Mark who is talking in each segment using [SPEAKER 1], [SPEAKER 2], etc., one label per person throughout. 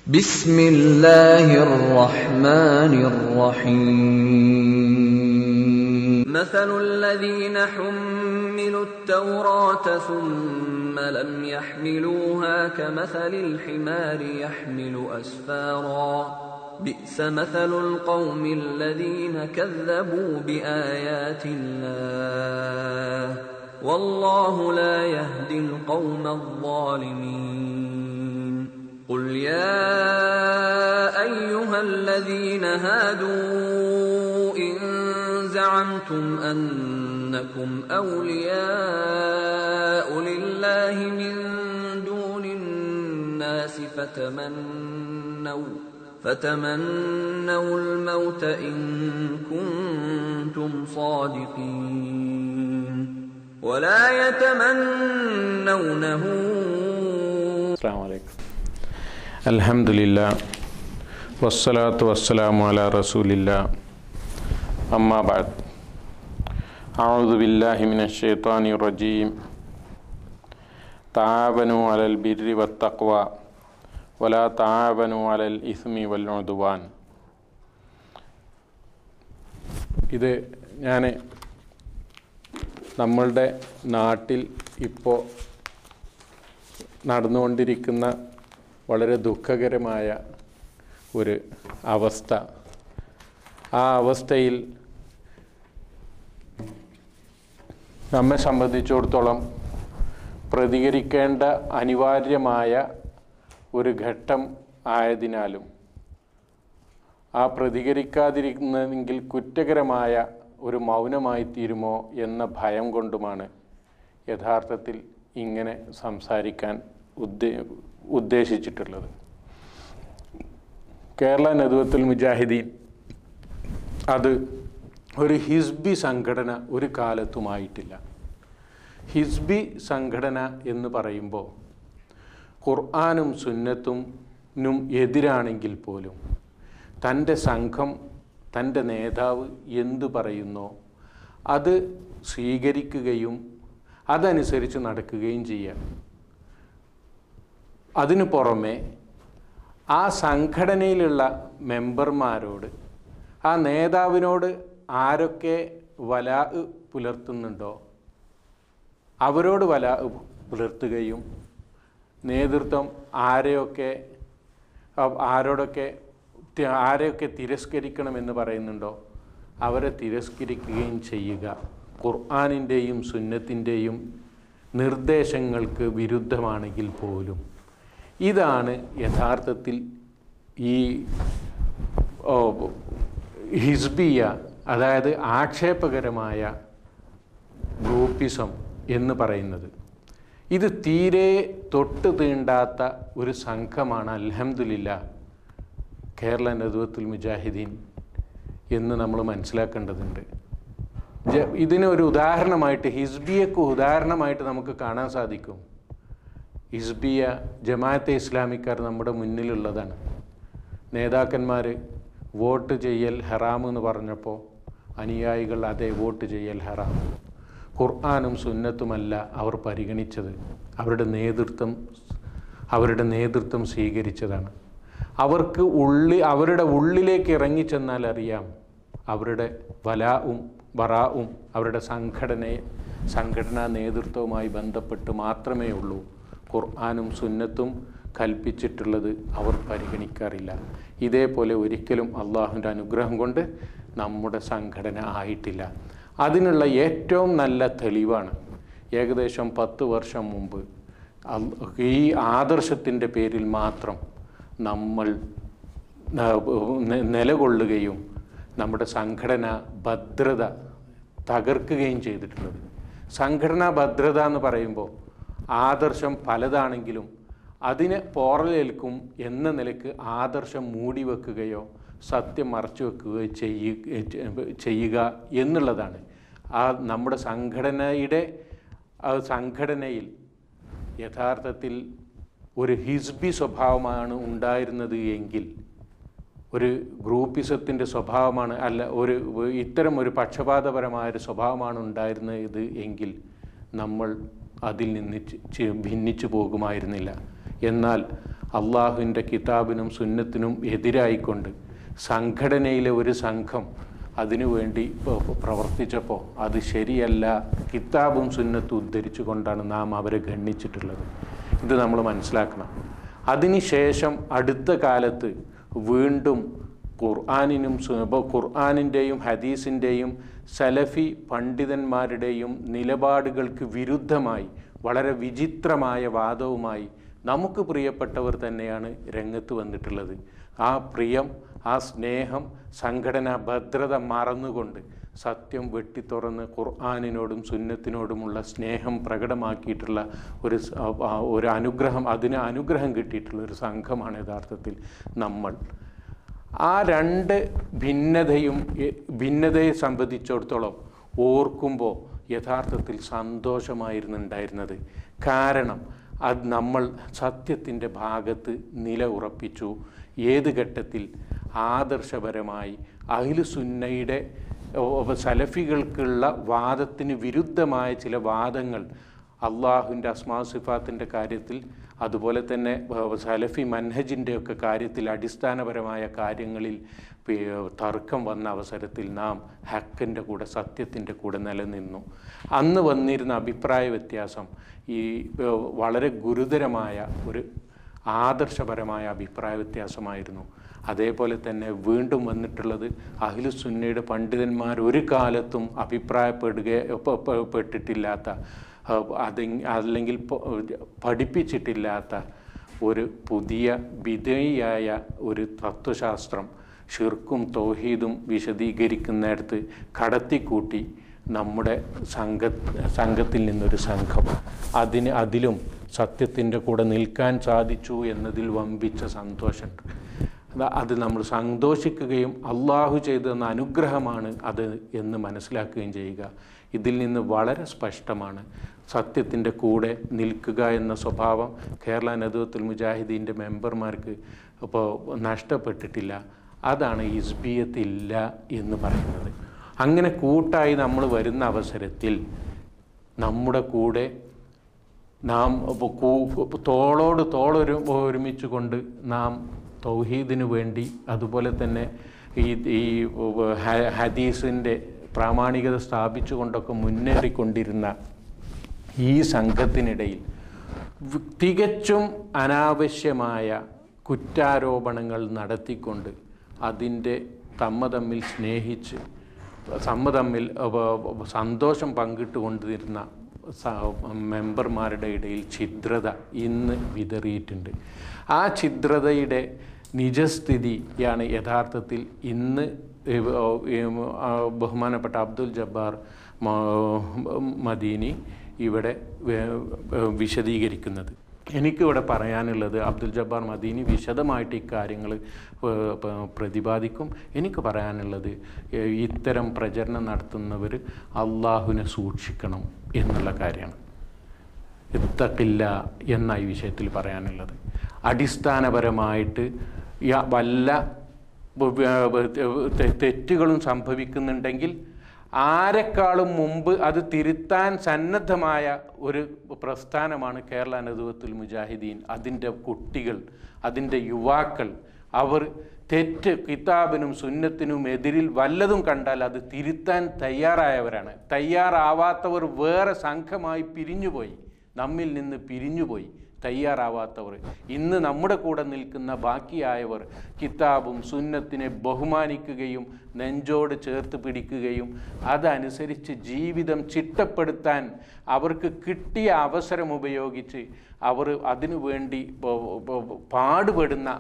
[SPEAKER 1] بسم الله الرحمن الرحيم مثل الذين حملوا التوراة ثم لم يحملوها كمثل الحمار يحمل أسفارا بئس مثل القوم الذين كذبوا بآيات الله والله لا يهدي القوم الظالمين قل يا أيها الذين هادوا إن زعمتم أنكم أولياء لله من دون الناس فتمنوا الموت إن كنتم صادقين ولا يتمنونه.
[SPEAKER 2] السلام عليكم. الحمد لله والصلاة والسلام على رسول الله أما بعد أعوذ بالله من الشيطان الرجيم تعاونوا على البر والتقوى ولا تعاونوا على الإثم والعدوان. ഇത് ഞാൻ നമ്മളുടെ നാട്ടിൽ ഇപ്പോൾ നടന്നുകൊണ്ടിരിക്കുന്ന വളരെ ദുഃഖകരമായ ഒരു അവസ്ഥ, ആ അവസ്ഥയിൽ നമ്മെ സംബന്ധിച്ചിടത്തോളം പ്രതികരിക്കേണ്ട അനിവാര്യമായ ഒരു ഘട്ടം ആയതിനാലും ആ പ്രതികരിക്കാതിരിക്കുന്നതെങ്കിൽ കുറ്റകരമായ ഒരു മൗനമായി തീരുമോ എന്ന ഭയം കൊണ്ടുമാണ് യഥാർത്ഥത്തിൽ ഇങ്ങനെ സംസാരിക്കാൻ ഉദ്ദേശിച്ചിട്ടുള്ളത്. കേരള നദ്വത്തുൽ മുജാഹിദീൻ അത് ഒരു ഹിസ്ബി സംഘടന ഒരു കാലത്തുമായിട്ടില്ല. ഹിസ്ബി സംഘടന എന്ന് പറയുമ്പോൾ ഖുർആനും സുന്നത്തും എതിരാണെങ്കിൽ പോലും തൻ്റെ സംഘം, തൻ്റെ നേതാവ് എന്തു പറയുന്നോ അത് സ്വീകരിക്കുകയും അതനുസരിച്ച് നടക്കുകയും ചെയ്യാം. അതിനു പുറമെ ആ സംഘടനയിലുള്ള മെമ്പർമാരോട്, ആ നേതാവിനോട് ആരൊക്കെ വലാ പുലർത്തുന്നുണ്ടോ അവരോട് വലാ പുലർത്തുകയും നേതൃത്വം ആരെയൊക്കെ തിരസ്കരിക്കണമെന്ന് പറയുന്നുണ്ടോ അവരെ തിരസ്കരിക്കുകയും ചെയ്യുക ഖുർആനിൻ്റെയും സുന്നത്തിൻ്റെയും നിർദ്ദേശങ്ങൾക്ക് വിരുദ്ധമാണെങ്കിൽ പോലും. ഇതാണ് യഥാർത്ഥത്തിൽ ഈ ഹിസ്ബിയ, അതായത് ആക്ഷേപകരമായ ഗ്രൂപ്പിസം എന്ന് പറയുന്നത്. ഇത് തീരെ തൊട്ട് തീണ്ടാത്ത ഒരു സംഘമാണ് അൽഹംദുലില്ലാ കേരള നദ്വത്തുൽ മുജാഹിദീൻ എന്ന് നമ്മൾ മനസ്സിലാക്കേണ്ടതുണ്ട്. ഇതിനൊരു ഉദാഹരണമായിട്ട്, ഹിസ്ബിയക്ക് ഉദാഹരണമായിട്ട് നമുക്ക് കാണാൻ സാധിക്കും. ഹിസ്ബിയ, ജമാഅത്തെ ഇസ്ലാമിക്കാർ നമ്മുടെ മുന്നിലുള്ളതാണ്. നേതാക്കന്മാർ വോട്ട് ചെയ്യൽ ഹറാം എന്ന് പറഞ്ഞപ്പോൾ അനുയായികൾ അതെ വോട്ട് ചെയ്യൽ ഹറാം, ഖുർആനും സുന്നത്തുമല്ല അവർ പരിഗണിച്ചത്, അവരുടെ നേതൃത്വം സ്വീകരിച്ചതാണ്. അവരുടെ ഉള്ളിലേക്ക് ഇറങ്ങിച്ചെന്നാൽ അറിയാം അവരുടെ വലാവും ബറാവും അവരുടെ സംഘടനാ നേതൃത്വവുമായി ബന്ധപ്പെട്ട് മാത്രമേ ഉള്ളൂ. ഖുർആനും സുന്നത്തും കൽപ്പിച്ചിട്ടുള്ളത് അവർ പരിഗണിക്കാറില്ല. ഇതേപോലെ ഒരിക്കലും അള്ളാഹുവിൻ്റെ അനുഗ്രഹം കൊണ്ട് നമ്മുടെ സംഘടന ആയിട്ടില്ല. അതിനുള്ള ഏറ്റവും നല്ല തെളിവാണ് ഏകദേശം 10 വർഷം മുമ്പ് ഈ ആദർശത്തിൻ്റെ പേരിൽ മാത്രം നമ്മൾ നിലകൊള്ളുകയും നമ്മുടെ സംഘടനാ ഭദ്രത തകർക്കുകയും ചെയ്തിട്ടുള്ളത്. സംഘടനാ ഭദ്രത എന്ന് പറയുമ്പോൾ ആദർശം പലതാണെങ്കിലും അതിന് പോറലേൽക്കും എന്ന നിലയ്ക്ക് ആദർശം മൂടി വെക്കുകയോ സത്യം മറച്ചു വെക്കുകയോ ചെയ്യുക എന്നുള്ളതാണ്. നമ്മുടെ സംഘടനയിൽ യഥാർത്ഥത്തിൽ ഒരു ഹിസ്ബി സ്വഭാവമാണ് ഉണ്ടായിരുന്നത് എങ്കിൽ, ഒരു ഗ്രൂപ്പിസത്തിൻ്റെ സ്വഭാവമാണ് ഇത്തരം ഒരു പക്ഷപാതപരമായൊരു സ്വഭാവമാണ് ഉണ്ടായിരുന്നത് എങ്കിൽ നമ്മൾ അതിൽ നിന്ന് ഭിന്നിച്ചു പോകുമായിരുന്നില്ല. എന്നാൽ അള്ളാഹുവിൻ്റെ കിതാബിനും സുന്നത്തിനും എതിരായിക്കൊണ്ട് സംഘടനയിലെ ഒരു സംഘം അതിനുവേണ്ടി പ്രവർത്തിച്ചപ്പോൾ അത് ശരിയല്ല, കിതാബും സുന്നത്തും ഉദ്ധരിച്ചു കൊണ്ടാണ് നാം അവരെ ഗണ്ണിച്ചിട്ടുള്ളത്. ഇത് നമ്മൾ മനസ്സിലാക്കണം. അതിനുശേഷം അടുത്ത കാലത്ത് വീണ്ടും ഖുർആനിൻ്റെയും ഹദീസിൻ്റെയും സലഫി പണ്ഡിതന്മാരുടെയും നിലപാടുകൾക്ക് വിരുദ്ധമായി വളരെ വിചിത്രമായ വാദവുമായി നമുക്ക് പ്രിയപ്പെട്ടവർ തന്നെയാണ് രംഗത്ത് വന്നിട്ടുള്ളത്. ആ പ്രിയം, ആ സ്നേഹം, സംഘടനാ ഭദ്രത മറന്നുകൊണ്ട് സത്യം വെട്ടിത്തുറന്ന് ഖുർആനിനോടും സുന്നത്തിനോടുമുള്ള സ്നേഹം പ്രകടമാക്കിയിട്ടുള്ള ഒരു അനുഗ്രഹം, അതിന് അനുഗ്രഹം കിട്ടിയിട്ടുള്ള ഒരു സംഘമാണ് യഥാർത്ഥത്തിൽ നമ്മൾ. ആ രണ്ട് ഭിന്നതയെ സംബന്ധിച്ചിടത്തോളം ഓർക്കുമ്പോൾ യഥാർത്ഥത്തിൽ സന്തോഷമായിരുന്നുണ്ടായിരുന്നത്. കാരണം അത് നമ്മൾ സത്യത്തിൻ്റെ ഭാഗത്ത് നില ഉറപ്പിച്ചു. ഏത് ഘട്ടത്തിൽ? ആദർശപരമായി അഹ്ലുസുന്നയുടെ സലഫികൾക്കുള്ള വാദത്തിന് വിരുദ്ധമായ ചില വാദങ്ങൾ അള്ളാഹുവിൻ്റെ അസ്മാ സിഫാത്തിൻ്റെ കാര്യത്തിൽ, അതുപോലെ തന്നെ സലഫി മൻഹജിൻ്റെയൊക്കെ കാര്യത്തിൽ, അടിസ്ഥാനപരമായ കാര്യങ്ങളിൽ തർക്കം വന്ന അവസരത്തിൽ നാം ഹക്കിൻ്റെ കൂടെ, സത്യത്തിൻ്റെ കൂടെ നിലനിന്നു. അന്ന് വന്നിരുന്ന അഭിപ്രായ വ്യത്യാസം ഈ വളരെ ഗുരുതരമായ ഒരു ആദർശപരമായ അഭിപ്രായ വ്യത്യാസമായിരുന്നു. അതേപോലെ തന്നെ വീണ്ടും വന്നിട്ടുള്ളത് അഹ്ലുസുന്നയുടെ പണ്ഡിതന്മാർ ഒരു കാലത്തും അഭിപ്രായപ്പെട്ടിട്ടില്ലാത്ത, അല്ലെങ്കിൽ പഠിപ്പിച്ചിട്ടില്ലാത്ത ഒരു പുതിയ ബിദഈയായ ഒരു തത്വശാസ്ത്രം ഷിർക്കും തൗഹീദും വിശദീകരിക്കുന്നിടത്ത് കടത്തിക്കൂട്ടി നമ്മുടെ സംഘത്തിൽ നിന്നൊരു സംഘം അതിലും സത്യത്തിൻ്റെ കൂടെ നിൽക്കാൻ സാധിച്ചു എന്നതിൽ വമ്പിച്ച സന്തോഷമുണ്ട്. അത് നമ്മൾ സന്തോഷിക്കുകയും അള്ളാഹു ചെയ്തെന്ന അനുഗ്രഹമാണ് അത് എന്ന് മനസ്സിലാക്കുകയും ചെയ്യുക. ഇതിൽ നിന്ന് വളരെ സ്പഷ്ടമാണ് സത്യത്തിൻ്റെ കൂടെ നിൽക്കുക എന്ന സ്വഭാവം കേരള നദ്വത്തുൽ മുജാഹിദീൻ്റെ മെമ്പർമാർക്ക് ഇപ്പോൾ നഷ്ടപ്പെട്ടിട്ടില്ല. അതാണ് ഹിസ്ബിയത്തില്ല എന്ന് പറയുന്നത്. അങ്ങനെ കൂട്ടായി നമ്മൾ വരുന്ന അവസരത്തിൽ നമ്മുടെ കൂടെ നാം തോളോട് ഒരുമിച്ച് കൊണ്ട് നാം തൗഹീദിനു വേണ്ടി, അതുപോലെ തന്നെ ഈ ഹദീസിൻ്റെ പ്രാമാണികത സ്ഥാപിച്ചുകൊണ്ടൊക്കെ മുന്നേറിക്കൊണ്ടിരുന്ന ഈ സംഘത്തിനിടയിൽ തികച്ചും അനാവശ്യമായ കുറ്റാരോപണങ്ങൾ നടത്തിക്കൊണ്ട് അതിൻ്റെ തമ്മിൽ സ്നേഹിച്ച് തമ്മിൽ സന്തോഷം പങ്കിട്ടുകൊണ്ടിരുന്ന മെമ്പർമാരുടെ ഇടയിൽ ഛിദ്രത ഇന്ന് വിതറിയിട്ടുണ്ട്. ആ ഛിദ്രതയുടെ നിജസ്ഥിതിയാണ് യഥാർത്ഥത്തിൽ ഇന്ന് ബഹുമാനപ്പെട്ട അബ്ദുൽ ജബ്ബാർ മദീനി ഇവിടെ വിശദീകരിക്കുന്നത്. എനിക്കിവിടെ പറയാനുള്ളത്, അബ്ദുൽ ജബ്ബാർ മദീനി വിശദമായിട്ട് ഇക്കാര്യങ്ങൾ പ്രതിപാദിക്കും. എനിക്ക് പറയാനുള്ളത്, ഇത്തരം പ്രചരണം നടത്തുന്നവർ അള്ളാഹുവിനെ സൂക്ഷിക്കണം എന്നുള്ള കാര്യമാണ്. ഇത്തഖില്ല എന്ന ഈ വിഷയത്തിൽ പറയാനുള്ളത്. അടിസ്ഥാനപരമായിട്ട് വല്ല തെറ്റുകളും സംഭവിക്കുന്നുണ്ടെങ്കിൽ ആരെക്കാളും മുമ്പ് അത് തിരുത്താൻ സന്നദ്ധമായ ഒരു പ്രസ്ഥാനമാണ് കേരള നദ്വത്തുൽ മുജാഹിദീൻ. അതിൻ്റെ കുട്ടികൾ, അതിൻ്റെ യുവാക്കൾ, അവർ തെറ്റ് കിതാബിനും സുന്നത്തിനും എതിരിൽ വല്ലതും കണ്ടാൽ അത് തിരുത്താൻ തയ്യാറായവരാണ്. തയ്യാറാവാത്തവർ വേറെ സംഘമായി പിരിഞ്ഞുപോയി, നമ്മിൽ നിന്ന് പിരിഞ്ഞുപോയി. തയ്യാറാവാത്തവർ, ഇന്ന് നമ്മുടെ കൂടെ നിൽക്കുന്ന ബാക്കിയായവർ കിതാബും സുന്നത്തിനെ ബഹുമാനിക്കുകയും നെഞ്ചോട് ചേർത്ത് പിടിക്കുകയും അതനുസരിച്ച് ജീവിതം ചിട്ടപ്പെടുത്താൻ അവർക്ക് കിട്ടിയ അവസരം ഉപയോഗിച്ച് അവർ അതിനു വേണ്ടി പാടുപെടുന്ന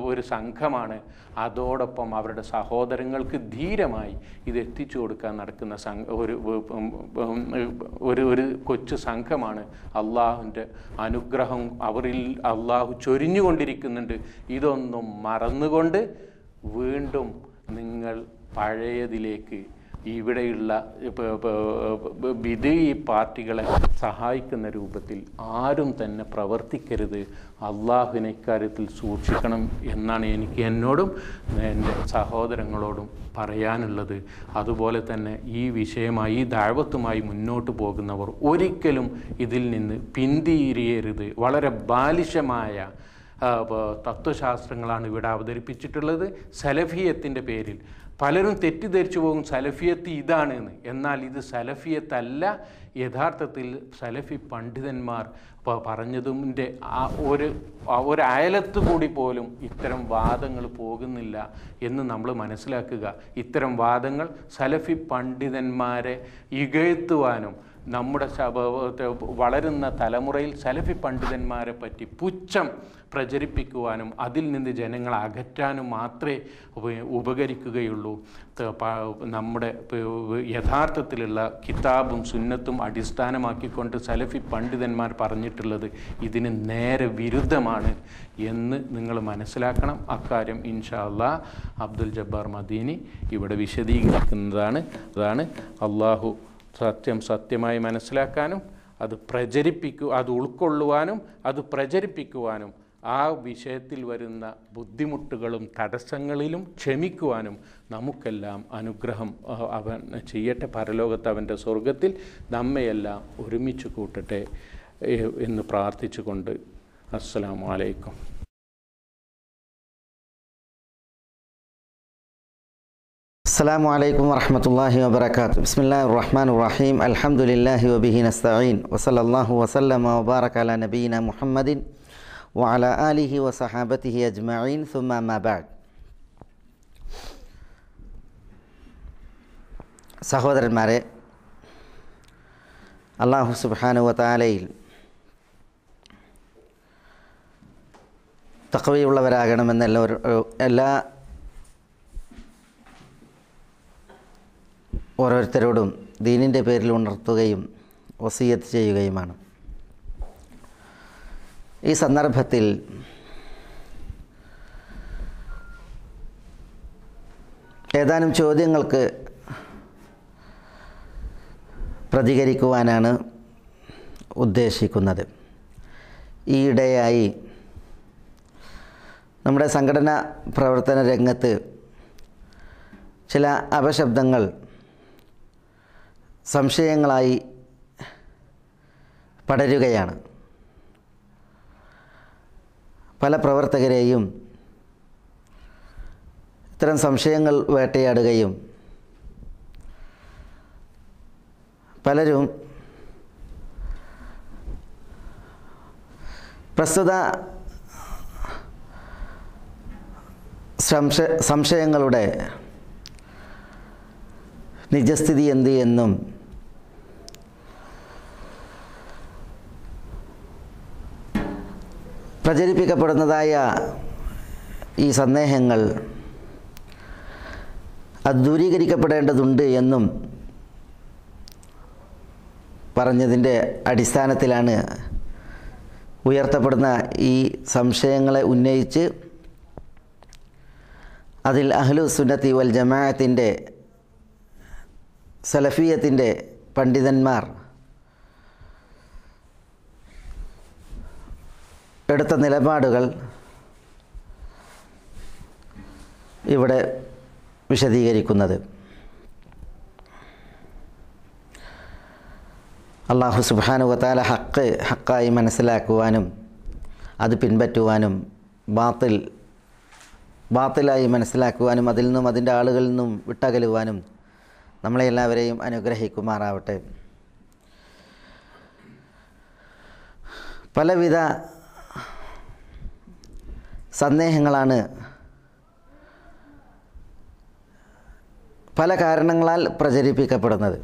[SPEAKER 2] ഒരു സംഘമാണ്. അതോടൊപ്പം അവരുടെ സഹോദരങ്ങൾക്ക് ധീരമായി ഇത് എത്തിച്ചു കൊടുക്കാൻ നടക്കുന്ന ഒരു കൊച്ചു സംഘമാണ്. അള്ളാഹുവിൻ്റെ അനുഗ്രഹം അവരിൽ അള്ളാഹു ചൊരിഞ്ഞുകൊണ്ടിരിക്കുന്നുണ്ട്. ഇതൊന്നും മറന്നുകൊണ്ട് വീണ്ടും നിങ്ങൾ പഴയതിലേക്ക്, ഇവിടെയുള്ള വിധേയി പാർട്ടികളെ സഹായിക്കുന്ന രൂപത്തിൽ ആരും തന്നെ പ്രവർത്തിക്കരുത്. അള്ളാഹുവിനെ ഇക്കാര്യത്തിൽ സൂക്ഷിക്കണം എന്നാണ് എനിക്ക് എന്നോടും എൻ്റെ സഹോദരങ്ങളോടും പറയാനുള്ളത്. അതുപോലെ തന്നെ ഈ വിഷയമായി ഈ ദഅവത്തുമായി മുന്നോട്ട് പോകുന്നവർ ഒരിക്കലും ഇതിൽ നിന്ന് പിന്തിരിയരുത്. വളരെ ബാലിശമായ തത്വശാസ്ത്രങ്ങളാണ് ഇവിടെ അവതരിപ്പിച്ചിട്ടുള്ളത്. സലഫിയത്തിൻ്റെ പേരിൽ പലരും തെറ്റിദ്ധരിച്ചു പോകും സലഫിയത്ത് ഇതാണ് എന്ന്. എന്നാൽ ഇത് സലഫിയത്തല്ല. യഥാർത്ഥത്തിൽ സലഫി പണ്ഡിതന്മാർ പറഞ്ഞതിൻ്റെ ഒരു അയലത്ത് കൂടി പോലും ഇത്തരം വാദങ്ങൾ പോകുന്നില്ല എന്ന് നമ്മൾ മനസ്സിലാക്കുക. ഇത്തരം വാദങ്ങൾ സലഫി പണ്ഡിതന്മാരെ ഇകഴ്ത്തുവാനും നമ്മുടെ വളരുന്ന തലമുറയിൽ സലഫി പണ്ഡിതന്മാരെ പറ്റി പുച്ഛം പ്രചരിപ്പിക്കുവാനും അതിൽ നിന്ന് ജനങ്ങളെ അകറ്റാനും മാത്രമേ ഉപകരിക്കുകയുള്ളൂ. നമ്മുടെ യഥാർത്ഥത്തിലുള്ള കിതാബും സുന്നത്തും അടിസ്ഥാനമാക്കിക്കൊണ്ട് സലഫി പണ്ഡിതന്മാർ പറഞ്ഞിട്ടുള്ളത് ഇതിന് നേരെ വിരുദ്ധമാണ് എന്ന് നിങ്ങൾ മനസ്സിലാക്കണം. അക്കാര്യം ഇൻഷാ അല്ലാഹ് അബ്ദുൽ ജബ്ബാർ മദീനി ഇവിടെ വിശദീകരിക്കുന്നതാണ്. അതാണ് അള്ളാഹു സത്യമായി മനസ്സിലാക്കാനും അത് ഉൾക്കൊള്ളുവാനും അത് പ്രചരിപ്പിക്കുവാനും ആ വിഷയത്തിൽ വരുന്ന ബുദ്ധിമുട്ടുകളും തടസ്സങ്ങളിലും ക്ഷമിക്കുവാനും നമുക്കെല്ലാം അനുഗ്രഹം അവൻ ചെയ്യട്ടെ. പരലോകത്ത് അവൻ്റെ സ്വർഗത്തിൽ നമ്മയെല്ലാം ഒരുമിച്ച് കൂട്ടട്ടെ എന്ന് പ്രാർത്ഥിച്ചുകൊണ്ട് അസ്സലാമു അലൈക്കും.
[SPEAKER 3] السلام عليكم ورحمة الله وبركاته. بسم الله الرحمن الرحيم. الحمد لله وبه نستعين وصلى الله وسلم وبارك على نبينا محمد وعلى آله وصحابته أجمعين ثم ما بعد. സഹോദരന്മാരെ, അല്ലാഹു സുബ്ഹാനഹു വ തആലയിൽ തഖ്വയുള്ളവരാകണമെന്ന് എല്ലാ ഓരോരുത്തരോടും ദീനിൻ്റെ പേരിൽ ഉണർത്തുകയും വസിയത്ത് ചെയ്യുകയുമാണ്. ഈ സന്ദർഭത്തിൽ ഏതാനും ചോദ്യങ്ങൾക്ക് പ്രതികരിക്കുവാനാണ് ഉദ്ദേശിക്കുന്നത്. ഈയിടെയായി നമ്മുടെ സംഘടനാ പ്രവർത്തന രംഗത്ത് ചില അപശബ്ദങ്ങൾ സംശയങ്ങളായി പടരുകയാണ്. പല പ്രവർത്തകരെയും ഇത്തരം സംശയങ്ങൾ വേട്ടയാടുകയും പലരും പ്രസ്തുത സംശയങ്ങളുടെ നിജസ്ഥിതി എന്ത് എന്നും പ്രചരിപ്പിക്കപ്പെടുന്നതായ ഈ സന്ദേഹങ്ങൾ അത് ദൂരീകരിക്കപ്പെടേണ്ടതുണ്ട് എന്നും പറഞ്ഞതിൻ്റെ അടിസ്ഥാനത്തിലാണ് ഉയർത്തപ്പെടുന്ന ഈ സംശയങ്ങളെ ഉന്നയിച്ച് അതിൽ അഹ്ലു സുന്നത്തി വൽ ജമാഅത്തിൻ്റെ സലഫിയത്തിൻ്റെ പണ്ഡിതന്മാർ എടുത്ത നിലപാടുകൾ ഇവിടെ വിശദീകരിക്കുന്നത്. അല്ലാഹു സുബ്ഹാനഹു വ തആല ഹക്കായി മനസ്സിലാക്കുവാനും അത് പിൻപറ്റുവാനും ബാത്തിലായി മനസ്സിലാക്കുവാനും അതിൽ നിന്നും അതിൻ്റെ ആളുകളിൽ നിന്നും വിട്ടകലുവാനും നമ്മളെ എല്ലാവരെയും അനുഗ്രഹിക്കുമാറാവട്ടെ. പലവിധ സന്ദേഹങ്ങളാണ് പല കാരണങ്ങളാൽ പ്രചരിപ്പിക്കപ്പെടുന്നത്.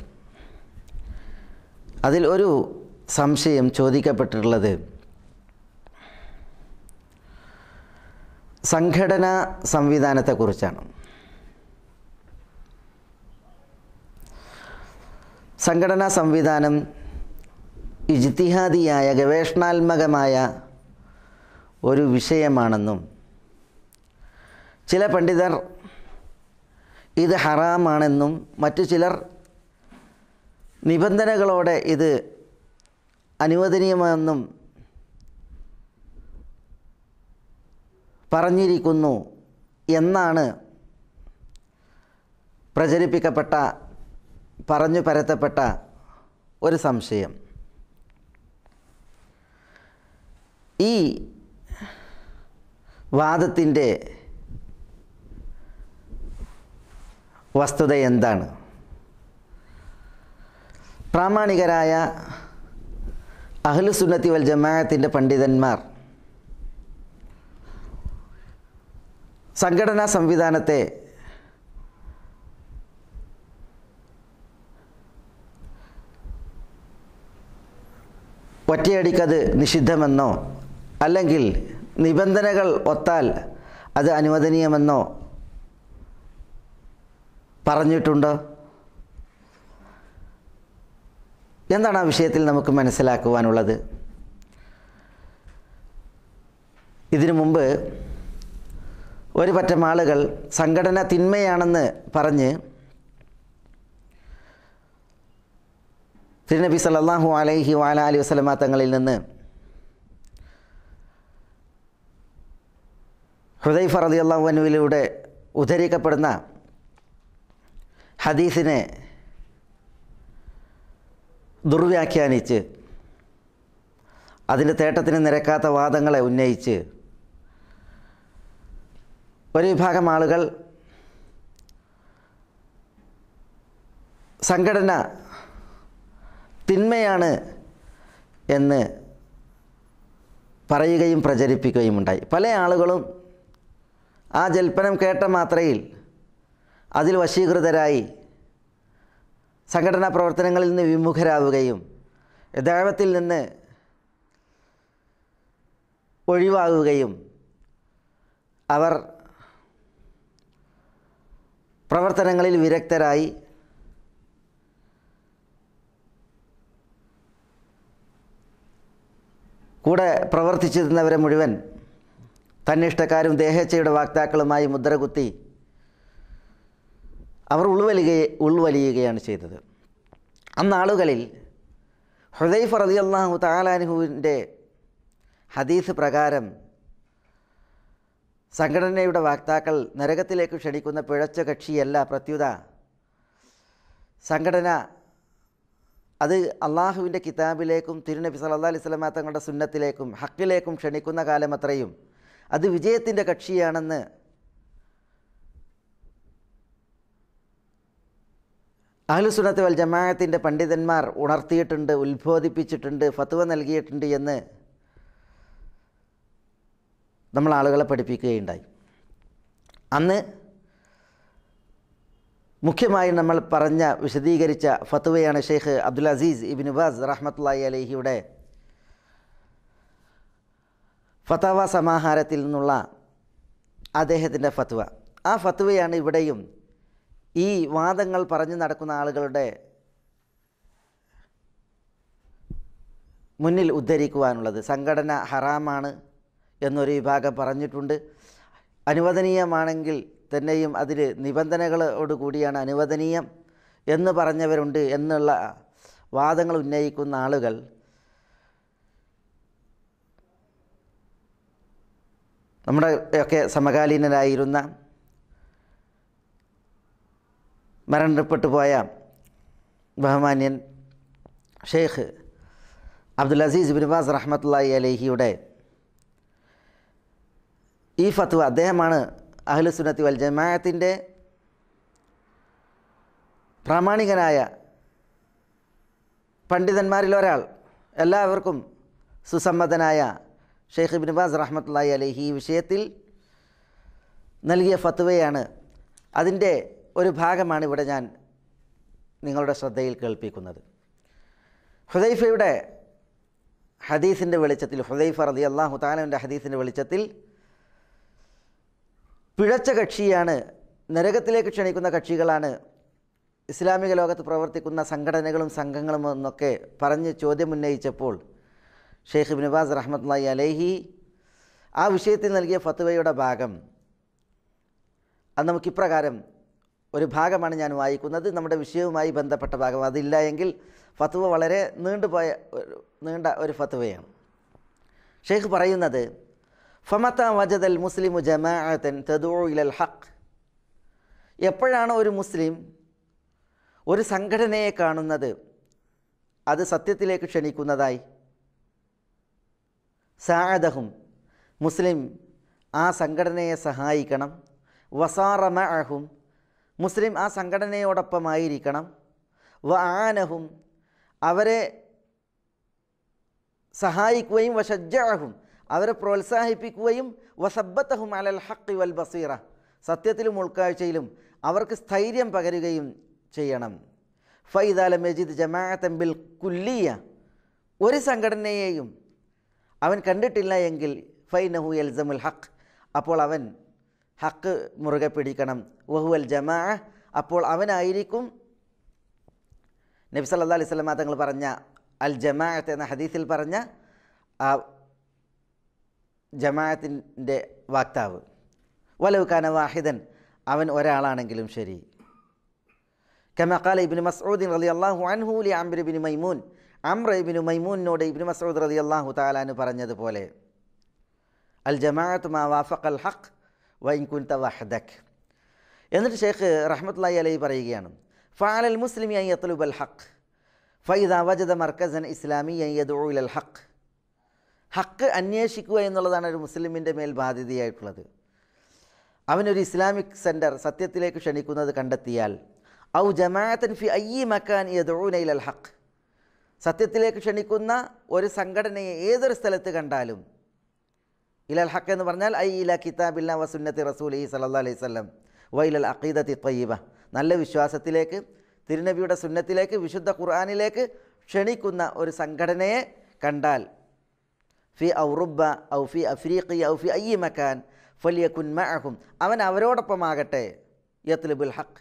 [SPEAKER 3] അതിൽ ഒരു സംശയം ചോദിക്കപ്പെട്ടിട്ടുള്ളത് സംഘടനാ സംവിധാനത്തെക്കുറിച്ചാണ്. സംഘടനാ സംവിധാനം ഇജ്തിഹാദിയായ ഗവേഷണാത്മകമായ ഒരു വിഷയമാണെന്നും ചില പണ്ഡിതർ ഇത് ഹറാമാണെന്നും മറ്റു ചിലർ നിബന്ധനകളോടെ ഇത് അനുവദനീയമെന്നും പറഞ്ഞിരിക്കുന്നു എന്നാണ് പറഞ്ഞു പരത്തപ്പെട്ട ഒരു സംശയം. ഈ വാദത്തിൻ്റെ വസ്തുത എന്താണ്? പ്രാമാണികരായ അഹ്ലുസുന്നത്തി വൽ ജമാഅത്തിൻ്റെ പണ്ഡിതന്മാർ സംഘടനാ സംവിധാനത്തെ ഒറ്റയടിക്കത് നിഷിദ്ധമെന്നോ അല്ലെങ്കിൽ നിബന്ധനകൾ ഒത്താൽ അത് അനുവദനീയമെന്നോ പറഞ്ഞിട്ടുണ്ടോ? എന്താണ് ആ വിഷയത്തിൽ നമുക്ക് മനസ്സിലാക്കുവാനുള്ളത്? ഇതിനു മുമ്പ് ഒരു പറ്റം ആളുകൾ സംഘടന തിന്മയാണെന്ന് പറഞ്ഞ് തിരുനബി സല്ലല്ലാഹു അലൈഹി വഅലൈഹി വസല്ലമ തങ്ങളിൽ നിന്ന് ഹുദൈഫ റളിയല്ലാഹു അൻഹുവിലൂടെ ഉദ്ധരിക്കപ്പെടുന്ന ഹദീസിനെ ദുർവ്യാഖ്യാനിച്ച് അതിൻ്റെ തേട്ടത്തിന് നിരക്കാത്ത വാദങ്ങളെ ഉന്നയിച്ച് ഒരു വിഭാഗം ആളുകൾ സംഘടന തിന്മയാണ് എന്ന് പറയുകയും പ്രചരിപ്പിക്കുകയും ഉണ്ടായി. പല ആളുകളും ആ ജൽപ്പനം കേട്ട മാത്രയിൽ അതിൽ വശീകൃതരായി സംഘടനാ പ്രവർത്തനങ്ങളിൽ നിന്ന് വിമുഖരാവുകയും ദഅവത്തിൽ നിന്ന് ഒഴിവാകുകയും അവർ പ്രവർത്തനങ്ങളിൽ വിരക്തരായി കൂടെ പ്രവർത്തിച്ചിരുന്നവരെ മുഴുവൻ തന്നിഷ്ടക്കാരും ദേഹേച്ഛയുടെ വാക്താക്കളുമായി മുദ്രകുത്തി അവർ ഉൾവലിയുകയാണ് ചെയ്തത്. അന്നാളുകളിൽ ഹുദൈഫ റളിയല്ലാഹു തആല അൻഹുവിൻ്റെ ഹദീസ് പ്രകാരം സംഘടനയുടെ വാക്താക്കൾ നരകത്തിലേക്ക് ക്ഷണിക്കുന്ന പിഴച്ച കക്ഷിയല്ല, പ്രത്യുത സംഘടന അത് അള്ളാഹുവിൻ്റെ കിതാബിലേക്കും തിരുനബി സല്ലല്ലാഹു അലൈഹി വസല്ലമ തങ്ങളുടെ സുന്നത്തിലേക്കും ഹക്കിലേക്കും ക്ഷണിക്കുന്ന കാലമത്രയും അത് വിജയത്തിൻ്റെ കക്ഷിയാണെന്ന് അഹ്ലുസുന്നത്ത് വൽ ജമാഅത്തിൻ്റെ പണ്ഡിതന്മാർ ഉണർത്തിയിട്ടുണ്ട്, ഉത്ബോധിപ്പിച്ചിട്ടുണ്ട്, ഫത്വ നൽകിയിട്ടുണ്ട് എന്ന് നമ്മൾ ആളുകളെ പഠിപ്പിക്കുകയുണ്ടായി. അന്ന് മുഖ്യമായും നമ്മൾ വിശദീകരിച്ച ഫത്വയാണ് ഷെയ്ഖ് അബ്ദുൽ അസീസ് ഇബ്നു ബാസ് റഹ്മത്തുള്ളാഹി അലൈഹിയുടെ ഫതവ സമാഹാരത്തിൽ നിന്നുള്ള അദ്ദേഹത്തിൻ്റെ ഫത്വ. ആ ഫത്വയാണ് ഇവിടെയും ഈ വാദങ്ങൾ പറഞ്ഞു നടക്കുന്ന ആളുകളുടെ മുന്നിൽ ഉദ്ധരിക്കുവാനുള്ളത്. സംഘടന ഹറാമാണ് എന്നൊരു വിഭാഗം പറഞ്ഞിട്ടുണ്ട്. അനുവദനീയമാണെങ്കിൽ തന്നെയും അതിൽ നിബന്ധനകളോട് കൂടിയാണ് അനുവദനീയം എന്ന് പറഞ്ഞവരുണ്ട് എന്നുള്ള വാദങ്ങൾ ഉന്നയിക്കുന്ന ആളുകൾ നമ്മുടെ ഒക്കെ സമകാലീനരായിരുന്ന മരണപ്പെട്ടു പോയ ബഹുമാന്യൻ ഷെയ്ഖ് അബ്ദുൽ അസീസ് ഇബ്നു ബാസ് റഹ്മത്തുള്ളാഹി അലൈഹിയുടെ ഈ ഫത്വ, അദ്ദേഹമാണ് അഹ്ലുസുന്നത്തി വൽ ജമാഅത്തിൻ്റെ പ്രാമാണികനായ പണ്ഡിതന്മാരിൽ ഒരാൾ, എല്ലാവർക്കും സുസമ്മതനായ ഷെയ്ഖ് ഇബ്നു ബാസ് റഹ്മത്തുള്ളാഹി അലൈഹി ഈ വിഷയത്തിൽ നൽകിയ ഫത്വയാണ്. അതിൻ്റെ ഒരു ഭാഗമാണ് ഇവിടെ ഞാൻ നിങ്ങളുടെ ശ്രദ്ധയിൽ കേൾപ്പിക്കുന്നത്. ഹുദൈഫയുടെ ഹദീസിൻ്റെ വെളിച്ചത്തിൽ, ഹുദൈഫ റളിയല്ലാഹു തആലയുടെ ഹദീസിൻ്റെ വെളിച്ചത്തിൽ പിഴച്ച കക്ഷിയാണ്, നരകത്തിലേക്ക് ക്ഷണിക്കുന്ന കക്ഷികളാണ് ഇസ്ലാമിക ലോകത്ത് പ്രവർത്തിക്കുന്ന സംഘടനകളും സംഘങ്ങളും എന്നൊക്കെ പറഞ്ഞ് ചോദ്യമുന്നയിച്ചപ്പോൾ ഷെയ്ഖ് ഇബ്നു ബാസ് റഹ്മത്തുള്ളാഹി അലൈഹി ആ വിഷയത്തിൽ നൽകിയ ഫത്വയുടെ ഭാഗം അത് നമുക്കിപ്രകാരം ഒരു ഭാഗമാണ് ഞാൻ വായിക്കുന്നത്, നമ്മുടെ വിഷയവുമായി ബന്ധപ്പെട്ട ഭാഗം. അതില്ല എങ്കിൽ ഫത്വ വളരെ നീണ്ട ഒരു ഫത്വയാണ്. ഷെയ്ഖ് പറയുന്നത്, ഫമത വജദൽ മുസ്ലിമു ജമാഅതൻ തദഉ ഇലൽ ഹഖ്, എപ്പോഴാണ് ഒരു മുസ്ലിം ഒരു സംഘടനയെ കാണുന്നത് അത് സത്യത്തിലേക്ക് ക്ഷണിക്കുന്നതായി, സാഅദഹും, മുസ്ലിം ആ സംഘടനയെ സഹായിക്കണം, വസാറ മഅഹും, മുസ്ലിം ആ സംഘടനയോടൊപ്പമായിരിക്കണം, വആനഹും, അവരെ സഹായിക്കുകയും, വശജ്ജഅഹും, അവരെ പ്രോത്സാഹിപ്പിക്കുകയും, വസബ്ബതഹും അലൽ ഹഖ് വൽ ബസീറ, സത്യത്തിലും ഉൾക്കാഴ്ചയിലും അവർക്ക് സ്ഥൈര്യം പകരുകയും ചെയ്യണം. ഫൈദാ ലം യജിദ് ജമാഅത്തൻ ബിൽ കുല്ലിയ, ഒരു സംഘടനയെയും അവൻ കണ്ടിട്ടില്ല എങ്കിൽ ഫൈനഹു യൽസമുൽ ഹഖ്, അപ്പോൾ അവൻ ഹക്ക് മുറുകെ പിടിക്കണം. വഹുവൽ ജമാഅ, അപ്പോൾ അവനായിരിക്കും നബി സല്ലല്ലാഹു അലൈഹി വസല്ലം തങ്ങൾ പറഞ്ഞ അൽ ജമാഅത്ത് എന്ന ഹദീസിൽ പറഞ്ഞ ആ ജമാഅത്തിൻ്റെ വാക്താവ്. വലൗ കാന വാഹിദൻ, അവൻ ഒരാളാണെങ്കിലും ശരി. കമാ ഖാല ഇബ്നു മസ്ഊദ് റളിയല്ലാഹു അൻഹു ലി അംർ ഇബ്നു മൈമൂൻ, അംർ ഇബ്നു മൈമൂനിനോട് ഇബ്നു മസ്ഊദ് റളിയല്ലാഹു തആല അൻഹു പറഞ്ഞതുപോലെ, അൽ ജമാഅത്തു മാ വാഫഖൽ ഹഖ് വഇൻ കുൻത വഹദക്. എന്നിട്ട് ഷെയ്ഖ് റഹ്മത്തുള്ളാഹി അലൈഹി പറയുകയാണ്, ഫഅലൽ മുസ്ലിമി അൻ യത്ലുബൽ ഹഖ് ഫഇദാ വജദ മർകസൻ ഇസ്ലാമിയ്യൻ യദ്ഉ ഇലൽ ഹഖ്. ഹക്ക് അന്വേഷിക്കുക എന്നുള്ളതാണ് ഒരു മുസ്ലിമിൻ്റെ മേൽ ബാധ്യതയായിട്ടുള്ളത്. അവനൊരു ഇസ്ലാമിക് സെൻറ്റർ സത്യത്തിലേക്ക് ക്ഷണിക്കുന്നത് കണ്ടെത്തിയാൽ, ഔ ജമാഅത്തൻ ഫി അയ്യി മക്കാൻ യദ്ഊന ഇലൽ ഹഖ്, സത്യത്തിലേക്ക് ക്ഷണിക്കുന്ന ഒരു സംഘടനയെ ഏതൊരു സ്ഥലത്ത് കണ്ടാലും, ഇലൽ ഹഖ് എന്ന് പറഞ്ഞാൽ ഐ ഇല കിതാബില്ലാഹി വ സുന്നത്തി റസൂലിഹി സല്ലല്ലാഹു അലൈഹി വസല്ലം വ ഇലൽ അഖീദത്തി ത്വയ്യിബ, നല്ല വിശ്വാസത്തിലേക്ക്, തിരുനബിയുടെ സുന്നത്തിലേക്ക്, വിശുദ്ധ ഖുർആനിലേക്ക് ക്ഷണിക്കുന്ന ഒരു സംഘടനയെ കണ്ടാൽ, ഫി ഔറുബ ഔ ഫി അഫ്രീഖിയ ഔ ഫി അയ്യി മക്കാൻ ഫലിയകുൻ മഅഹും, അവൻ അവരോടൊപ്പമാകട്ടെ, യത്ലുബുൽ ഹഖ്,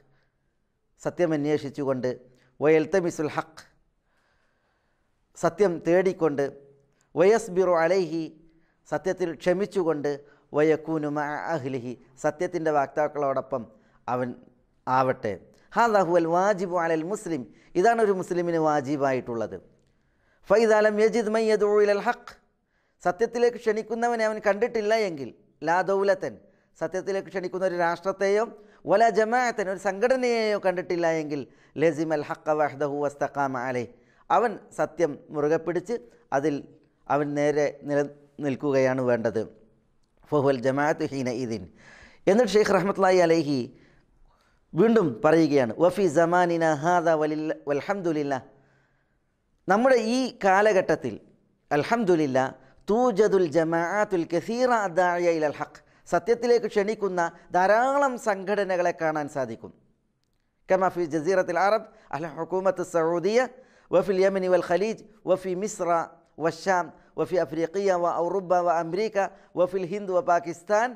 [SPEAKER 3] സത്യം അന്വേഷിച്ചുകൊണ്ട്, വയൽതമിസുൽ ഹഖ്, സത്യം തേടിക്കൊണ്ട്, വയസ്ബിറു അലൈഹി, സത്യത്തിൽ ക്ഷമിച്ചുകൊണ്ട്, വയകൂനു മഅ അഹ്ലിഹി, സത്യത്തിൻ്റെ വാക്താക്കളോടൊപ്പം അവൻ ആവട്ടെ. ഹാദാ ഹുവൽ വാജിബു അലൽ മുസ്ലിം, ഇതാണ് ഒരു മുസ്ലിമിന് വാജിബായിട്ടുള്ളത്. ഫൈദാ ലം യജിദ് മൻ യദ്ഉ ഇലൽ ഹഖ്, സത്യത്തിലേക്ക് ക്ഷണിക്കുന്നവനെ അവൻ കണ്ടിട്ടില്ല എങ്കിൽ, ലാ ദൗലത്തൻ, സത്യത്തിലേക്ക് ക്ഷണിക്കുന്ന ഒരു രാഷ്ട്രത്തെയോ, വല ജമാഅത്തൻ, ഒരു സംഘടനയെയോ കണ്ടിട്ടില്ല എങ്കിൽ, ലസിമൽ ഹഖ വഹ്ദഹു വസ്തഖാമ അലൈഹി, അവൻ സത്യം മുറുകെ പിടിച്ച് അതിൽ അവൻ നേരെ നിൽക്കുകയാണ് വേണ്ടത്. ഫഹുവൽ ജമാഅത്തു ഹീന ഇദിൻ. എന്നിട്ട് ഷെയ്ഖ് റഹ്മത്തുള്ളാഹി അലൈഹി വീണ്ടും പറയുകയാണ്, വഫി സമാനിന ഹാദാ വൽഹംദുലില്ലാഹ്, നമ്മുടെ ഈ കാലഘട്ടത്തിൽ അൽഹംദുലില്ലാഹ്, തൂജദുൽ ജമാഅത്തുൽ കസീറ അദ്ദാഇയ ഇലൽ ഹഖ്, സത്യത്തിലേക്ക് ക്ഷണിക്കുന്ന ധാരാളം സംഘടനകളെ കാണാൻ സാധിക്കും. കമാ ഫി ജസീറത്തുൽ അറബ് അൽ ഹുകൂമത്ത് സഊദിയ വഫിൽ യമനി വൽ ഖലീജ് വഫി മിസ്ര വശാം വഫി അഫ്രീഖിയ വ ഔറുബ വ അംരീക വഫിൽ ഹിന്ദ് വ പാകിസ്ഥാൻ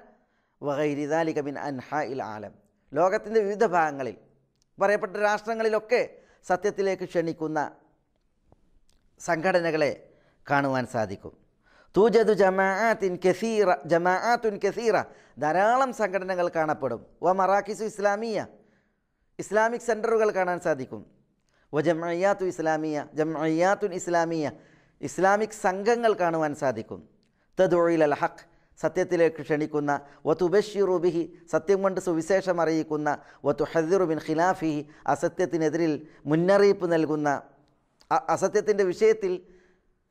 [SPEAKER 3] വഗൈരി ദാലിക മിൻ അൻഹാഇൽ ആലം, ലോകത്തിൻ്റെ വിവിധ ഭാഗങ്ങളിൽ, പറയപ്പെട്ട രാഷ്ട്രങ്ങളിലൊക്കെ സത്യത്തിലേക്ക് ക്ഷണിക്കുന്ന സംഘടനകളെ കാണുവാൻ സാധിക്കും. തൂജദു ജമാഅത്തുൻ കസീറ, ധാരാളം സംഘടനകൾ കാണപ്പെടും. വ മറാക്കിസു ഇസ്ലാമിയ, ഇസ്ലാമിക് സെൻറ്ററുകൾ കാണാൻ സാധിക്കും. വ ജംഇയ്യാത്തുൻ ഇസ്ലാമിയ, ഇസ്ലാമിക് സംഘങ്ങൾ കാണുവാൻ സാധിക്കും. തദ്ഉ ഇലൽ ഹഖ്, സത്യത്തിലേക്ക് ക്ഷണിക്കുന്ന, വ തുബശ്ശിറു ബിഹി, സത്യം കൊണ്ട് സുവിശേഷം അറിയിക്കുന്ന, വ തുഹദ്ദിറു മിൻ ഖിലാഫിഹി, അസത്യത്തിനെതിരിൽ മുന്നറിയിപ്പ് നൽകുന്ന, അസത്യത്തിൻ്റെ വിഷയത്തിൽ,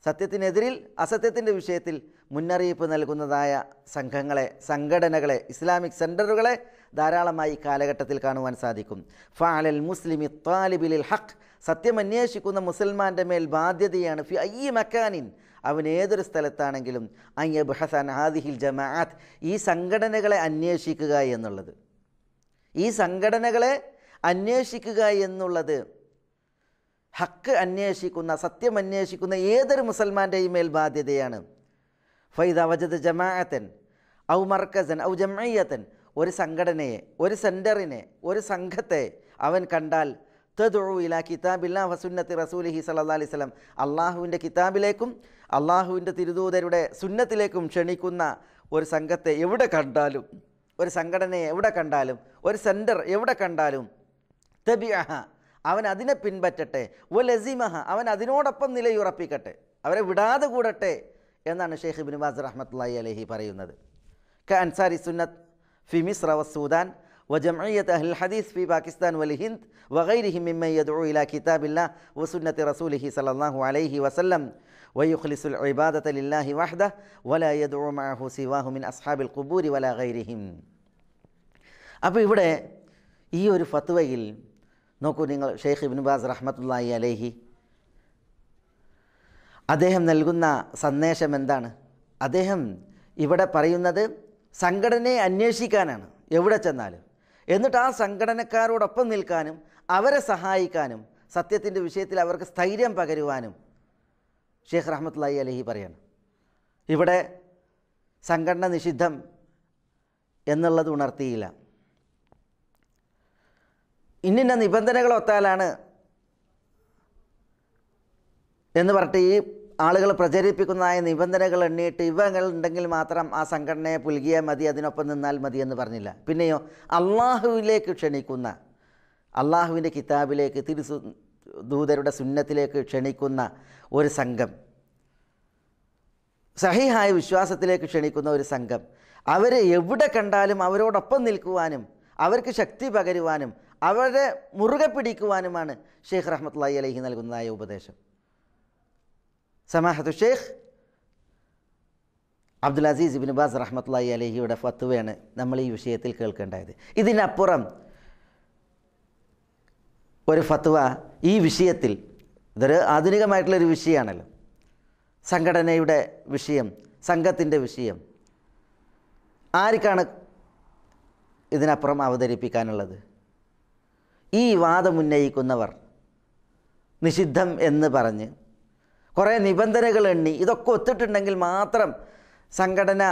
[SPEAKER 3] സത്യത്തിനെതിരിൽ അസത്യത്തിൻ്റെ വിഷയത്തിൽ മുന്നറിയിപ്പ് നൽകുന്നതായ സംഘടനകളെ, ഇസ്ലാമിക് സെൻറ്ററുകളെ ധാരാളമായി കാലഘട്ടത്തിൽ കാണുവാൻ സാധിക്കും. ഫഅലൽ മുസ്ലിമി ത്വാലിബിൽ ഹഖ്, സത്യം അന്വേഷിക്കുന്ന മുസൽമാൻ്റെ മേൽ ബാധ്യതയാണ്, ഫി അയ്യി മക്കാനിൻ, അവൻ ഏതൊരു സ്ഥലത്താണെങ്കിലും, അൻ യബ്ഹസ അൻ ഹാദിഹിൽ ജമാഅത്ത്, ഈ സംഘടനകളെ അന്വേഷിക്കുക എന്നുള്ളത്, ഈ സംഘടനകളെ അന്വേഷിക്കുക എന്നുള്ളത് ഹക്ക് അന്വേഷിക്കുന്ന, സത്യം അന്വേഷിക്കുന്ന ഏതൊരു മുസൽമാൻ്റെയും മേൽ ബാധ്യതയാണ്. ഫൈദ വജദ ജമാഅത്തൻ ഔ മർക്കസൻ ഔ ജംഇയ്യത്തൻ, ഒരു സംഘടനയെ, ഒരു സെൻറ്ററിനെ, ഒരു സംഘത്തെ അവൻ കണ്ടാൽ, തദ്ഉ ഇലാ കിതാബില്ലാഹി വസുന്നത്തി റസൂലിഹി സല്ലല്ലാഹു അലൈഹി വസല്ലം, അള്ളാഹുവിൻ്റെ കിതാബിലേക്കും അള്ളാഹുവിൻ്റെ തിരുദൂതരുടെ സുന്നത്തിലേക്കും ക്ഷണിക്കുന്ന ഒരു സംഘത്തെ എവിടെ കണ്ടാലും, ഒരു സംഘടനയെ എവിടെ കണ്ടാലും, ഒരു സെൻറ്റർ എവിടെ കണ്ടാലും, തബിഅഹ, അവൻ അതിനെ പിൻപറ്റട്ടെ, വലസിമഹ, അവൻ അതിനോടൊപ്പം നിലയുറപ്പിക്കട്ടെ, അവരെ വിടാതെ കൂടട്ടെ എന്നാണ് ഷെയ്ഖ് ഇബ്നു ബാസ് റഹ്മത്തുള്ളാഹി അലൈഹി പറയുന്നത്. കഅൻസാരി സുന്നത്ത് ഫി മിസ്ര വസ്സൂദാൻ വജംഇയ്യത്ത് അഹ്ലുൽ ഹദീസ് ഫി പാകിസ്ഥാൻ വൽ ഹിന്ദ് വഗൈരിഹിം മിമ്മൻ യദ്ഉ ഇലാ കിതാബില്ലാഹ് വസുന്നത്തി റസൂലിഹി സ്വല്ലല്ലാഹു അലൈഹി വസല്ലം വയുഖ്ലിസുൽ ഇബാദത ലില്ലാഹി വഹ്ദഹു വലാ യദ്ഉ മഅഹു സിവാഹു മിൻ അസ്ഹാബിൽ ഖുബൂരി വലാ ഗൈരിഹിം. അപ്പോൾ ഇവിടെ ഈ ഒരു ഫത്വയിൽ നോക്കൂ നിങ്ങൾ, ഷെയ്ഖ് ഇബ്നു ബാസ് റഹ്മത്തുള്ളാഹി അലൈഹി അദ്ദേഹം നൽകുന്ന സന്ദേശം എന്താണ്? അദ്ദേഹം ഇവിടെ പറയുന്നത് സംഘടനയെ അന്വേഷിക്കാനാണ് എവിടെ ചെന്നാലും, എന്നിട്ട് ആ സംഘടനക്കാരോടൊപ്പം നിൽക്കാനും അവരെ സഹായിക്കാനും സത്യത്തിൻ്റെ വിഷയത്തിൽ അവർക്ക് സ്ഥൈര്യം പകരുവാനും ഷെയ്ഖ് റഹ്മത്തുള്ളാഹി അലൈഹി പറയാണ്. ഇവിടെ സംഘടന നിഷിദ്ധം എന്നുള്ളത് ഉണർത്തിയില്ല. ഇന്നിന്ന നിബന്ധനകളൊത്താലാണ് എന്ന് പറഞ്ഞിട്ട് ഈ ആളുകൾ പ്രചരിപ്പിക്കുന്നതായ നിബന്ധനകൾ എണ്ണിയിട്ട് ഇവങ്ങൾ ഉണ്ടെങ്കിൽ മാത്രം ആ സംഘടനയെ പുൽകിയാൽ മതി, അതിനൊപ്പം നിന്നാൽ മതി എന്ന് പറഞ്ഞില്ല. പിന്നെയോ അള്ളാഹുവിലേക്ക് ക്ഷണിക്കുന്ന, അള്ളാഹുവിൻ്റെ കിതാബിലേക്ക്, ദൂതരുടെ സുന്നത്തിലേക്ക് ക്ഷണിക്കുന്ന ഒരു സംഘം, സഹിഹായ വിശ്വാസത്തിലേക്ക് ക്ഷണിക്കുന്ന ഒരു സംഘം, അവരെ എവിടെ കണ്ടാലും അവരോടൊപ്പം നിൽക്കുവാനും അവർക്ക് ശക്തി പകരുവാനും അവരെ മുറുകെ പിടിക്കുവാനുമാണ് ഷെയ്ഖ് റഹ്മത്തുള്ളാഹി അലൈഹി നൽകുന്നതായ ഉപദേശം. സമാഹത്തു ഷെയ്ഖ് അബ്ദുൽ അസീസ് ഇബ്നു ബാസ് റഹ്മത്തുള്ളാഹി അലൈഹിയുടെ ഫത്വയാണ് നമ്മൾ ഈ വിഷയത്തിൽ കേൾക്കേണ്ടത്. ഇതിനപ്പുറം ഒരു ഫത്വ ഈ വിഷയത്തിൽ, ഇതൊരു ആധുനികമായിട്ടുള്ളൊരു വിഷയമാണല്ലോ, സംഘടനയുടെ വിഷയം, സംഘത്തിൻ്റെ വിഷയം, ആർക്കാണ് ഇതിനപ്പുറം അവതരിപ്പിക്കാനുള്ളത്? ഈ വാദമുന്നയിക്കുന്നവർ നിഷിദ്ധം എന്ന് പറഞ്ഞ് കുറേ നിബന്ധനകൾ എണ്ണി ഇതൊക്കെ ഒത്തിട്ടുണ്ടെങ്കിൽ മാത്രം സംഘടന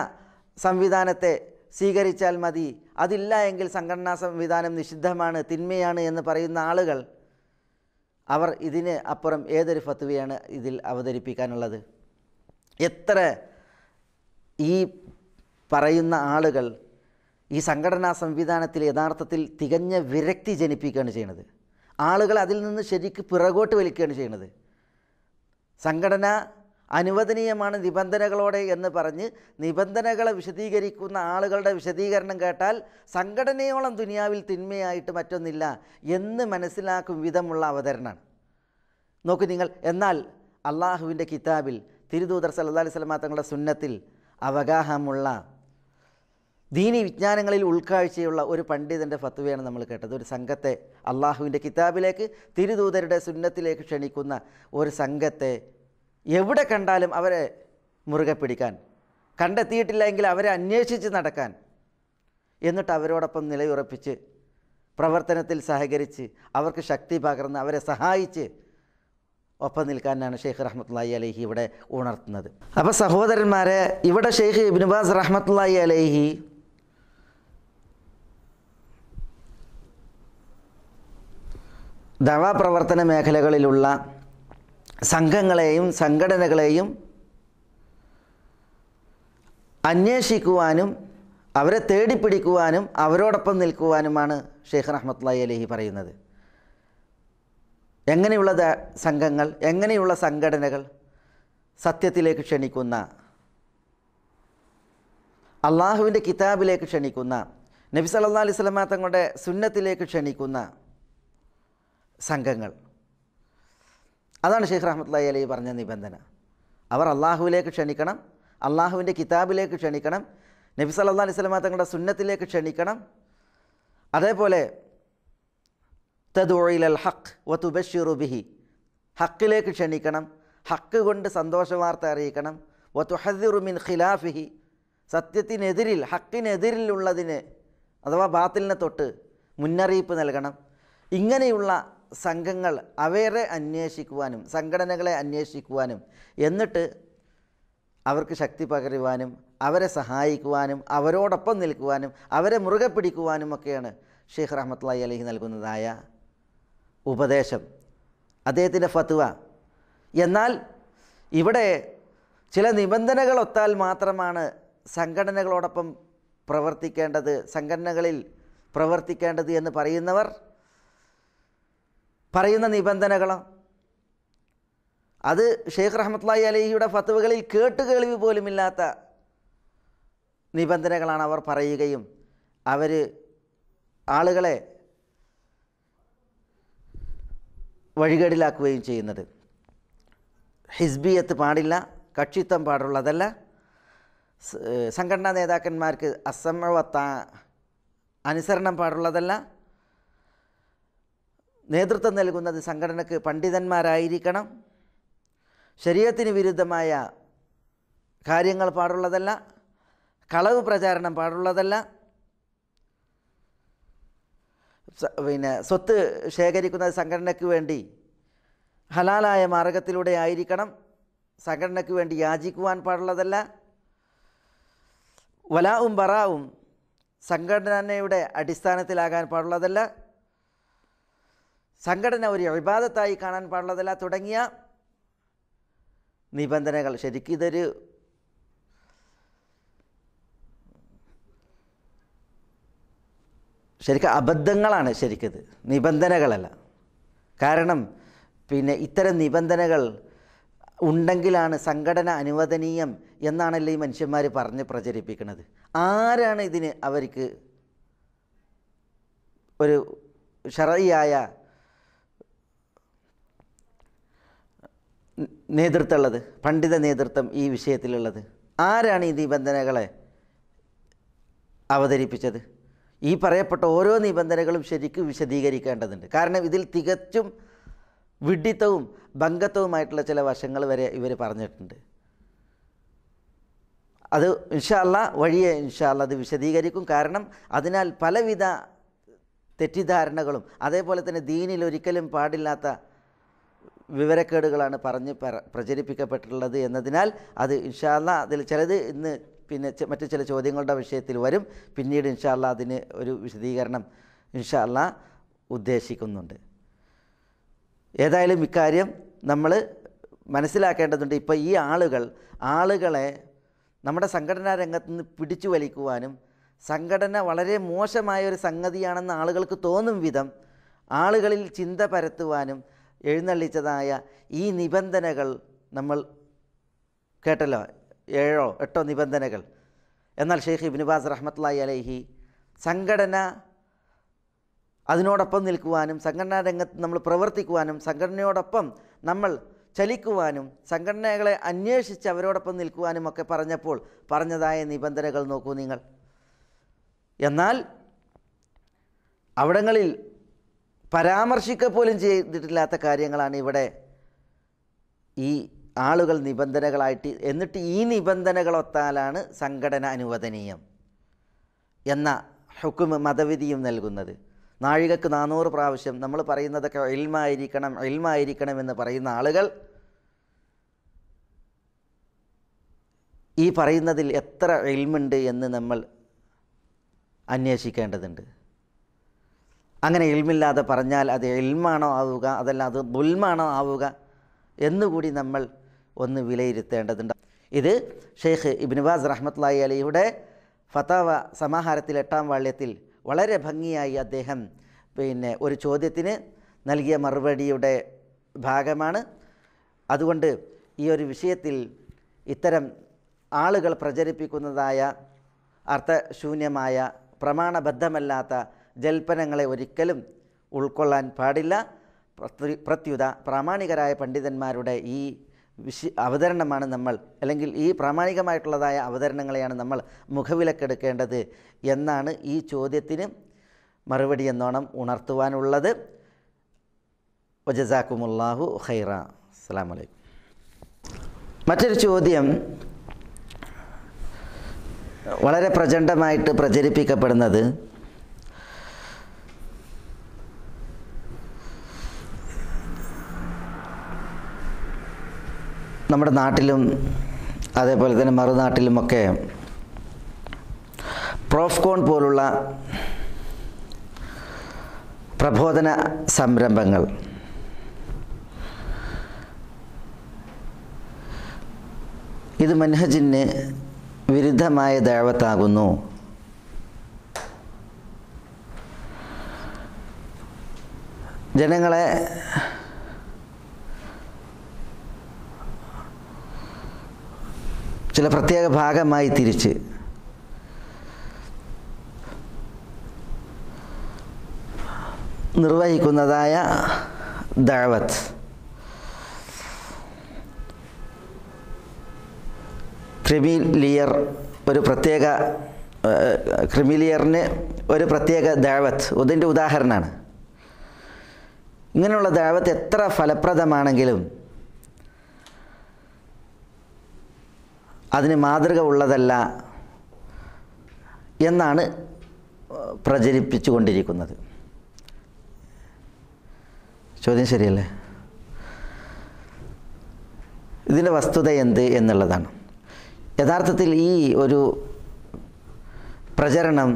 [SPEAKER 3] സംവിധാനത്തെ സ്വീകരിച്ചാൽ മതി, അതില്ല എങ്കിൽ സംഘടനാ സംവിധാനം നിഷിദ്ധമാണ്, തിന്മയാണ് എന്ന് പറയുന്ന ആളുകൾ, അവർ ഇതിന് അപ്പുറം ഏതൊരു ഫത്വയാണ് ഇതിൽ അവതരിപ്പിക്കാനുള്ളത്? എത്ര ഈ പറയുന്ന ആളുകൾ ഈ സംഘടനാ സംവിധാനത്തിൽ യഥാർത്ഥത്തിൽ തികഞ്ഞ വിരക്തി ജനിപ്പിക്കുകയാണ് ചെയ്യുന്നത്. ആളുകൾ അതിൽ നിന്ന് ശരിക്ക് പിറകോട്ട് വലിക്കുകയാണ് ചെയ്യുന്നത്. സംഘടന അനുവദനീയമാണ് നിബന്ധനകളോടെ എന്ന് പറഞ്ഞ് നിബന്ധനകളെ വിശദീകരിക്കുന്ന ആളുകളുടെ വിശദീകരണം കേട്ടാൽ സംഘടനയോളം ദുനിയാവിൽ തിന്മയായിട്ട് മറ്റൊന്നില്ല എന്ന് മനസ്സിലാക്കും വിധമുള്ള അവതരണമാണ്. നോക്കൂ നിങ്ങൾ, എന്നാൽ അള്ളാഹുവിൻ്റെ കിതാബിൽ, തിരുദൂതർ സല്ലല്ലാഹു അലൈഹി വസല്ലം തങ്ങളുടെ സുന്നത്തിൽ അവഗാഹമുള്ള ദീനി വിജ്ഞാനങ്ങളിൽ ഉൾക്കാഴ്ചയുള്ള ഒരു പണ്ഡിതൻ്റെ ഫത്വയാണ് നമ്മൾ കേട്ടത്. ഒരു സംഘത്തെ അള്ളാഹുവിൻ്റെ കിതാബിലേക്ക്, തിരുദൂതരുടെ സുന്നത്തിലേക്ക് ക്ഷണിക്കുന്ന ഒരു സംഘത്തെ എവിടെ കണ്ടാലും അവരെ മുറുകെ പിടിക്കാൻ, കണ്ടെത്തിയിട്ടില്ലെങ്കിൽ അവരെ അന്വേഷിച്ച് നടക്കാൻ, എന്നിട്ട് അവരോടൊപ്പം നിലയുറപ്പിച്ച് പ്രവർത്തനത്തിൽ സഹകരിച്ച് അവർക്ക് ശക്തി പകർന്ന് അവരെ സഹായിച്ച് ഒപ്പം നിൽക്കാനാണ് ഷെയ്ഖ് റഹ്മത്തുള്ളാഹി അലൈഹി ഇവിടെ ഉണർത്തുന്നത്. അപ്പോൾ സഹോദരന്മാരെ, ഇവിടെ ഷെയ്ഖ് ഇബ്നു ബാസ് റഹ്മത്തുള്ളാഹി അലൈഹി ദഅവാ പ്രവർത്തന മേഖലകളിലുള്ള സംഘങ്ങളെയും സംഘടനകളെയും അന്വേഷിക്കുവാനും അവരെ തേടിപ്പിടിക്കുവാനും അവരോടൊപ്പം നിൽക്കുവാനുമാണ് ഷെയ്ഖ് റഹ്മത്തുള്ളാഹി അലൈഹി പറയുന്നത്. എങ്ങനെയുള്ള സംഘങ്ങൾ, എങ്ങനെയുള്ള സംഘടനകൾ? സത്യത്തിലേക്ക് ക്ഷണിക്കുന്ന, അള്ളാഹുവിൻ്റെ കിതാബിലേക്ക് ക്ഷണിക്കുന്ന, നബി സല്ലല്ലാഹു അലൈഹി വസല്ലം തങ്ങളുടെ സുന്നത്തിലേക്ക് ക്ഷണിക്കുന്ന സംഘങ്ങൾ. അതാണ് ഷെയ്ഖ് റഹ്മത്തുള്ളാഹി അലൈഹി പറഞ്ഞ നിബന്ധന. അവർ അള്ളാഹുവിലേക്ക് ക്ഷണിക്കണം, അള്ളാഹുവിൻ്റെ കിതാബിലേക്ക് ക്ഷണിക്കണം, നബി സല്ലല്ലാഹു അലൈഹി വസല്ലം തങ്ങളുടെ സുന്നത്തിലേക്ക് ക്ഷണിക്കണം. അതേപോലെ തദ്ഉ ഇലൽ ഹഖ് വതുബശ്ശിറു ബിഹി, ഹക്കിലേക്ക് ക്ഷണിക്കണം, ഹക്ക് കൊണ്ട് സന്തോഷവാർത്ത അറിയിക്കണം. വതുഹദ്ദിറു മിൻ ഖിലാഫിഹി, സത്യത്തിനെതിരിൽ, ഹക്കിനെതിരിലുള്ളതിന് അഥവാ ബാത്തിലിനെ തൊട്ട് മുന്നറിയിപ്പ് നൽകണം. ഇങ്ങനെയുള്ള സംഘങ്ങൾ അവരെ അന്വേഷിക്കുവാനും സംഘടനകളെ അന്വേഷിക്കുവാനും എന്നിട്ട് അവർക്ക് ശക്തി പകരുവാനും അവരെ സഹായിക്കുവാനും അവരോടൊപ്പം നിൽക്കുവാനും അവരെ മുറുകെ പിടിക്കുവാനും ഒക്കെയാണ് ഷെയ്ഖ് റഹ്മത്തുള്ളാഹി അലൈഹി നൽകുന്നതായ ഉപദേശം, അദ്ദേഹത്തിൻ്റെ ഫത്വ. എന്നാൽ ഇവിടെ ചില നിബന്ധനകളൊത്താൽ മാത്രമാണ് സംഘടനകളോടൊപ്പം പ്രവർത്തിക്കേണ്ടത്, സംഘടനകളിൽ പ്രവർത്തിക്കേണ്ടത് എന്ന് പറയുന്നവർ പറയുന്ന നിബന്ധനകളോ അത് ഷെയ്ഖ് റഹ്മത്തുള്ളാഹി അലൈഹിയുടെ ഫത്വകളിൽ കേട്ടുകേൾവി പോലുമില്ലാത്ത നിബന്ധനകളാണ് അവർ പറയുകയും അവർ ആളുകളെ വഴികേടിലാക്കുകയും ചെയ്യുന്നത്. ഹിസ്ബിയത്ത് പാടില്ല, കക്ഷിത്വം പാടുള്ളതല്ല, സംഘടനാ നേതാക്കന്മാർക്ക് അസമവത്ത അനുസരണം പാടുള്ളതല്ല, നേതൃത്വം നൽകുന്നത് സംഘടനയ്ക്ക് പണ്ഡിതന്മാരായിരിക്കണം, ശരീഅത്തിന് വിരുദ്ധമായ കാര്യങ്ങൾ പാടുള്ളതല്ല, കളവ് പ്രചാരണം പാടുള്ളതല്ല, സ്വത്ത് ശേഖരിക്കുന്നത് സംഘടനയ്ക്ക് വേണ്ടി ഹലാലായ മാർഗത്തിലൂടെ ആയിരിക്കണം, സംഘടനയ്ക്ക് വേണ്ടി യാചിക്കുവാൻ പാടുള്ളതല്ല, വലാവും ബറാവും സംഘടനയുടെ അടിസ്ഥാനത്തിലാകാൻ പാടുള്ളതല്ല, സംഘടന ഒരു ഇബാദത്തായി കാണാൻ പാടുള്ളതല്ല തുടങ്ങിയ നിബന്ധനകൾ. ശരിക്കും ഇതൊരു അബദ്ധങ്ങളാണ്, ശരിക്കത് നിബന്ധനകളല്ല. കാരണം ഇത്തരം നിബന്ധനകൾ ഉണ്ടെങ്കിലാണ് സംഘടന അനുവദനീയം എന്നാണല്ലോ ഈ മനുഷ്യന്മാർ പറഞ്ഞ് പ്രചരിപ്പിക്കുന്നത്. ആരാണ് ഇതിന് അവർക്ക് ഒരു ശർഈയായ നേതൃത്വമുള്ളത്, പണ്ഡിത നേതൃത്വം ഈ വിഷയത്തിലുള്ളത്? ആരാണ് ഈ നിബന്ധനകളെ അവതരിപ്പിച്ചത്? ഈ പറയപ്പെട്ട ഓരോ നിബന്ധനകളും ശരിക്കും വിശദീകരിക്കേണ്ടതുണ്ട്. കാരണം ഇതിൽ തികച്ചും വിഡ്ഢിത്തവും ഭംഗത്വവുമായിട്ടുള്ള ചില വശങ്ങൾ വരെ ഇവർ പറഞ്ഞിട്ടുണ്ട്. അത് ഇൻഷാ അല്ലാഹ് വഴിയെ അത് വിശദീകരിക്കും. കാരണം അതിനാൽ പലവിധ തെറ്റിദ്ധാരണകളും അതേപോലെ തന്നെ ദീനിൽ ഒരിക്കലും പാടില്ലാത്ത വിവരക്കേടുകളാണ് പ്രചരിപ്പിക്കപ്പെട്ടിട്ടുള്ളത് എന്നതിനാൽ അത് ഇൻഷാ അല്ലാഹ് അതിൽ ചിലത് ഇന്ന് മറ്റു ചില ചോദ്യങ്ങളുടെ വിഷയത്തിൽ വരും. പിന്നീട് ഇൻഷാ അല്ലാഹ് അതിന് ഒരു വിശദീകരണം ഇൻഷാ അല്ലാഹ് ഉദ്ദേശിക്കുന്നുണ്ട്. ഏതായാലും ഇക്കാര്യം നമ്മൾ മനസ്സിലാക്കേണ്ടതുണ്ട്. ഇപ്പോൾ ഈ ആളുകളെ നമ്മുടെ സംഘടനാ രംഗത്ത് നിന്ന് പിടിച്ചു വലിക്കുവാനും സംഘടന വളരെ മോശമായൊരു സംഗതിയാണെന്ന് ആളുകൾക്ക് തോന്നും വിധം ആളുകളിൽ ചിന്ത പരത്തുവാനും എഴുന്നള്ളിച്ചതായ ഈ നിബന്ധനകൾ നമ്മൾ കേട്ടല്ലോ, 7-8 നിബന്ധനകൾ. എന്നാൽ ഷെയ്ഖ് ഇബ്നു ബാസ് റഹ്മത്തുള്ളാഹി അലൈഹി സംഘടന അതിനോടൊപ്പം നിൽക്കുവാനും സംഘടനാ രംഗത്ത് നമ്മൾ പ്രവർത്തിക്കുവാനും സംഘടനയോടൊപ്പം നമ്മൾ ചലിക്കുവാനും സംഘടനകളെ അന്വേഷിച്ച് അവരോടൊപ്പം നിൽക്കുവാനും ഒക്കെ പറഞ്ഞപ്പോൾ പറഞ്ഞതായ നിബന്ധനകൾ നോക്കൂ നിങ്ങൾ. എന്നാൽ അവിടങ്ങളിൽ പരാമർശിക്കപ്പോലും ചെയ്തിട്ടില്ലാത്ത കാര്യങ്ങളാണ് ഇവിടെ ഈ ആളുകൾ നിബന്ധനകളായിട്ട്, എന്നിട്ട് ഈ നിബന്ധനകളൊത്താലാണ് സംഘടന അനുവദനീയം എന്ന ഹുക്മ് മതവിധിയും നൽകുന്നത്. നാഴികക്ക് 400 പ്രാവശ്യം നമ്മൾ പറയുന്നതൊക്കെ ഇൽമായിരിക്കണം എന്ന് പറയുന്ന ആളുകൾ ഈ പറയുന്നതിൽ എത്ര ഇൽമുണ്ട് എന്ന് നമ്മൾ അന്വേഷിക്കേണ്ടതുണ്ട്. അങ്ങനെ ഇൽമില്ലാതെ പറഞ്ഞാൽ അത് ഇൽമാണോ ആവുക, അതല്ല അത് ദുൽമാണോ ആവുക എന്നുകൂടി നമ്മൾ ഒന്ന് വിലയിരുത്തേണ്ടതുണ്ട്. ഇത് ഷെയ്ഖ് ഇബ്നു ബാസ് റഹ്മത്തുള്ളാഹി അലൈഹിയുടെ ഫതാവ സമാഹാരത്തിൽ 8-ാം വാള്യത്തിൽ വളരെ ഭംഗിയായി അദ്ദേഹം ഒരു ചോദ്യത്തിന് നൽകിയ മറുപടിയുടെ ഭാഗമാണ്. അതുകൊണ്ട് ഈ ഒരു വിഷയത്തിൽ ഇത്തരം ആളുകൾ പ്രചരിപ്പിക്കുന്നതായ അർത്ഥശൂന്യമായ പ്രമാണബദ്ധമല്ലാത്ത ജൽപ്പനങ്ങളെ ഒരിക്കലും ഉൾക്കൊള്ളാൻ പാടില്ല. പ്രത്യുത പ്രാമാണികരായ പണ്ഡിതന്മാരുടെ ഈ അവതരണമാണ് നമ്മൾ, അല്ലെങ്കിൽ ഈ പ്രാമാണികമായിട്ടുള്ളതായ അവതരണങ്ങളെയാണ് നമ്മൾ മുഖവിലക്കെടുക്കേണ്ടത് എന്നാണ് ഈ ചോദ്യത്തിന് മറുപടി എന്നോണം ഉണർത്തുവാനുള്ളത്. വജസാക്കുമുല്ലാഹു ഖൈറ. അസ്സലാമു അലൈക്കും. മറ്റൊരു ചോദ്യം വളരെ പ്രചണ്ഡമായിട്ട് പ്രചരിപ്പിക്കപ്പെടുന്നത് നമ്മുടെ നാട്ടിലും അതേപോലെ തന്നെ മറുനാട്ടിലുമൊക്കെ പ്രോഫ്കോൺ പോലുള്ള പ്രബോധന സംരംഭങ്ങൾ ഇത് മൻഹജിന് വിരുദ്ധമായ ദഅവത്താകുന്നു, ജനങ്ങളെ ചില പ്രത്യേക ഭാഗമായി തിരിച്ച് നിർവഹിക്കുന്നതായ ദഅവത്ത് ക്രിമിലിയർ ഒരു പ്രത്യേക ക്രിമിലിയറിന് ഒരു പ്രത്യേക ദഅവത്ത് അതിൻ്റെ ഉദാഹരണമാണ്. ഇങ്ങനെയുള്ള ദഅവത്ത് എത്ര ഫലപ്രദമാണെങ്കിലും അതിന് മാതൃക ഉള്ളതല്ല എന്നാണ് പ്രചരിപ്പിച്ചു കൊണ്ടിരിക്കുന്നത്. ചോദ്യം ശരിയല്ലേ? ഇതിൻ്റെ വസ്തുത എന്ത് എന്നുള്ളതാണ്. യഥാർത്ഥത്തിൽ ഈ ഒരു പ്രചരണം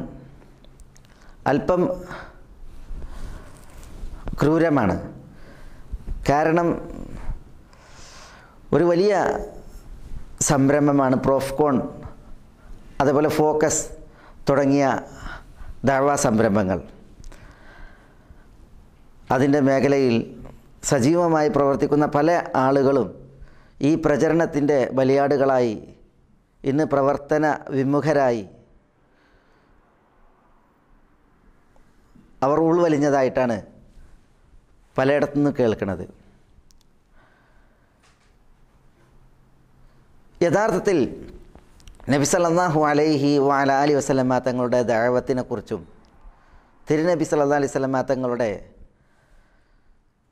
[SPEAKER 3] അല്പം ക്രൂരമാണ്. കാരണം ഒരു വലിയ സംരംഭമാണ് പ്രോഫ്കോൺ, അതേപോലെ ഫോക്കസ് തുടങ്ങിയ ദഅവ സംരംഭങ്ങൾ. അതിൻ്റെ മേഖലയിൽ സജീവമായി പ്രവർത്തിക്കുന്ന പല ആളുകളും ഈ പ്രചരണത്തിൻ്റെ ബലിയാടുകളായി ഇന്ന് പ്രവർത്തന വിമുഖരായി അവർ ഉൾവലിഞ്ഞതായിട്ടാണ് പലയിടത്തുനിന്ന് കേൾക്കുന്നത്. യഥാർത്ഥത്തിൽ നബി സല്ലല്ലാഹു അലൈഹി വഅല ആലിഹി വസല്ലമ തങ്ങളുടെ ദഅവത്തിനെക്കുറിച്ചും തിരുനബി സല്ലല്ലാഹു അലൈഹി വസല്ലമ തങ്ങളുടെ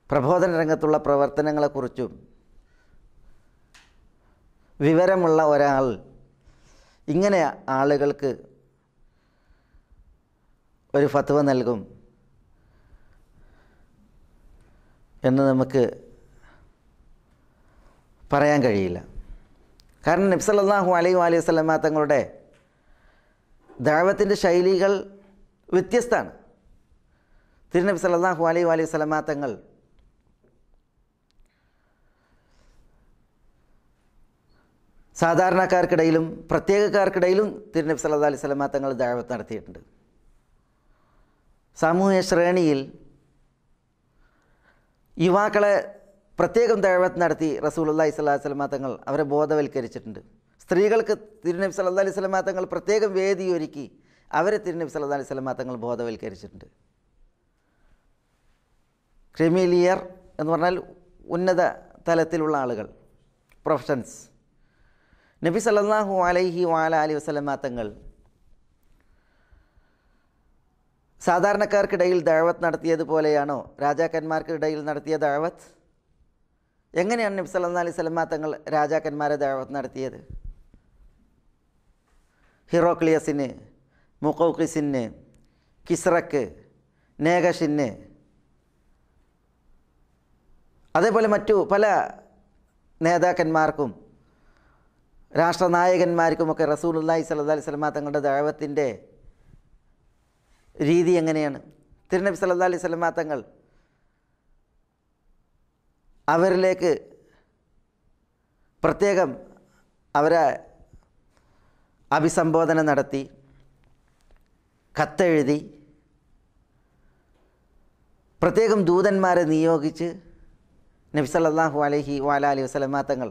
[SPEAKER 3] പ്രബോധന രംഗത്തുള്ള പ്രവർത്തനങ്ങളെക്കുറിച്ചും വിവരമുള്ള ഒരാൾ ഇങ്ങനെ ആളുകൾക്ക് ഒരു ഫത്വ നൽകും എന്ന് നമുക്ക് പറയാൻ കഴിയില്ല. കാരണം നബി സല്ലല്ലാഹു അലൈഹി വസല്ലമ തങ്ങളുടെ ദഅവത്തിൻ്റെ ശൈലികൾ വ്യത്യസ്തമാണ്. തിരുനബി സല്ലല്ലാഹു അലൈഹി വസല്ലമ തങ്ങൾ സാധാരണക്കാർക്കിടയിലും പ്രത്യേകക്കാർക്കിടയിലും തിരുനബി സല്ലല്ലാഹു അലൈഹി വസല്ലമ തങ്ങൾ ദഅവത്ത് നടത്തിയിട്ടുണ്ട്. സാമൂഹ്യ ശ്രേണിയിൽ യുവാക്കളെ പ്രത്യേകം ദഅവത്ത് നടത്തി റസൂലുള്ളാഹി സ്വല്ലല്ലാഹു അലൈഹി വസല്ലമ തങ്ങൾ അവരെ ബോധവൽക്കരിച്ചിട്ടുണ്ട്. സ്ത്രീകൾക്ക് തിരുനബി സല്ലല്ലാഹു അലൈഹി വസല്ലമ തങ്ങൾ പ്രത്യേകം വേദിയൊരുക്കി അവരെ തിരുനബി സല്ലല്ലാഹു അലൈഹി വസല്ലമ തങ്ങൾ ബോധവൽക്കരിച്ചിട്ടുണ്ട്. ക്രിമിലിയർ എന്ന് പറഞ്ഞാൽ ഉന്നത തലത്തിലുള്ള ആളുകൾ, പ്രൊഫഷൻസ്. നബി സല്ലല്ലാഹു അലൈഹി വഅല ആലിഹി വസല്ലമ തങ്ങൾ സാധാരണക്കാർക്കിടയിൽ ദഅവത്ത് നടത്തിയതുപോലെയാണോ രാജാക്കന്മാർക്കിടയിൽ നടത്തിയ ദഅവത്ത്? എങ്ങനെയാണ് നബി സല്ലല്ലാഹു അലൈഹി വസല്ലമ തങ്ങൾ രാജാക്കന്മാരെ ദഅവത്ത് നടത്തിയത്? ഹിറോക്ലിയസിന്, മുഖൗഖിസിന്, കിസ്റക്ക്, നേഗഷിന്, അതേപോലെ മറ്റു പല നേതാക്കന്മാർക്കും രാഷ്ട്രനായകന്മാർക്കുമൊക്കെ റസൂലുള്ളാഹി സ്വല്ലല്ലാഹു അലൈഹി വസല്ലമ തങ്ങളുടെ ദഅവത്തിൻ്റെ രീതി എങ്ങനെയാണ്? തിരുനബി സല്ലല്ലാഹു അലൈഹി വസല്ലമ തങ്ങൾ അവരിലേക്ക് പ്രത്യേകം അവരെ അഭിസംബോധന നടത്തി, കത്തെഴുതി, പ്രത്യേകം ദൂതന്മാരെ നിയോഗിച്ച് നബി സല്ലല്ലാഹു അലൈഹി വഅല ആലിഹി വസല്ലമ തങ്ങൾ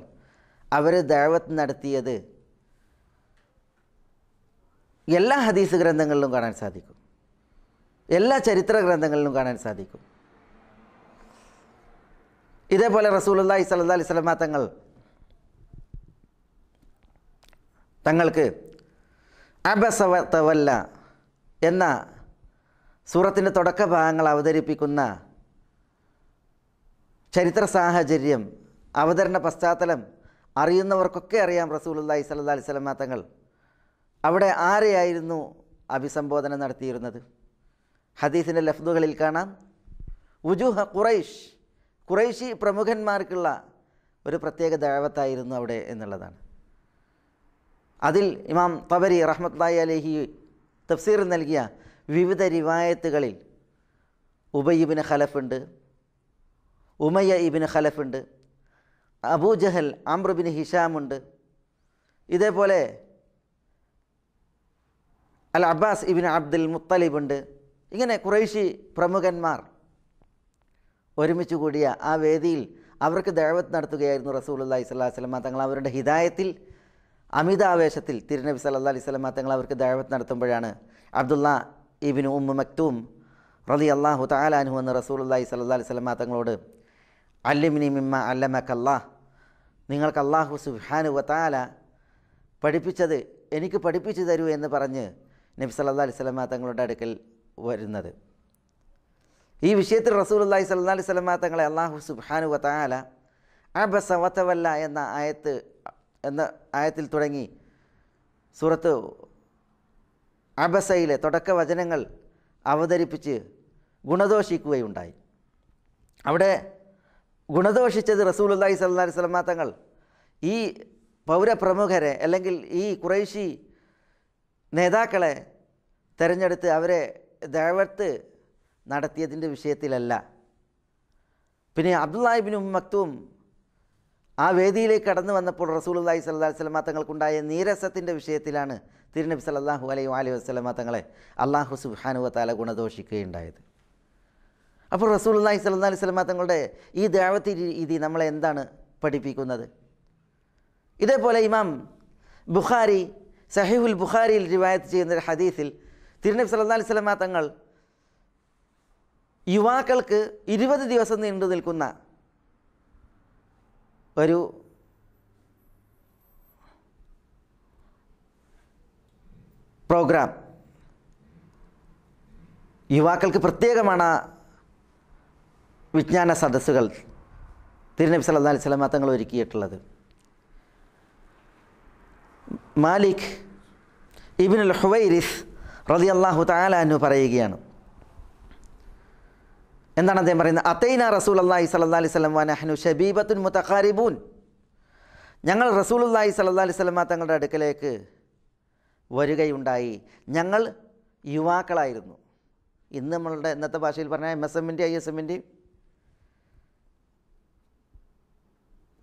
[SPEAKER 3] അവർ ദഅവത്ത് നടത്തിയത് എല്ലാ ഹദീസ് ഗ്രന്ഥങ്ങളിലും കാണാൻ സാധിക്കും, എല്ലാ ചരിത്ര ഗ്രന്ഥങ്ങളിലും കാണാൻ സാധിക്കും. ഇതേപോലെ റസൂലുള്ളാഹി സ്വല്ലല്ലാഹു അലൈഹി വസല്ലമ തങ്ങൾക്ക് അബസ വ തവല്ല എന്ന സൂറത്തിൻ്റെ തുടക്ക ഭാഗങ്ങൾ അവതരിപ്പിക്കുന്ന ചരിത്ര സാഹചര്യം, അവതരണ പശ്ചാത്തലം അറിയുന്നവർക്കൊക്കെ അറിയാം. റസൂലുള്ളാഹി സ്വല്ലല്ലാഹു അലൈഹി വസല്ലമ തങ്ങൾ അവിടെ ആരെയായിരുന്നു അഭിസംബോധന നടത്തിയിരുന്നത്? ഹദീസിൻ്റെ ലഫ്ദുകളിൽ കാണാം, വുജൂഹ ഖുറൈഷ്, ഖുറൈശി പ്രമുഖന്മാർക്കുള്ള ഒരു പ്രത്യേക ദഅവത്തായിരുന്നു അവിടെ എന്നുള്ളതാണ്. അതിൽ ഇമാം തബരി റഹ്മത്തുള്ളാഹി അലൈഹി തഫ്സീർ നൽകിയ വിവിധ റിവായത്തുകളിൽ ഉബയ്യ് ഇബ്നു ഖലഫുണ്ട്, ഉമയ്യ ഇബ്നു ഖലഫുണ്ട്, അബൂജഹൽ അംർ ഇബ്നു ഹിഷാമുണ്ട്, ഇതേപോലെ അൽ അബ്ബാസ് ഇബ്നു അബ്ദുൽ മുത്തലിബുണ്ട്. ഇങ്ങനെ ഖുറൈശി പ്രമുഖന്മാർ ഒരുമിച്ച് കൂടിയ ആ വേദിയിൽ അവർക്ക് ദഅവത്ത് നടത്തുകയായിരുന്നു റസൂലുള്ളാഹി സ്വല്ലല്ലാഹി അലൈഹി വസല്ലം തങ്ങൾ. അവരുടെ ഹിദായത്തിൽ അമിതാവേശത്തിൽ തിരുനബി സല്ലല്ലാഹി അലൈഹി വസല്ലം തങ്ങൾ അവർക്ക് ദഅവത്ത് നടത്തുമ്പോഴാണ് അബ്ദുള്ള ഇബ്നു ഉമ്മു മക്തൂം റളിയല്ലാഹു തആല അൻഹു എന്ന റസൂലുള്ളാഹി സ്വല്ലല്ലാഹി അലൈഹി വസല്ലം തങ്ങളോട് അല്ലിംനി മിമ്മ അല്ലമക്കല്ലാഹ്, നിങ്ങൾക്ക് അല്ലാഹു സുബ്ഹാനഹു വ തആല പഠിപ്പിച്ചത് എനിക്ക് പഠിപ്പിച്ചു തരൂ എന്ന് പറഞ്ഞ് നബി സല്ലല്ലാഹി അലൈഹി വസല്ലം തങ്ങളുടെ അടുക്കൽ വരുന്നത്. ഈ വിഷയത്തിൽ റസൂലുള്ളാഹി സ്വല്ലല്ലാഹി അലൈഹി വസല്ലം തങ്ങളെ അല്ലാഹു സുബ്ഹാനഹു വ തആല അബസ വതവല്ല എന്ന ആയത്തിൽ തുടങ്ങി സൂറത്ത് അബസയിലെ തുടക്ക വചനങ്ങൾ അവതരിപ്പിച്ച് ഗുണദോഷിക്കുകയുണ്ടായി. അവിടെ ഗുണദോഷിച്ചത് റസൂലുള്ളാഹി സ്വല്ലല്ലാഹി അലൈഹി വസല്ലം തങ്ങൾ ഈ പൗരപ്രമുഖരെ അല്ലെങ്കിൽ ഈ ഖുറൈശി നേതാക്കളെ തിരഞ്ഞെടുത്ത് അവരെ ദഅവത്ത് നടത്തിയതിൻ്റെ വിഷയത്തിലല്ല. പിന്നെ അബ്ദുള്ള ഇബ്നു ഉമ്മു മക്തൂം ആ വേദിയിലേക്ക് കടന്നു വന്നപ്പോൾ റസൂലുള്ളാഹി സ്വല്ലല്ലാഹി അലൈഹി വസല്ലം തങ്ങൾക്കുണ്ടായ നീരസത്തിൻ്റെ വിഷയത്തിലാണ് തിരുനബി സല്ലല്ലാഹു അലൈഹി വസല്ലം തങ്ങളെ അല്ലാഹു സുബ്ഹാനഹു വ തആല ഗുണദോഷിക്കുകയുണ്ടായത്. അപ്പോൾ റസൂലുള്ളാഹി സ്വല്ലല്ലാഹി അലൈഹി വസല്ലം തങ്ങളുടെ ഈ ദഅവത്ത് രീതി നമ്മളെ എന്താണ് പഠിപ്പിക്കുന്നത്? ഇതേപോലെ ഇമാം ബുഖാരി സഹീഹുൽ ബുഖാരിയിൽ റിവായത്ത് ചെയ്യുന്ന ഒരു ഹദീസിൽ തിരുനബി സല്ലല്ലാഹി അലൈഹി വസല്ലം തങ്ങൾ യുവാക്കൾക്ക് 20 ദിവസം നീണ്ടു നിൽക്കുന്ന ഒരു പ്രോഗ്രാം, യുവാക്കൾക്ക് പ്രത്യേകമാണ് വിജ്ഞാന സദസ്സുകൾ തിരുനബി സല്ലല്ലാഹി അലൈഹി വസല്ലം തങ്ങൾ ഒരുക്കിയിട്ടുള്ളത്. മാലിക് ഇബ്നുൽ ഹുവൈരിസ് റളിയല്ലാഹു തആല അൻഹു പറയുകയാണ്, എന്താണ് അദ്ദേഹം പറയുന്നത്? അതൈന റസൂലുള്ളാഹി സ്വല്ലല്ലാഹി അലൈഹി വസല്ലം വനഹ്നു ശബീബത്തുൻ മുതഖാരിബൂൻ, ഞങ്ങൾ റസൂലുള്ളാഹി സ്വല്ലല്ലാഹി അലൈഹി വസല്ലം തങ്ങളുടെ അടുക്കലേക്ക് വരികയുണ്ടായി. ഞങ്ങൾ യുവാക്കളായിരുന്നു. ഇന്ന് നമ്മളുടെ ഇന്നത്തെ ഭാഷയിൽ പറഞ്ഞാൽ MSMൻ്റെയും ISMൻ്റെയും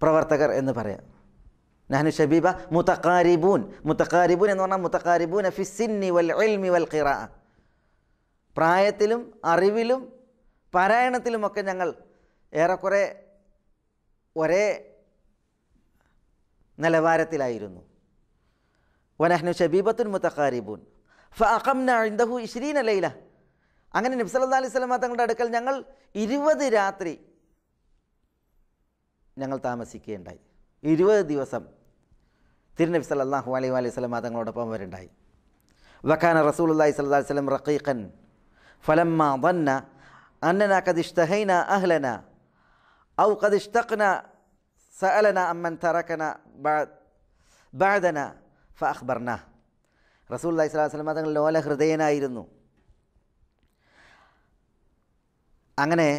[SPEAKER 3] പ്രവർത്തകർ എന്ന് പറയാം. നഹ്നു ശബീബ മുതഖാരിബൂൻ. മുതഖാരിബൂൻ എന്ന് പറഞ്ഞാൽ മുതഖാരിബൂന ഫിസ്സിന്നി വൽ ഇൽമി വൽ ഖിറാഅ, പ്രായത്തിലും അറിവിലും പാരായണത്തിലുമൊക്കെ ഞങ്ങൾ ഏറെക്കുറെ ഒരേ നിലവാരത്തിലായിരുന്നു. വനഹ്നു ശബീബത്തുൻ മുതഖാരിബൂൻ ഫഅഖംന ഇൻദഹു 20 ലൈല. അങ്ങനെ നബി സല്ലല്ലാഹി അലൈഹി വസല്ലം തങ്ങളുടെ അടുക്കൽ ഞങ്ങൾ 20 രാത്രി ഞങ്ങൾ താമസിക്കുകയുണ്ടായി. 20 ദിവസം തിരുനബി സല്ലല്ലാഹു അലൈഹി വസല്ലം തങ്ങളോടൊപ്പം അവരുണ്ടായി. വകാന റസൂലുള്ളാഹി സ്വല്ലല്ലാഹി അലൈഹി വസല്ലം റഖീഖൻ ഫലമ്മാ ظن أننا قد اشتهينا أهلنا أو قد اشتقنا سألنا أمن تركنا بعدنا فأخبرناه. റസൂലുള്ളാഹി സ്വല്ലല്ലാഹി അലൈഹി വസല്ലം തങ്ങൾ ലോല ഹൃദയനായിരുന്നു. അങ്ങനെ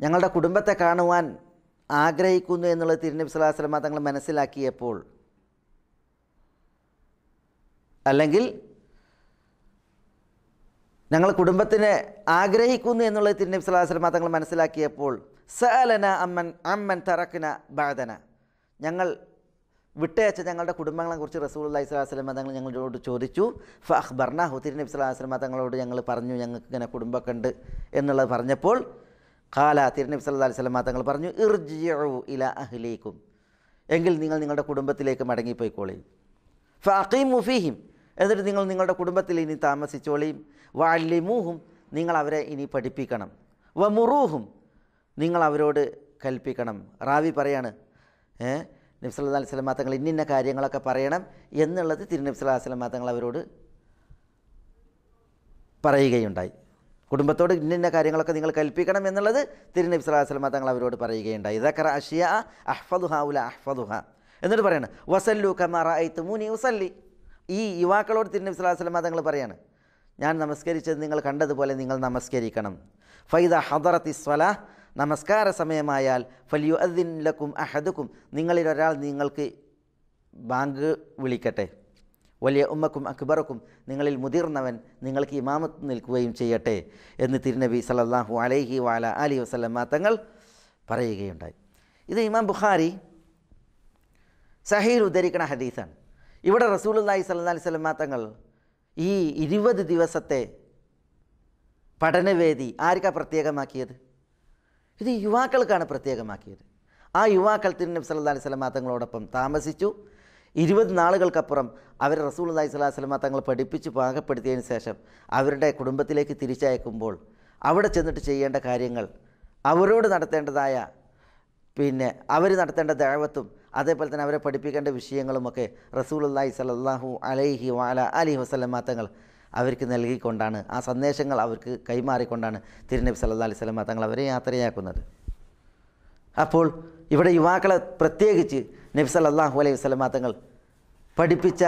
[SPEAKER 3] ഞങ്ങളുടെ കുടുംബത്തെ കാണുവാൻ ആഗ്രഹിക്കുന്നു എന്നുള്ളത് തിരുനബി സ്വല്ലല്ലാഹി അലൈഹി വസല്ലം തങ്ങൾ മനസ്സിലാക്കിയപ്പോൾ, അല്ലെങ്കിൽ ഞങ്ങൾ കുടുംബത്തിനെ ആഗ്രഹിക്കുന്നു എന്നുള്ളത് തിരുനബി സ്വല്ലല്ലാഹി അലൈഹി വസല്ലം തങ്ങൾ മനസ്സിലാക്കിയപ്പോൾ സഅലന അമ്മൻ തറക്ന ബഅദന, ഞങ്ങൾ വിട്ടയച്ച ഞങ്ങളുടെ കുടുംബങ്ങളെക്കുറിച്ച് റസൂലുള്ളാഹി സ്വല്ലല്ലാഹി അലൈഹി വസല്ലം തങ്ങൾ ഞങ്ങളോട് ചോദിച്ചു. ഫഅഖ്ബർനാഹു, തിരുനബി സ്വല്ലല്ലാഹി അലൈഹി വസല്ലം തങ്ങളോട് ഞങ്ങൾ പറഞ്ഞു ഞങ്ങൾക്ക് ഇങ്ങനെ കുടുംബമൊക്കെ ഉണ്ട് എന്നുള്ളത് പറഞ്ഞപ്പോൾ ഖാല, തിരുനബി സ്വല്ലല്ലാഹി അലൈഹി വസല്ലം തങ്ങൾ പറഞ്ഞു, ഇർജിഉ ഇലാ അഹ്ലീകും, എങ്കിൽ നിങ്ങൾ നിങ്ങളുടെ കുടുംബത്തിലേക്ക് മടങ്ങിപ്പോയിക്കോളീ. ഫഅഖീമു ഫീഹിം, എന്നിട്ട് നിങ്ങൾ നിങ്ങളുടെ കുടുംബത്തിൽ ഇനി താമസിച്ചോളീം. വഅല്ലിമൂഹും, നിങ്ങൾ അവരെ ഇനി പഠിപ്പിക്കണം. വമുറൂഹും, നിങ്ങൾ അവരോട് കൽപ്പിക്കണം. റാവി പറയാണ്, നബി സല്ലല്ലാഹി അലൈഹി വസല്ലം തങ്ങൾ ഇന്ന കാര്യങ്ങളൊക്കെ പറയണം എന്നുള്ളത് തിരുനബി സല്ലല്ലാഹി അലൈഹി വസല്ലം തങ്ങൾ അവരോട് പറയുകയുണ്ടായി. കുടുംബത്തോട് ഇന്ന കാര്യങ്ങളൊക്കെ നിങ്ങൾ കൽപ്പിക്കണം എന്നുള്ളത് തിരുനബി സല്ലല്ലാഹി അലൈഹി വസല്ലം തങ്ങൾ അവരോട് പറയുകയുണ്ടായി. ദക്കറ അഷ്യാ അഹ്ഫദുഹാ ഉല അഹ്ഫദുഹാ, എന്നിട്ട് പറയാണ് വസല്ലു കമാ റഅയ്തുമൂനി ഉസല്ലി. ഈ യുവാക്കളോട് തിരുനബി സല്ലല്ലാഹി അലൈഹി വസല്ലം തങ്ങൾ പറയാണ്, ഞാൻ നമസ്കരിച്ചത് നിങ്ങൾ കണ്ടതുപോലെ നിങ്ങൾ നമസ്കരിക്കണം. ഫൈദ ഹദറത്തി സ്വലാ, നമസ്കാര സമയമായാൽ ഫൽയുഅദ്ദിൻ ലക്കും അഹദുക്കും, നിങ്ങളിൽ ഒരാൾ നിങ്ങൾക്ക് ബാങ്ക് വിളിക്കട്ടെ. വലിയ ഉമ്മക്കും അക്ബറക്കും, നിങ്ങളിൽ മുതിർന്നവൻ നിങ്ങൾക്ക് ഇമാമത്ത് നിൽക്കുകയും ചെയ്യട്ടെ എന്ന് തിരുനബി സല്ലല്ലാഹു അലൈഹി വഅലാ ആലിഹി വസല്ലം തങ്ങൾ പറയുകയുണ്ടായി. ഇത് ഇമാം ബുഖാരി സഹീഹ് ഉദ്ധരിക്കുന്ന ഹദീസാണ്. ഇവിടെ റസൂലുള്ളാഹി സ്വല്ലല്ലാഹി അലൈഹി വസല്ലം തങ്ങൾ ഈ 20 ദിവസത്തെ പഠനവേദി ആർക്കാണ് പ്രത്യേകമാക്കിയത്? ഇത് യുവാക്കൾക്കാണ് പ്രത്യേകമാക്കിയത്. ആ യുവാക്കൾ തിരുനബി സല്ലല്ലാഹു അലൈഹി വസല്ലം തങ്ങളോടൊപ്പം താമസിച്ചു. 20 നാളുകൾക്കപ്പുറം അവർ റസൂലുള്ളാഹി സ്വല്ലല്ലാഹു അലൈഹി വസല്ലം തങ്ങൾ പഠിപ്പിച്ച് പാകപ്പെടുത്തിയതിന് ശേഷം അവരുടെ കുടുംബത്തിലേക്ക് തിരിച്ചയക്കുമ്പോൾ അവിടെ ചെന്നിട്ട് ചെയ്യേണ്ട കാര്യങ്ങൾ, അവരോട് നടത്തേണ്ടതായ അവർ നടത്തേണ്ട ദഅവത്തും അതേപോലെ തന്നെ അവരെ പഠിപ്പിക്കേണ്ട വിഷയങ്ങളുമൊക്കെ റസൂലുള്ളാഹി സ്വല്ലല്ലാഹു അലൈഹി വസല്ലം തങ്ങൾ അവർക്ക് നൽകിക്കൊണ്ടാണ്, ആ സന്ദേശങ്ങൾ അവർക്ക് കൈമാറിക്കൊണ്ടാണ് തിരുനബി സല്ലല്ലാഹു അലൈഹി വസല്ലം തങ്ങൾ അവരെ യാത്രയാക്കുന്നത്. അപ്പോൾ ഇവിടെ യുവാക്കളെ പ്രത്യേകിച്ച് നബി സല്ലല്ലാഹു അലൈഹി വസല്ലം തങ്ങൾ പഠിപ്പിച്ച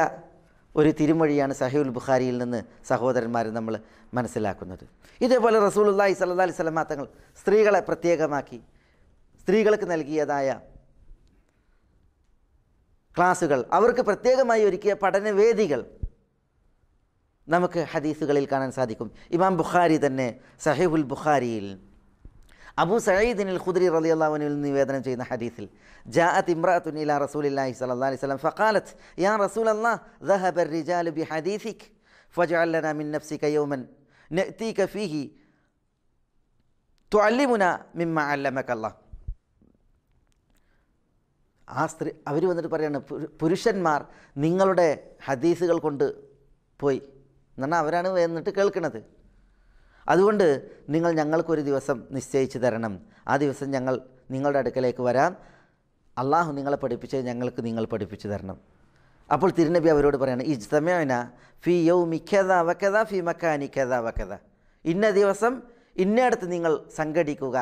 [SPEAKER 3] ഒരു തിരുമൊഴിയാണ് സഹീഹുൽ ബുഖാരിയിൽ നിന്ന് സഹോദരന്മാരെ നമ്മൾ മനസ്സിലാക്കുന്നത്. ഇതേപോലെ റസൂലുള്ളാഹി സ്വല്ലല്ലാഹു അലൈഹി വസല്ലം തങ്ങൾ സ്ത്രീകളെ പ്രത്യേകമാക്കി സ്ത്രീകൾക്ക് നൽകിയതായ ക്ലാസുകൾ, അവർക്ക് പ്രത്യേകമായി ഒരുക്കിയ പഠനവേദികൾ നമുക്ക് ഹദീസുകളിൽ കാണാൻ സാധിക്കും. ഇമാം ബുഖാരി തന്നെ സഹീഹുൽ ബുഖാരിയിൽ അബൂ സഈദ് അൽ ഖുദ്രി റളിയല്ലാഹു അൻഹു നിവേദനം ചെയ്യുന്ന ഹദീസിൽ ജാഅത് ഇംറഅത്തുൻ ഇലാ റസൂലില്ലാഹി സ്വല്ലല്ലാഹു അലൈഹി വസല്ലം ഫഖാലത് യാ റസൂലല്ലാഹ് ദഹബ الرجال بحديثك فاجعل لنا من نفسك يوما نأتيك فيه تعلمنا مما علمك الله. ആ സ്ത്രീ അവർ വന്നിട്ട് പറയാണ്, പുരുഷന്മാർ നിങ്ങളുടെ ഹദീസുകൾ കൊണ്ട് പോയി എന്നാൽ അവരാണ് വന്നിട്ട് കേൾക്കുന്നത്. അതുകൊണ്ട് നിങ്ങൾ ഞങ്ങൾക്കൊരു ദിവസം നിശ്ചയിച്ച് തരണം. ആ ദിവസം ഞങ്ങൾ നിങ്ങളുടെ അടുക്കലേക്ക് വരാം. അള്ളാഹു നിങ്ങളെ പഠിപ്പിച്ചത് ഞങ്ങൾക്ക് നിങ്ങൾ പഠിപ്പിച്ചു തരണം. അപ്പോൾ തിരുനബി അവരോട് പറയാണ്, ഇജ്തമഅന ഫി യൗമി കദാ വകദാ ഫി മക്കാനി കദാ വകദാ. ഇന്ന ദിവസം ഇന്നയിടത്ത് നിങ്ങൾ സംഘടിക്കുക.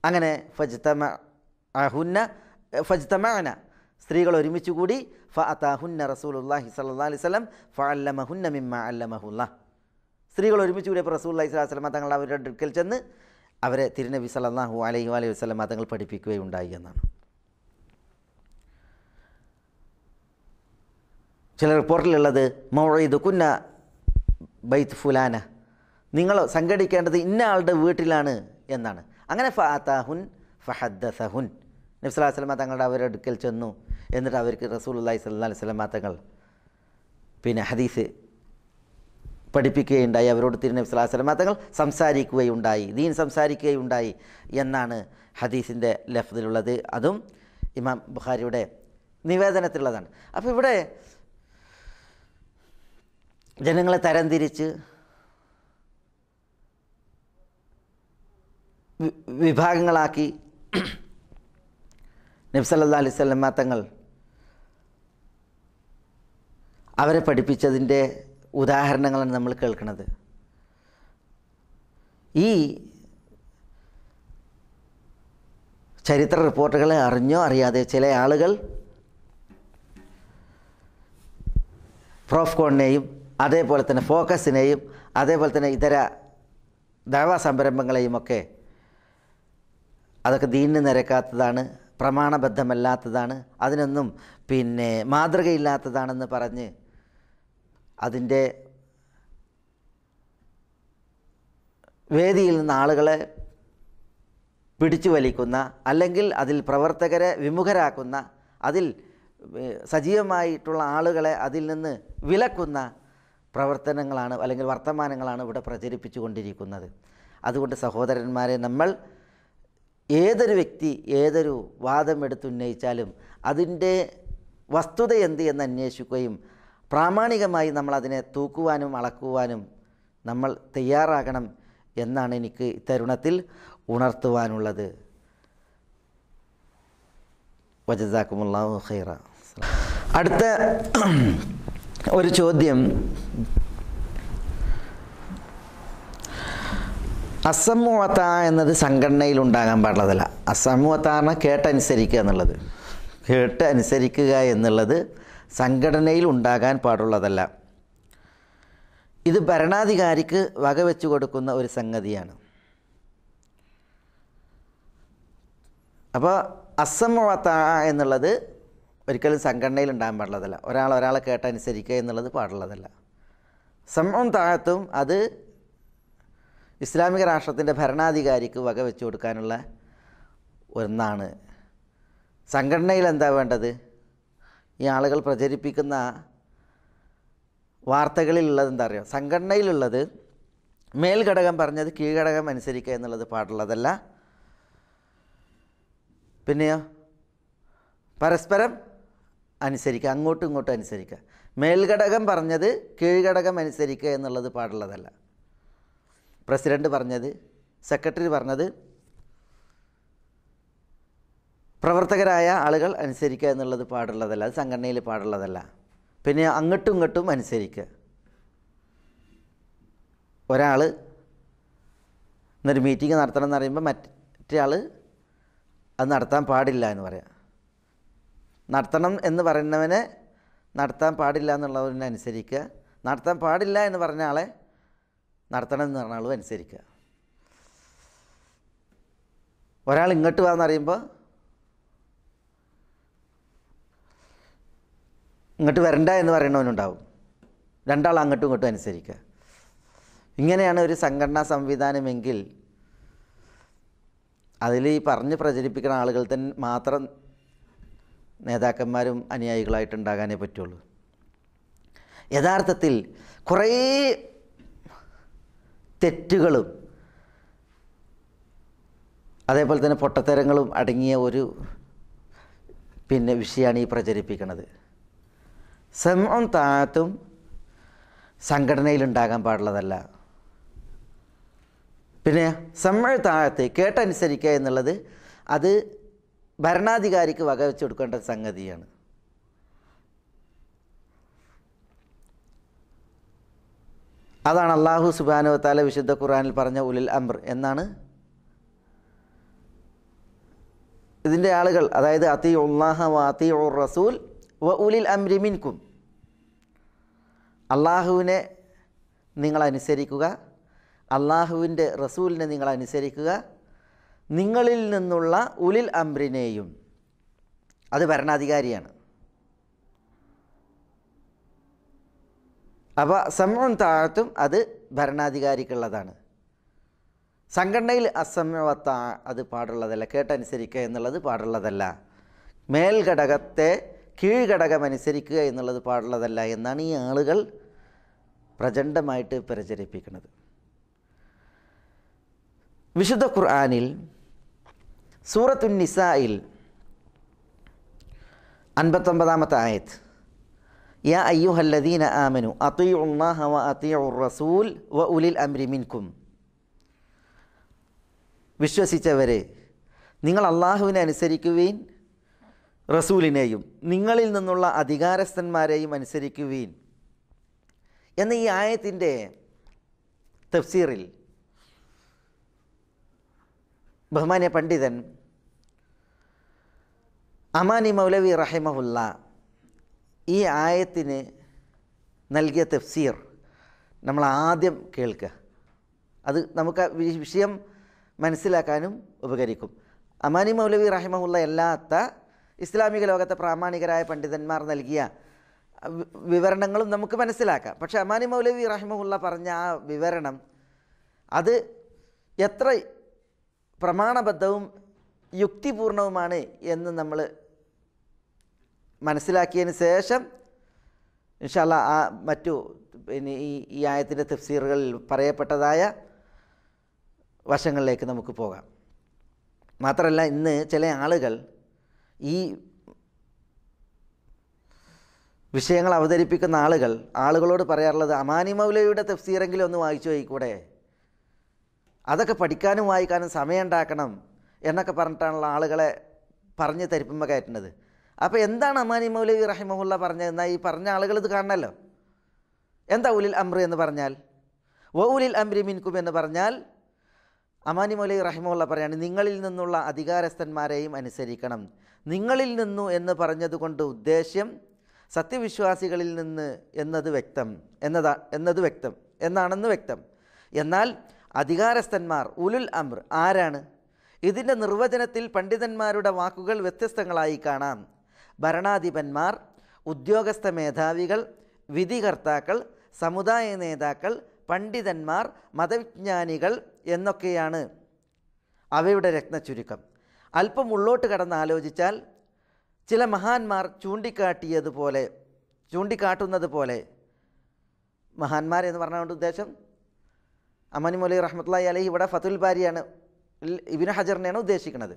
[SPEAKER 3] അങ്ങനെ ഫജ്തമഅന സ്ത്രീകൾ ഒരുമിച്ച് കൂടി ഫഅതാഹുന്ന റസൂലുള്ളാഹി സ്വല്ലല്ലാഹു അലൈഹി വസല്ലം ഫഅല്ലമഹുന്ന മിമ്മാ അല്ലമഹുല്ലാഹ്. സ്ത്രീകൾ ഒരുമിച്ച് കൂടിയപ്പോൾ റസൂലുള്ളാഹി സ്വല്ലല്ലാഹു അലൈഹി വസല്ലം തങ്ങൾ അവരുടെ അടുക്കൽ ചെന്ന് അവരെ തിരുനബി സല്ലല്ലാഹു അലൈഹി വസല്ലം തങ്ങൾ പഠിപ്പിക്കുകയുണ്ടായി എന്നാണ്. ചില റിപ്പോർട്ടിലുള്ളത് മൗഇദുകുന്ന ബൈത്ത് ഫുലാന, നിങ്ങൾ സംഘടിക്കേണ്ടത് ഇന്ന ആളുടെ വീട്ടിലാണ് എന്നാണ്. അങ്ങനെ ഫഅതാഹുൻ ഫഹദ്ദസഹുൻ, നബി സല്ലല്ലാഹു അലൈഹി വസല്ലം തങ്ങളുടെ അവരുടെ അടുക്കൽ ചെന്നു. എന്നിട്ട് അവർക്ക് റസൂലുള്ളാഹി സ്വല്ലല്ലാഹു അലൈഹി വസല്ലം തങ്ങൾ ഹദീസ് പഠിപ്പിക്കുകയുണ്ടായി. അവരോട് തിരുനബി സല്ലല്ലാഹു അലൈഹി വസല്ലം തങ്ങൾ സംസാരിക്കുകയുണ്ടായി, ദീൻ സംസാരിക്കുകയുണ്ടായി എന്നാണ് ഹദീസിൻ്റെ ലഫ്ദിലുള്ളത്. അതും ഇമാം ബുഖാരിയുടെ നിവേദനത്തിലുള്ളതാണ്. അപ്പോൾ ഇവിടെ ജനങ്ങളെ തരംതിരിച്ച് വിഭാഗങ്ങളാക്കി നബി സല്ലല്ലാഹു അലൈഹി വസല്ലം തങ്ങൾ അവരെ പഠിപ്പിച്ചതിൻ്റെ ഉദാഹരണങ്ങളാണ് നമ്മൾ കേൾക്കുന്നത്. ഈ ചരിത്ര റിപ്പോർട്ടുകളെ അറിഞ്ഞോ അറിയാതെ ചില ആളുകൾ പ്രോഫ്കോണിനെയും അതേപോലെ തന്നെ ഫോക്കസിനെയും അതേപോലെ തന്നെ ഇതര ദഅവാ സംരംഭങ്ങളെയുമൊക്കെ അതൊക്കെ ദീനിന് നിരക്കാത്തതാണ്, പ്രമാണബദ്ധമല്ലാത്തതാണ്, അതിനൊന്നും മാതൃകയില്ലാത്തതാണെന്ന് പറഞ്ഞ് അതിൻ്റെ വേദിയിൽ നിന്ന് ആളുകളെ പിടിച്ചു വലിക്കുന്ന, അല്ലെങ്കിൽ അതിൽ പ്രവർത്തകരെ വിമുഖരാക്കുന്ന, അതിൽ സജീവമായിട്ടുള്ള ആളുകളെ അതിൽ നിന്ന് വിലക്കുന്ന പ്രവർത്തനങ്ങളാണ് അല്ലെങ്കിൽ വർത്തമാനങ്ങളാണ് ഇവിടെ പ്രചരിപ്പിച്ചു കൊണ്ടിരിക്കുന്നത്. അതുകൊണ്ട് സഹോദരന്മാരെ, നമ്മൾ ഏതൊരു വ്യക്തി ഏതൊരു വാദം എടുത്തുന്നയിച്ചാലും അതിൻ്റെ വസ്തുത എന്ത് എന്ന് അന്വേഷിക്കുകയും പ്രാമാണികമായി നമ്മളതിനെ തൂക്കുവാനും അളക്കുവാനും നമ്മൾ തയ്യാറാകണം എന്നാണ് എനിക്ക് ഇത്തരുണത്തിൽ ഉണർത്തുവാനുള്ളത്. വജസാക്കുമുല്ലാഹു ഖൈറ. അടുത്ത ഒരു ചോദ്യം, അസമ്മുഅത്ത എന്നത് സംഘടനയിൽ ഉണ്ടാകാൻ പാടുള്ളതല്ല. അസമ്മുഅത്ത പറഞ്ഞാൽ കേട്ടനുസരിക്കുക എന്നുള്ളത്, കേട്ട് അനുസരിക്കുക എന്നുള്ളത് സംഘടനയിൽ ഉണ്ടാകാൻ പാടുള്ളതല്ല. ഇത് ഭരണാധികാരിക്ക് വകവെച്ചു കൊടുക്കുന്ന ഒരു സംഗതിയാണ്. അപ്പോൾ അസമ്മുഅത്ത എന്നുള്ളത് ഒരിക്കലും സംഘടനയിൽ ഉണ്ടാകാൻ പാടുള്ളതല്ല. ഒരാളെ കേട്ടനുസരിക്കുക എന്നുള്ളത് പാടുള്ളതല്ല. സമ്ഉം താഅത്തും അത് ഇസ്ലാമിക രാഷ്ട്രത്തിൻ്റെ ഭരണാധികാരിക്ക് വകവെച്ചു കൊടുക്കാനുള്ള ഒന്നാണ്. സംഘടനയിൽ എന്താ വേണ്ടത്? ഈ ആളുകൾ പ്രചരിപ്പിക്കുന്ന വാർത്തകളിലുള്ളത് എന്താ അറിയാം, സംഘടനയിലുള്ളത് മേൽഘടകം പറഞ്ഞത് കീഴ്ഘടകം അനുസരിക്കുക എന്നുള്ളത് പാടുള്ളതല്ല. പിന്നെയോ പരസ്പരം അനുസരിക്കുക, അങ്ങോട്ടും ഇങ്ങോട്ടും അനുസരിക്കുക. മേൽഘടകം പറഞ്ഞത് കീഴ്ഘടകം അനുസരിക്കുക എന്നുള്ളത് പാടുള്ളതല്ല. പ്രസിഡൻറ്റ് പറഞ്ഞത്, സെക്രട്ടറി പറഞ്ഞത് പ്രവർത്തകരായ ആളുകൾ അനുസരിക്കുക എന്നുള്ളത് പാടുള്ളതല്ല, അത് സംഘടനയിൽ പാടുള്ളതല്ല. പിന്നെ അങ്ങോട്ടും ഇങ്ങോട്ടും അനുസരിക്കുക. ഒരാൾ എന്നൊരു മീറ്റിംഗ് നടത്തണം എന്ന് പറയുമ്പോൾ മറ്റേ ആൾ അത് നടത്താൻ പാടില്ല എന്ന് പറയാം. നടത്തണം എന്ന് പറയുന്നവനെ നടത്താൻ പാടില്ല എന്നുള്ളവനെ അനുസരിക്കുക, നടത്താൻ പാടില്ല എന്ന് പറഞ്ഞ ആളെ നടത്തണം എന്ന് പറഞ്ഞ ആളും അനുസരിക്കുക. ഒരാൾ ഇങ്ങോട്ട് വാന്ന് പറയുമ്പോൾ ഇങ്ങോട്ട് വരണ്ട എന്ന് പറയുന്നവനുണ്ടാവും. രണ്ടാൾ അങ്ങോട്ടും ഇങ്ങോട്ടും അനുസരിക്കുക. ഇങ്ങനെയാണ് ഒരു സംഘടനാ സംവിധാനമെങ്കിൽ അതിൽ ഈ പറഞ്ഞ് പ്രചരിപ്പിക്കുന്ന ആളുകൾ തന്നെ മാത്രം നേതാക്കന്മാരും അനുയായികളായിട്ടുണ്ടാകാനേ പറ്റുള്ളൂ. യഥാർത്ഥത്തിൽ കുറേ തെറ്റുകളും അതേപോലെ തന്നെ പൊട്ടത്തരങ്ങളും അടങ്ങിയ ഒരു വിഷയമാണ് ഈ പ്രചരിപ്പിക്കുന്നത്. സമഉം താഅത്തും സംഘടനയിലുണ്ടാകാൻ പാടുള്ളതല്ല. പിന്നെ സമഉ താഅത്ത് കേട്ടനുസരിക്കുക എന്നുള്ളത് അത് ഭരണാധികാരിക്ക് വകവെച്ച് കൊടുക്കേണ്ട സംഗതിയാണ്. അതാണ് അല്ലാഹു സുബ്ഹാനഹു വ തആല വിശുദ്ധ ഖുർആനിൽ പറഞ്ഞ ഉലുൽ അംർ എന്നാണ്. ഇതിൻ്റെ ആളുകൾ, അതായത് അത്തിഉല്ലാഹ വ അത്തിഉർ റസൂൽ വ ഉലിൽ അംരി മിൻകും, അള്ളാഹുവിനെ നിങ്ങൾ അനുസരിക്കുക, അള്ളാഹുവിൻ്റെ റസൂലിനെ നിങ്ങൾ അനുസരിക്കുക, നിങ്ങളിൽ നിന്നുള്ള ഉലിൽ അംറിനെയും, അത് ഭരണാധികാരിയാണ്. അപ്പോൾ സമഉം താഅത്തും അത് ഭരണാധികാരിക്കുള്ളതാണ്. സംഘടനയിൽ അസമഉ വ താഅ അത് പാടുള്ളതല്ല, കേട്ടനുസരിക്കുക എന്നുള്ളത് പാടുള്ളതല്ല. മേൽഘടകത്തെ കീഴ്ഘടകം അനുസരിക്കുക എന്നുള്ളത് പാടുള്ളതല്ല എന്നാണ് ഈ ആളുകൾ പ്രചണ്ഡമായിട്ട് പ്രചരിപ്പിക്കുന്നത്. വിശുദ്ധ ഖുർആനിൽ സൂറത്തുൻ നിസായിൽ 59-ാമത്തെ ആയത്ത്, യാ അയ്യുഹല്ലദീന ആമനു അത്തിഉല്ലാഹ വ അത്തിഉർ റസൂൽ വ ഉലിൽ അംരി മിൻകും, വിശ്വസിച്ചവരെ നിങ്ങൾ അള്ളാഹുവിനെ അനുസരിക്കുവീൻ, റസൂലിനെയും നിങ്ങളിൽ നിന്നുള്ള അധികാരസ്ഥന്മാരെയും അനുസരിക്കുവീൻ എന്ന ഈ ആയത്തിൻ്റെ തഫ്സീറിൽ ബഹുമാന്യ പണ്ഡിതൻ അമാനി മൗലവി റഹിമഹുല്ല ഈ ആയത്തിന് നൽകിയ തഫ്സീർ നമ്മൾ ആദ്യം കേൾക്കുക. അത് നമുക്ക് വിഷയം മനസ്സിലാക്കാനും ഉപകരിക്കും. അമാനി മൗലവി റഹിമഹുല്ല അല്ലാത്ത ഇസ്ലാമിക ലോകത്തെ പ്രാമാണികരായ പണ്ഡിതന്മാർ നൽകിയ വിവരണങ്ങളും നമുക്ക് മനസ്സിലാക്കാം. പക്ഷേ അമാനി മൗലവി റഹിമഹുല്ല പറഞ്ഞ ആ വിവരണം അത് എത്ര പ്രമാണബദ്ധവും യുക്തിപൂർണവുമാണ് എന്ന് നമ്മൾ മനസ്സിലാക്കിയതിന് ശേഷം ഇൻഷാ അല്ലാഹ് ആ മറ്റു ഈ ആയത്തിൻ്റെ തഫ്സീറുകളിൽ പറയപ്പെട്ടതായ വശങ്ങളിലേക്ക് നമുക്ക് പോകാം. മാത്രമല്ല, ഇന്ന് ചില ആളുകൾ ഈ വിഷയങ്ങൾ അവതരിപ്പിക്കുന്ന ആളുകളോട് പറയാറുള്ളത്, അമാനി മൗലവിയുടെ തഫ്സീറെങ്കിലും ഒന്ന് വായിച്ചു പോയിക്കൂടെ, അതൊക്കെ പഠിക്കാനും വായിക്കാനും സമയം ഉണ്ടാക്കണം എന്നൊക്കെ പറഞ്ഞിട്ടാണുള്ള ആളുകളെ പറഞ്ഞ് തരിപ്പുമ്പോൾ കയറ്റുന്നത്. അപ്പോൾ എന്താണ് അമാനി മൗലവി റഹിമഹുല്ല പറഞ്ഞത്? എന്നാൽ ഈ പറഞ്ഞ ആളുകൾ ഇത് കാണണമല്ലോ. എന്താ ഉലിൽ അംർ എന്ന് പറഞ്ഞാൽ? വ ഉലിൽ അംരി മിൻകും എന്ന് പറഞ്ഞാൽ അമാനി മൗലവി റഹിമഹുല്ല പറയാണ്, നിങ്ങളിൽ നിന്നുള്ള അധികാരസ്ഥന്മാരെയും അനുസരിക്കണം. നിങ്ങളിൽ നിന്നു എന്ന് പറഞ്ഞതുകൊണ്ട് ഉദ്ദേശ്യം സത്യവിശ്വാസികളിൽ നിന്ന് എന്നത് വ്യക്തം എന്നാണെന്ന് വ്യക്തം. എന്നാൽ അധികാരസ്ഥന്മാർ ഉലുൽ അംർ ആരാണ്? ഇതിൻ്റെ നിർവചനത്തിൽ പണ്ഡിതന്മാരുടെ വാക്കുകൾ വ്യത്യസ്തങ്ങളായി കാണാം. ഭരണാധിപന്മാർ, ഉദ്യോഗസ്ഥ മേധാവികൾ, വിധികർത്താക്കൾ, സമുദായ നേതാക്കൾ, പണ്ഡിതന്മാർ, മതവിജ്ഞാനികൾ എന്നൊക്കെയാണ് അവയുടെ രത്നച്ചുരുക്കം. അല്പം ഉള്ളോട്ട് കടന്ന് ആലോചിച്ചാൽ ചില മഹാന്മാർ ചൂണ്ടിക്കാട്ടുന്നത് പോലെ, മഹാന്മാർ എന്ന് പറഞ്ഞുകൊണ്ട് ഉദ്ദേശം അമാനി മൗലവി റഹ്മത്തുള്ളാഹി അലൈഹി ഇവിടെ ഫതുൽ ബാരിയാണ്, ഇബ്നു ഹജറിനെയാണ് ഉദ്ദേശിക്കുന്നത്.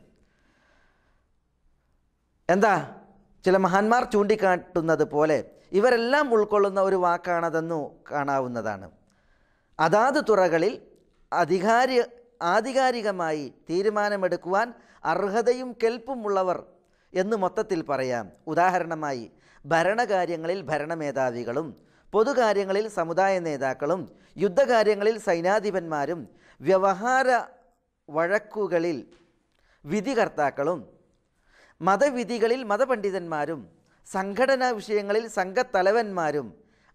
[SPEAKER 3] എന്താ, ചില മഹാന്മാർ ചൂണ്ടിക്കാട്ടുന്നത് പോലെ ഇവരെല്ലാം ഉൾക്കൊള്ളുന്ന ഒരു വാക്കാണതെന്നു കാണാവുന്നതാണ്. അതാത് തുറകളിൽ ആധികാരികമായി തീരുമാനമെടുക്കുവാൻ അർഹതയും കെൽപ്പുമുള്ളവർ എന്ന് മൊത്തത്തിൽ പറയാം. ഉദാഹരണമായി ഭരണകാര്യങ്ങളിൽ ഭരണമേധാവികളും പൊതുകാര്യങ്ങളിൽ സമുദായ നേതാക്കളും യുദ്ധകാര്യങ്ങളിൽ സൈന്യാധിപന്മാരും വ്യവഹാര വഴക്കുകളിൽ വിധികർത്താക്കളും മതവിധികളിൽ മതപണ്ഡിതന്മാരും സംഘടനാ വിഷയങ്ങളിൽ സംഘത്തലവന്മാരും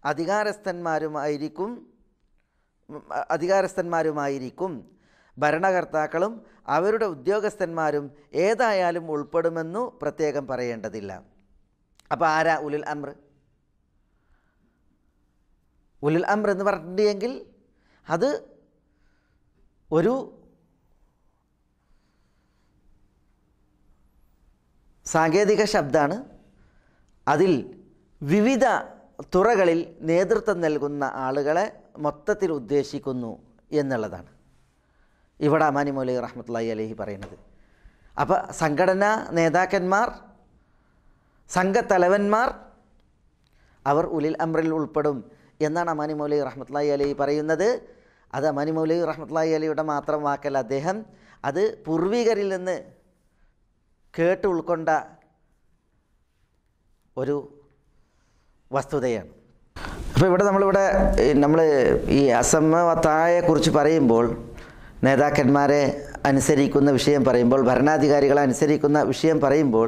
[SPEAKER 3] അധികാരസ്ഥന്മാരുമായിരിക്കും. ഭരണകർത്താക്കളും അവരുടെ ഉദ്യോഗസ്ഥന്മാരും ഏതായാലും ഉൾപ്പെടുമെന്നു പ്രത്യേകം പറയേണ്ടതില്ല. അപ്പോൾ ആരാ ഉലുൽ അംർ? ഉലുൽ അംർ എന്ന് പറഞ്ഞിട്ടുണ്ടെങ്കിൽ അത് ഒരു സാങ്കേതിക ശബ്ദമാണ്. അതിൽ വിവിധ തുറകളിൽ നേതൃത്വം നൽകുന്ന ആളുകളെ മൊത്തത്തിൽ ഉദ്ദേശിക്കുന്നു എന്നുള്ളതാണ് ഇവിടെ അമാനി മൗലവി റഹ്മത്തുള്ളാഹി അലൈഹി പറയുന്നത്. അപ്പോൾ സംഘടനാ നേതാക്കന്മാർ, സംഘത്തലവന്മാർ അവർ ഉലുൽ അംറിൽ ഉൾപ്പെടും എന്നാണ് അമാനി മൗലവി റഹ്മത്തുള്ളാഹി അലൈഹി പറയുന്നത്. അത് അമാനി മൗലവി റഹ്മത്തുള്ളാഹി അലൈഹിയുടെ മാത്രം വാക്കല്ല, അദ്ദേഹം അത് പൂർവികരിൽ നിന്ന് കേട്ട് ഉൾക്കൊണ്ട ഒരു വസ്തുതയാണ്. അപ്പോൾ ഇവിടെ നമ്മൾ ഈ അസമ്മവത്തായെക്കുറിച്ച് പറയുമ്പോൾ, നേതാക്കന്മാരെ അനുസരിക്കുന്ന വിഷയം പറയുമ്പോൾ, ഭരണാധികാരികളെ അനുസരിക്കുന്ന വിഷയം പറയുമ്പോൾ,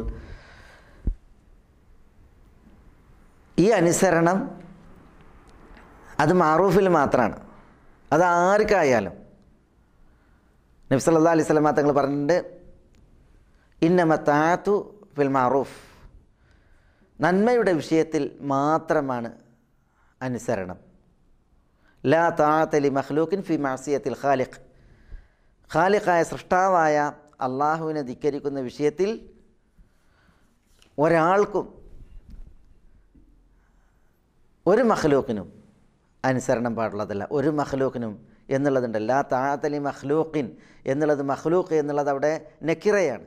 [SPEAKER 3] ഈ അനുസരണം അത് മാറൂഫിൽ മാത്രമാണ്. അത് ആർക്കായാലും നബി സല്ലല്ലാഹു അലൈഹി വസല്ലം തങ്ങൾ പറഞ്ഞിട്ടുണ്ട്, ഇന്നമ തഅതു ഫിൽ മാറൂഫ്, നന്മയുടെ വിഷയത്തിൽ മാത്രമാണ് അനുസരണം. ലാ തഅത ലി മഖ്ലൂഖിൻ ഫി മഅസിയത്തിൽ ഖാലിഖ്, ഖാലിഖായ സൃഷ്ടാവായ അള്ളാഹുവിനെ ധിക്കരിക്കുന്ന വിഷയത്തിൽ ഒരാൾക്കും ഒരു മഖ്ലൂഖിനും അനുസരണം പാടുള്ളതല്ല. ഒരു മഖ്ലൂഖിനും എന്നുള്ളതുണ്ട്. ലാ തഅത ലി മഖ്ലൂഖിൻ എന്നുള്ളത്, മഖ്ലൂഖ് എന്നുള്ളത് അവിടെ നക്കിറയാണ്.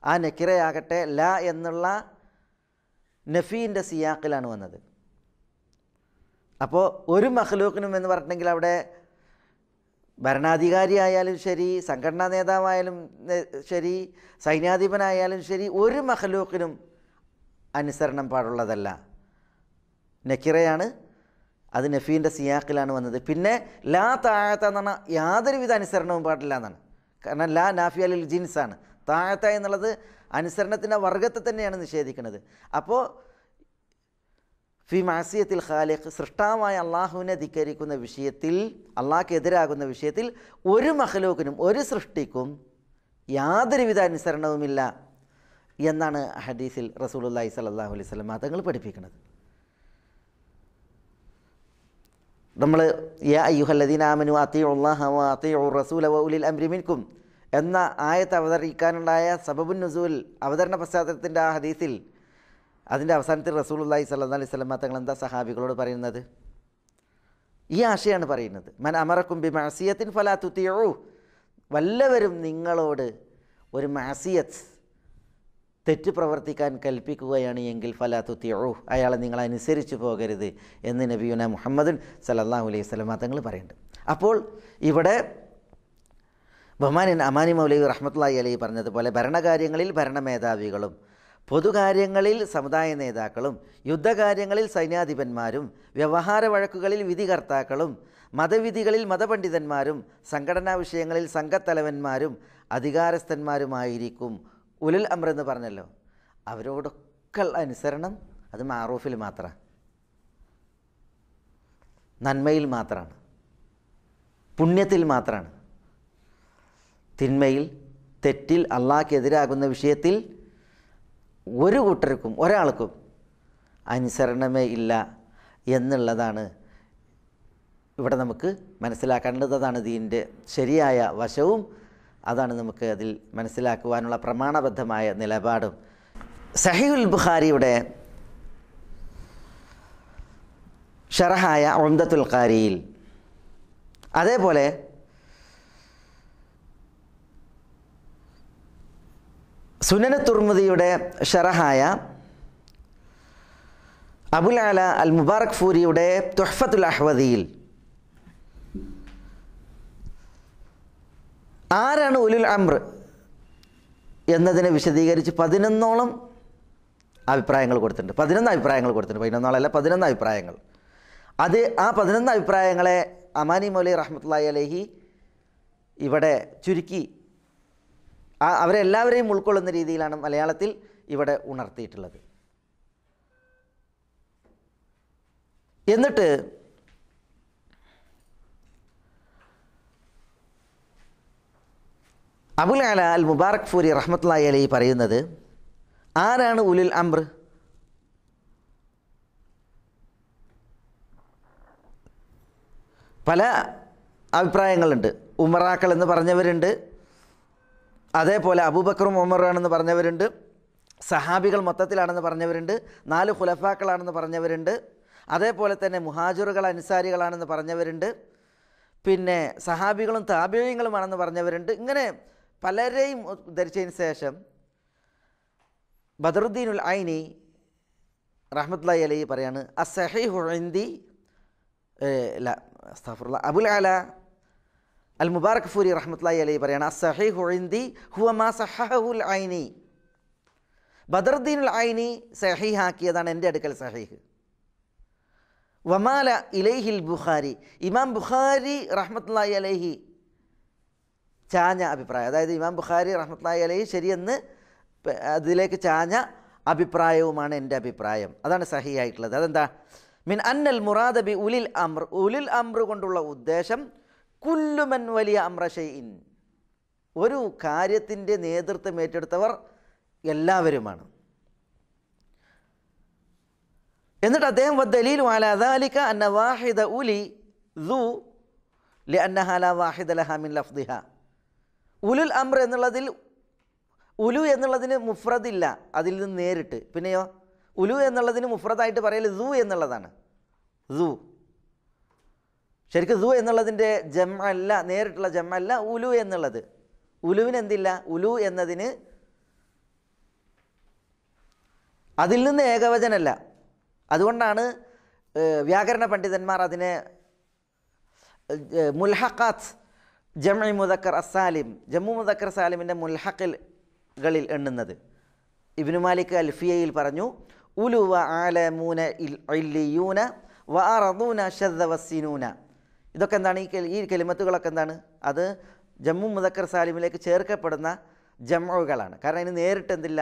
[SPEAKER 3] ആ നക്കിറയാകട്ടെ ലാ എന്നുള്ള നഫീൻ്റെ സിയാക്കിലാണ് വന്നത്. അപ്പോൾ ഒരു മഖ്ലൂഖിനും എന്ന് പറഞ്ഞിട്ടുണ്ടെങ്കിൽ അവിടെ ഭരണാധികാരി ആയാലും ശരി, സംഘടനാ നേതാവായാലും ശരി, സൈന്യാധിപനായാലും ശരി, ഒരു മഖ്ലൂഖിനും അനുസരണം പാടുള്ളതല്ല. നക്കിറയാണ്, അത് നഫീൻ്റെ സിയാക്കിലാണ് വന്നത്. പിന്നെ ലാ താഴത്ത എന്ന് പറഞ്ഞാൽ യാതൊരുവിധ അനുസരണവും പാടില്ല എന്നാണ്. കാരണം ലാ നാഫിയ ലിൽ ജിൻസാണ്. താഴത്ത എന്നുള്ളത് അനുസരണത്തിൻ്റെ വർഗത്തെ തന്നെയാണ് നിഷേധിക്കുന്നത്. അപ്പോൾ ഫി മഅസിയത്തിൽ ഖാലിഖ്, സൃഷ്ടാവായ അള്ളാഹുവിനെ ധിക്കരിക്കുന്ന വിഷയത്തിൽ, അള്ളാഹ്ക്കെതിരാകുന്ന വിഷയത്തിൽ ഒരു മഖ്ലൂഖിനും ഒരു സൃഷ്ടിക്കും യാതൊരുവിധ അനുസരണവുമില്ല എന്നാണ് ഹദീസിൽ റസൂലുള്ളാഹി സ്വല്ലല്ലാഹു അലൈഹി വസല്ലം തങ്ങൾ പഠിപ്പിക്കുന്നത്. നമ്മൾ യാ അയ്യുഹല്ലദീന ആമനു അത്തിഉല്ലാഹ വ അത്തിഉർ റസൂല വ ഉലിൽ അംരി മിൻകും എന്ന ആയത്ത് അവതരിക്കാനുണ്ടായ സബബുൻ നുസൂൽ, അവതരണ പശ്ചാത്തലത്തിൻ്റെ ആ ഹദീസിൽ അതിൻ്റെ അവസാനത്തിൽ റസൂലുള്ളാഹി സ്വല്ലല്ലാഹു അലൈഹി വസല്ലം തങ്ങൾ എന്താ സഹാബികളോട് പറയുന്നത്? ഈ ആശയാണ് പറയുന്നത്. മൻ അമറക്കും ബി മഅസിയത്തിൻ ഫലാ തുതിഉ, വല്ലവരും നിങ്ങളോട് ഒരു മഅസിയത്ത്, തെറ്റ് പ്രവർത്തിക്കാൻ കൽപ്പിക്കുകയാണ് എങ്കിൽ ഫലാ തുതിഉ, അയാളെ നിങ്ങൾ അനുസരിച്ച് പോകരുത് എന്ന് നബിയുന മുഹമ്മദ് സല്ലല്ലാഹു അലൈഹി വസല്ലം തങ്ങൾ പറയുന്നുണ്ട്. അപ്പോൾ ഇവിടെ ബഹുമാനൻ അമാനി മൗലവി റഹ്മത്തുള്ളാഹി അലൈഹി പറഞ്ഞതുപോലെ ഭരണകാര്യങ്ങളിൽ ഭരണമേധാവികളും പൊതുകാര്യങ്ങളിൽ സമുദായ നേതാക്കളും യുദ്ധകാര്യങ്ങളിൽ സൈന്യാധിപന്മാരും വ്യവഹാര വഴക്കുകളിൽ വിധികർത്താക്കളും മതവിധികളിൽ മതപണ്ഡിതന്മാരും സംഘടനാ വിഷയങ്ങളിൽ സംഘത്തലവന്മാരും അധികാരസ്ഥന്മാരുമായിരിക്കും. ഉലുൽ അംർ എന്ന് പറഞ്ഞല്ലോ, അവരോടൊക്കെ അനുസരണം അത് മാറൂഫിൽ മാത്രമാണ്, നന്മയിൽ മാത്രമാണ്, പുണ്യത്തിൽ മാത്രമാണ്. തിന്മയിൽ, തെറ്റിൽ, അള്ളാഹ്ക്കെതിരാകുന്ന വിഷയത്തിൽ ഒരു കൂട്ടർക്കും ഒരാൾക്കും അനുസരണമേ ഇല്ല എന്നുള്ളതാണ് ഇവിടെ നമുക്ക് മനസ്സിലാക്കേണ്ടത്. അതാണ് ദീനിൻ്റെ ശരിയായ വശവും അതാണ് നമുക്ക് അതിൽ മനസ്സിലാക്കുവാനുള്ള പ്രമാണബദ്ധമായ നിലപാടും. സഹീഹുൽ ബുഖാരിയുടെ ഷറഹായ ഉംദത്തുൽ ഖാരിയിൽ അതേപോലെ സുനൻ തുർമുദിയുടെ ഷറഹായ അബുൽ അല അൽ മുബാറക് ഫൂരിയുടെ തുഹ്ഫത്തുൽ അഹ്വദിയിൽ ആരാണ് ഉലുൽ അംർ എന്നതിനെ വിശദീകരിച്ച് 11ഓളം അഭിപ്രായങ്ങൾ കൊടുത്തിട്ടുണ്ട്. 11 അഭിപ്രായങ്ങൾ കൊടുത്തിട്ടുണ്ട്. 11 11 അഭിപ്രായങ്ങൾ. അത് ആ 11 അഭിപ്രായങ്ങളെ അമാനി മൗലവി റഹ്മത്തുള്ളാഹി അലൈഹി ഇവിടെ ചുരുക്കി അവരെല്ലാവരെയും ഉൾക്കൊള്ളുന്ന രീതിയിലാണ് മലയാളത്തിൽ ഇവിടെ ഉണർത്തിയിട്ടുള്ളത്. എന്നിട്ട് അബുൽ അല അൽ മുബാറക് ഫൂരി റഹ്മത്തുള്ളാഹി അലൈഹി പറയുന്നത്, ആരാണ് ഉലുൽ അംർ? പല അഭിപ്രായങ്ങളുണ്ട്. ഉമറാക്കൾ എന്ന് പറഞ്ഞവരുണ്ട്, അതേപോലെ അബൂബക്കറും ഉമറാണെന്ന് പറഞ്ഞവരുണ്ട്, സഹാബികൾ മൊത്തത്തിലാണെന്ന് പറഞ്ഞവരുണ്ട്, 4 ഖുലഫാക്കളാണെന്ന് പറഞ്ഞവരുണ്ട്, അതേപോലെ തന്നെ മുഹാജിറുകൾ അൻസാരികളാണെന്ന് പറഞ്ഞവരുണ്ട്, പിന്നെ സഹാബികളും താബിഈങ്ങളുമാണെന്ന് പറഞ്ഞവരുണ്ട്. ഇങ്ങനെ പലരെയും ധരിച്ചതിന് ശേഷം ബദറുദ്ദീനുൽ ഐനി റഹ്മത്തുള്ളാഹി അലൈഹി പറയാണ്, അസ്സഹീഹു ഇൻദി അബുൽ അല അൽ മുബാറക് ഫൂരി റഹ്മത്തുള്ളാഹി അലൈഹി പറയാണ്, അസ്സഹീഹു ഇൻദി ഹുവ മാ സഹഹുൽ ഐനി. ബദറുദ്ദീനുൽ ഐനി സഹീഹാക്കിയതാണ് എൻ്റെ അടുക്കൽ സഹീഹ്. വമാല ഇലൈഹിൽ ബുഖാരി, ഇമാം ബുഖാരി റഹ്മത്തുള്ളാഹി അലൈഹി ചാഞ്ഞ അഭിപ്രായം, അതായത് ഇമാം ബുഖാരി റഹ്മത്തുള്ളാഹി അലൈഹി ശരിയെന്ന് അതിലേക്ക് ചാഞ്ഞ അഭിപ്രായവുമാണ് എൻ്റെ അഭിപ്രായം. അതാണ് സഹീഹായിട്ടുള്ളത്. അതെന്താ? മിൻ അന്നൽ മുറാദ ബി ഉലിൽ അംർ, ഉലിൽ അംർ കൊണ്ടുള്ള ഉദ്ദേശം കുല്ലു മൻ വലിയ അംറ ഷൈഇൻ, ഒരു കാര്യത്തിൻ്റെ നേതൃത്വം ഏറ്റെടുത്തവർ എല്ലാവരുമാണ്. എന്നിട്ട് അദ്ദേഹം വദ്ദലീലു അലാ ദാലിക അന്ന വാഹിദ ഉലി ദു ലിഅന്നഹ ലാ വാഹിദ ലഹാ മിൻ ലഫ്ദിഹ. ഉലുൽ അംർ എന്നുള്ളതിൽ ഉലു എന്നുള്ളതിന് മുഫ്രദില്ല, അതിൽ നിന്ന് നേരിട്ട്. പിന്നെയോ ഉലു എന്നുള്ളതിന് മുഫ്രദായിട്ട് പറയൽ ദു എന്നുള്ളതാണ്. ദു ശരിക്കും ദു എന്നുള്ളതിൻ്റെ ജംഅല്ല, നേരിട്ടുള്ള ജംഅല്ല ഉലു എന്നുള്ളത്. ഉലുവിന് എന്തില്ല? ഉലു എന്നതിന് അതിൽ നിന്ന് ഏകവചനമല്ല. അതുകൊണ്ടാണ് വ്യാകരണ പണ്ഡിതന്മാർ അതിനെ മുൽഹഖാത്ത് ജംഇ മുദക്കർ അസാലിം, ജമ്മു മുദക്കർ സാലിമിൻ്റെ മുൽഹഖുകളിൽ എണ്ണുന്നത്. ഇബ്നു മാലിക് അൽഫിയയിൽ പറഞ്ഞു, ഉലു വ ആലമൂന ഇല്ലിയൂന വ അറദൂന ശദ്ദ വസ്സിനൂന. ഇതൊക്കെ എന്താണ്? ഈ കലിമത്തുകളൊക്കെ എന്താണ്? അത് ജമ്മു മുദക്കർ സാലിമിലേക്ക് ചേർക്കപ്പെടുന്ന ജംഉകളാണ്. കാരണം അതിന് നേരിട്ട് എന്തില്ല?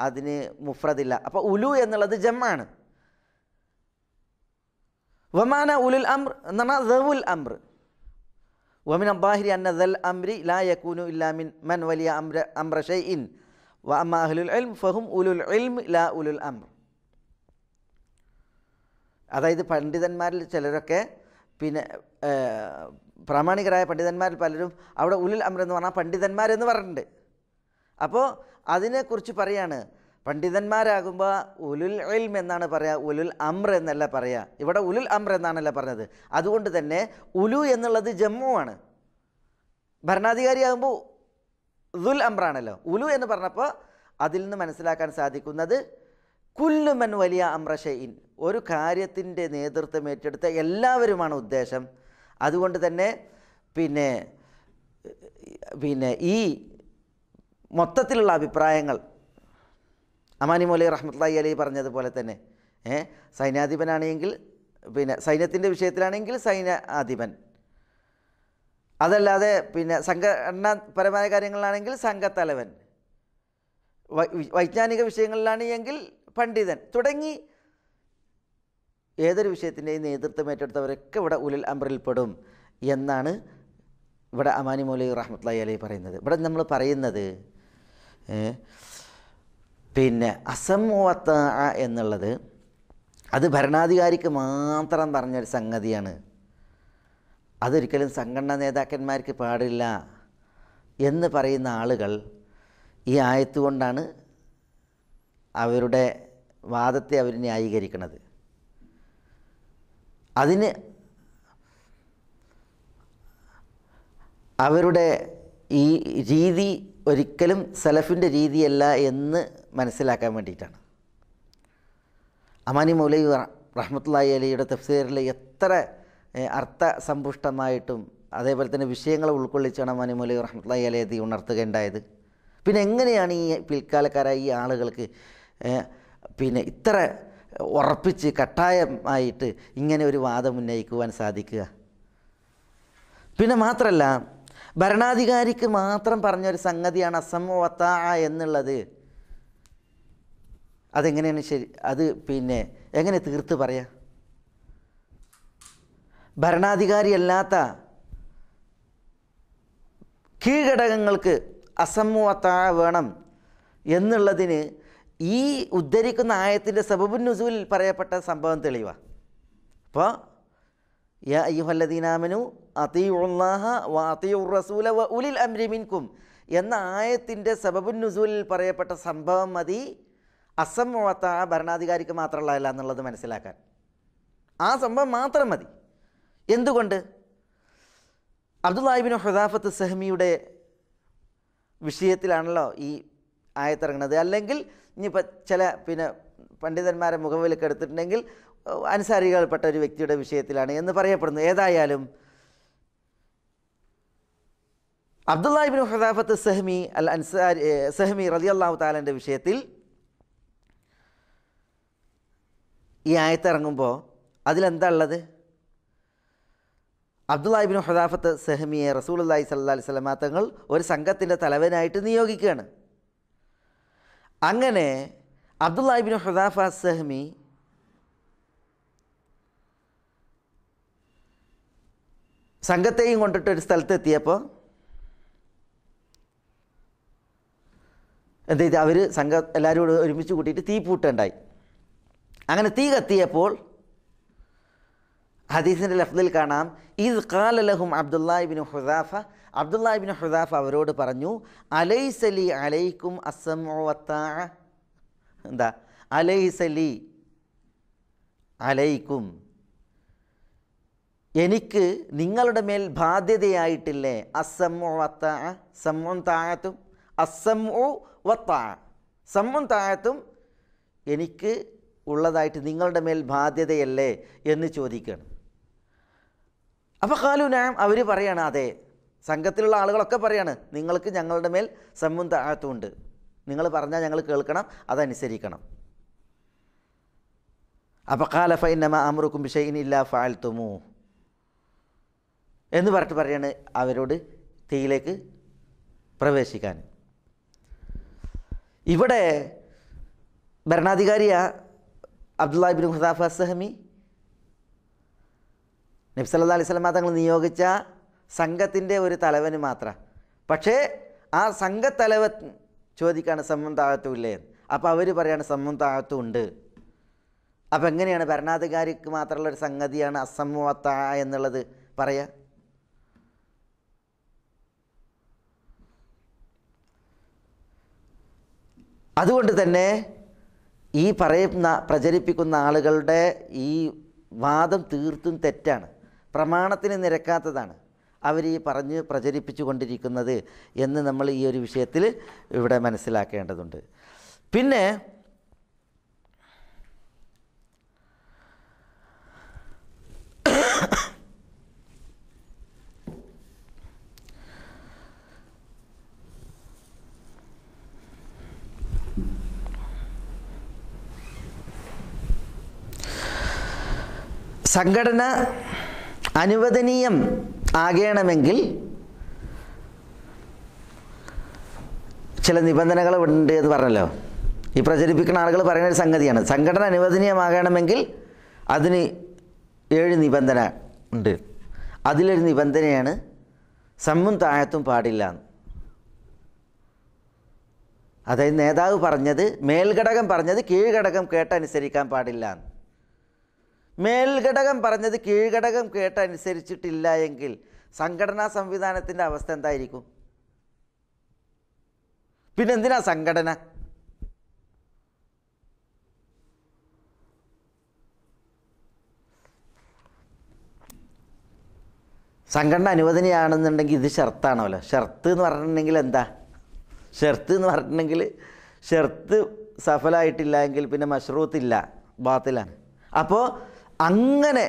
[SPEAKER 3] അതിന് മുഫ്രദില്ല. അപ്പോൾ ഉലു എന്നുള്ളത് ജംആണ്. വമാന ഉലുൽ അംർ എന്ന് പറഞ്ഞാൽ ദവുൽ അംർ. വമിൻ അബ്ബാഹിരി അന്ന ദൽ അംരി ലാ യകൂനു ഇല്ലാ മിൻ മൻ വലിയ അംറ ഷൈഇൻ വ അമ്മ അഹ്ലുൽ ഇൽം ഫഹും ഉലുൽ ഇൽം ലാ ഉലുൽ അംർ. അതായത് പണ്ഡിതന്മാരിൽ ചിലരൊക്കെ, പിന്നെ പ്രാമാണികരായ പണ്ഡിതന്മാരിൽ പലരും അവിടെ ഉലുൽ അംർ എന്ന് പറഞ്ഞാൽ പണ്ഡിതന്മാരെന്ന് പറഞ്ഞിട്ടുണ്ട്. അപ്പോൾ അതിനെക്കുറിച്ച് പറയാണ്, പണ്ഡിതന്മാരാകുമ്പോൾ ഉലുൽ ഇൽം എന്നാണ് പറയുക, ഉലുൽ അംർ എന്നല്ല പറയുക. ഇവിടെ ഉലുൽ അംർ എന്നാണല്ലോ പറഞ്ഞത്. അതുകൊണ്ട് തന്നെ ഉലു എന്നുള്ളത് ജമ്മുവാണ്. ഭരണാധികാരിയാകുമ്പോൾ ദുൽ അംറാണല്ലോ. ഉലു എന്ന് പറഞ്ഞപ്പോൾ അതിൽ നിന്ന് മനസ്സിലാക്കാൻ സാധിക്കുന്നത് കുല്ലു മൻ വലിയ അംറ ഷൈഇൻ, ഒരു കാര്യത്തിൻ്റെ നേതൃത്വം ഏറ്റെടുത്ത എല്ലാവരുമാണ് ഉദ്ദേശം. അതുകൊണ്ട് തന്നെ പിന്നെ ഈ മൊത്തത്തിലുള്ള അഭിപ്രായങ്ങൾ അമാനി മൗലവി റഹ്മത്തുള്ളാഹി അലൈഹി പറഞ്ഞതുപോലെ തന്നെ സൈന്യാധിപനാണെങ്കിൽ, പിന്നെ സൈന്യത്തിൻ്റെ വിഷയത്തിലാണെങ്കിൽ സൈന്യാധിപൻ, അതല്ലാതെ പിന്നെ സംഘടനാപരമായ കാര്യങ്ങളിലാണെങ്കിൽ സംഘത്തലവൻ, വൈജ്ഞാനിക വിഷയങ്ങളിലാണെങ്കിൽ പണ്ഡിതൻ, തുടങ്ങി ഏതൊരു വിഷയത്തിൻ്റെയും നേതൃത്വം ഏറ്റെടുത്തവരൊക്കെ ഇവിടെ ഉലുൽ അംറിൽ പെടും എന്നാണ് ഇവിടെ അമാനി മൗലവി റഹ്മത്തുള്ളാഹി അലൈഹി പറയുന്നത്. ഇവിടെ നമ്മൾ പറയുന്നത് പിന്നെ അസംവത്ത എന്നുള്ളത് അത് ഭരണാധികാരിക്ക് മാത്രം പറഞ്ഞൊരു സംഗതിയാണ്. അതൊരിക്കലും സംഘടനാ നേതാക്കന്മാർക്ക് പാടില്ല എന്ന് പറയുന്ന ആളുകൾ ഈ ആയത്ത് കൊണ്ടാണ് അവരുടെ വാദത്തെ അവർ ന്യായീകരിക്കുന്നത്. അതിന് അവരുടെ ഈ രീതി ഒരിക്കലും സലഫിൻ്റെ രീതിയല്ല എന്ന് മനസ്സിലാക്കാൻ വേണ്ടിയിട്ടാണ്. അമാനി മൗലവി റഹ്മത്തുള്ളാഹി അലൈഹിയുടെ തഫ്സീറിൽ എത്ര അർത്ഥസമ്പുഷ്ടമായിട്ടും അതേപോലെ തന്നെ വിഷയങ്ങൾ ഉൾക്കൊള്ളിച്ചാണ് അമാനി മൗലവി റഹ്മത്തുള്ളാഹി അലൈഹി ഉണർത്തുകയുണ്ടായത്. പിന്നെ എങ്ങനെയാണ് ഈ പിൽക്കാലക്കാരായ ഈ ആളുകൾക്ക് പിന്നെ ഇത്ര ഉറപ്പിച്ച് കട്ടായമായിട്ട് ഇങ്ങനെ ഒരു വാദം ഉന്നയിക്കുവാൻ സാധിക്കുക? പിന്നെ മാത്രമല്ല, ഭരണാധികാരിക്ക് മാത്രം പറഞ്ഞൊരു സംഗതിയാണ് അസ്സമഉ വത്താഅ എന്നുള്ളത്. അതെങ്ങനെയാണ് ശരി? അത് പിന്നെ എങ്ങനെ തീർത്ത് പറയാം? ഭരണാധികാരിയല്ലാത്ത കീഴ്ഘടകങ്ങൾക്ക് അസ്സമഉ വത്താഅ വേണം എന്നുള്ളതിന് ഈ ഉദ്ധരിക്കുന്ന ആയത്തിൻ്റെ സബബുൻ നുസൂൽ പറയപ്പെട്ട സംഭവം തെളിവാണ്. അപ്പോൾ യാ അയ്യുഹല്ലദീന ആമനു അതീഉല്ലാഹ വ അതീഉർ റസൂല വ ഉലിൽ അംരി മിൻകും എന്ന ആയത്തിൻ്റെ സബബുൻ നുസൂലിൽ പറയപ്പെട്ട സംഭവം മതി അസ്സമഉ വത്താഅ ഭരണാധികാരിക്ക് മാത്രമുള്ളതല്ല എന്നുള്ളത് മനസ്സിലാക്കാൻ. ആ സംഭവം മാത്രം മതി. എന്തുകൊണ്ട്? അബ്ദുല്ലാഹി ഇബ്നു ഹുദാഫത്ത് സഹ്മിയുടെ വിഷയത്തിലാണല്ലോ ഈ ആയത്തിറങ്ങുന്നത്. അല്ലെങ്കിൽ ഇനിയിപ്പോൾ ചില പിന്നെ പണ്ഡിതന്മാരെ മുഖവിലൊക്കെ എടുത്തിട്ടുണ്ടെങ്കിൽ അൻസാരികൾപ്പെട്ട ഒരു വ്യക്തിയുടെ വിഷയത്തിലാണ് എന്ന് പറയപ്പെടുന്നു. ഏതായാലും അബ്ദുല്ലാഹി ഇബ്നു ഹുദാഫത്ത് സഹ്മി അൽ അൻസാരി സഹ്മി റളിയല്ലാഹു തആലയുടെ വിഷയത്തിൽ ഈ ആയത്തിറങ്ങുമ്പോൾ അതിലെന്താ ഉള്ളത്? അബ്ദുല്ലാഹി ഇബ്നു ഹുദാഫത്ത് സഹ്മിയെ റസൂലുള്ളാഹി സ്വല്ലല്ലാഹി അലൈഹി വസല്ലം തങ്ങൾ ഒരു സംഘത്തിൻ്റെ തലവനായിട്ട് നിയോഗിക്കുകയാണ്. അങ്ങനെ അബ്ദുല്ലാഹി ഇബ്നു ഹുദാഫ സഹ്മി സംഘത്തെയും കൊണ്ടിട്ട് ഒരു സ്ഥലത്തെത്തിയപ്പോൾ എന്ത് ചെയ്ത് അവർ സംഘം എല്ലാവരും കൂടെ ഒരുമിച്ച് കൂട്ടിയിട്ട് തീ പൂട്ടുണ്ടായി. അങ്ങനെ തീ കത്തിയപ്പോൾ ഹദീസിൻ്റെ ലഫ്ദിൽ കാണാം, ഇദ് ഖാല ലഹും അബ്ദുല്ലാഹി ഇബ്നു ഹുദാഫ, അബ്ദുല്ലാഹി ഇബ്നു ഹുദാഫ അവരോട് പറഞ്ഞു, അലൈസലി അലൈക്കും അസ്സമഉ വത്താഅ. എന്താ അലൈസലി അലൈക്കും, എനിക്ക് നിങ്ങളുടെ മേൽ ബാധ്യതയായിട്ടില്ലേ അസ്സമഉ വത്താഅ, സമഉൻ താഅത്തും, അസ്സമഉ വത്താഅ, സമഉൻ താഅത്തും എനിക്ക് ഉള്ളതായിട്ട് നിങ്ങളുടെ മേൽ ബാധ്യതയല്ലേ എന്ന് ചോദിക്കുകയാണ്. അപ്പോൾ ഖാലു നഅം, അവർ പറയാണ് അതെ. സംഘത്തിലുള്ള ആളുകളൊക്കെ പറയാണ് നിങ്ങൾക്ക് ഞങ്ങളുടെ മേൽ സമഉൻ താഅത്തും ഉണ്ട്, നിങ്ങൾ പറഞ്ഞാൽ ഞങ്ങൾ കേൾക്കണം, അതനുസരിക്കണം. അപ്പോൾ ഖാല ഫഇന്നമാ അംറുക്കും ബിശൈഇൻ ഇല്ലാ ഫഅൽതുമൂ എന്ന് പറഞ്ഞിട്ട് പറയാണ് അവരോട് തീയിലേക്ക് പ്രവേശിക്കാൻ. ഇവിടെ ഭരണാധികാരിയാ അബ്ദുല്ലാഹി ഇബ്നു ഹുദാഫ സഹ്മി നബി സല്ലല്ലാഹു അലൈഹി വസല്ലം തങ്ങൾ നിയോഗിച്ച സംഘത്തിൻ്റെ ഒരു തലവന് മാത്രം. പക്ഷേ ആ സംഘത്തലവൻ ചോദിക്കുകയാണ് സമഉൻ താഅത്തും ഇല്ലേ? അപ്പോൾ അവർ പറയാണ് സമഉൻ താഅത്തും ഉണ്ട്. അപ്പോൾ എങ്ങനെയാണ് ഭരണാധികാരിക്ക് മാത്രമുള്ളൊരു സംഗതിയാണ് അസ്സമഉ വത്താഅ എന്നുള്ളത് പറയാ? അതുകൊണ്ട് തന്നെ ഈ പ്രചരിപ്പിക്കുന്ന ആളുകളുടെ ഈ വാദം തീർത്തും തെറ്റാണ്, പ്രമാണത്തിന് നിരക്കാത്തതാണ് അവർ ഈ പ്രചരിപ്പിച്ചു കൊണ്ടിരിക്കുന്നത് എന്ന് നമ്മൾ ഈ ഒരു വിഷയത്തിൽ ഇവിടെ മനസ്സിലാക്കേണ്ടതുണ്ട്. പിന്നെ സംഘടന അനുവദനീയം ആകണമെങ്കിൽ ചില നിബന്ധനകൾ ഉണ്ട് എന്ന് പറഞ്ഞല്ലോ. ഈ പ്രചരിപ്പിക്കുന്ന ആളുകൾ പറയുന്ന ഒരു സംഗതിയാണ്, സംഘടന അനുവദനീയമാകണമെങ്കിൽ അതിന് 7 നിബന്ധന ഉണ്ട്. അതിലൊരു നിബന്ധനയാണ് സമഉൻ താഅത്തും പാടില്ല. അതായത് നേതാവ് പറഞ്ഞത്, മേൽഘടകം പറഞ്ഞത് കീഴ്ഘടകം കേട്ടനുസരിക്കാൻ പാടില്ല. മേൽഘടകം പറഞ്ഞത് കീഴ്ഘടകം കേട്ടനുസരിച്ചിട്ടില്ല എങ്കിൽ സംഘടനാ സംവിധാനത്തിൻ്റെ അവസ്ഥ എന്തായിരിക്കും? പിന്നെന്തിനാ സംഘടന? സംഘടന അനുവദനീയാണെന്നുണ്ടെങ്കിൽ ഇത് ഷർത്താണല്ലോ. ഷർത്ത് എന്ന് പറഞ്ഞിട്ടുണ്ടെങ്കിൽ എന്താ? ഷർത്ത് എന്ന് പറഞ്ഞിട്ടുണ്ടെങ്കിൽ ഷർത്ത് സഫലായിട്ടില്ല എങ്കിൽ പിന്നെ മഷ്റൂത്തില്ല, ബാത്തിലാണ്. അപ്പോൾ അങ്ങനെ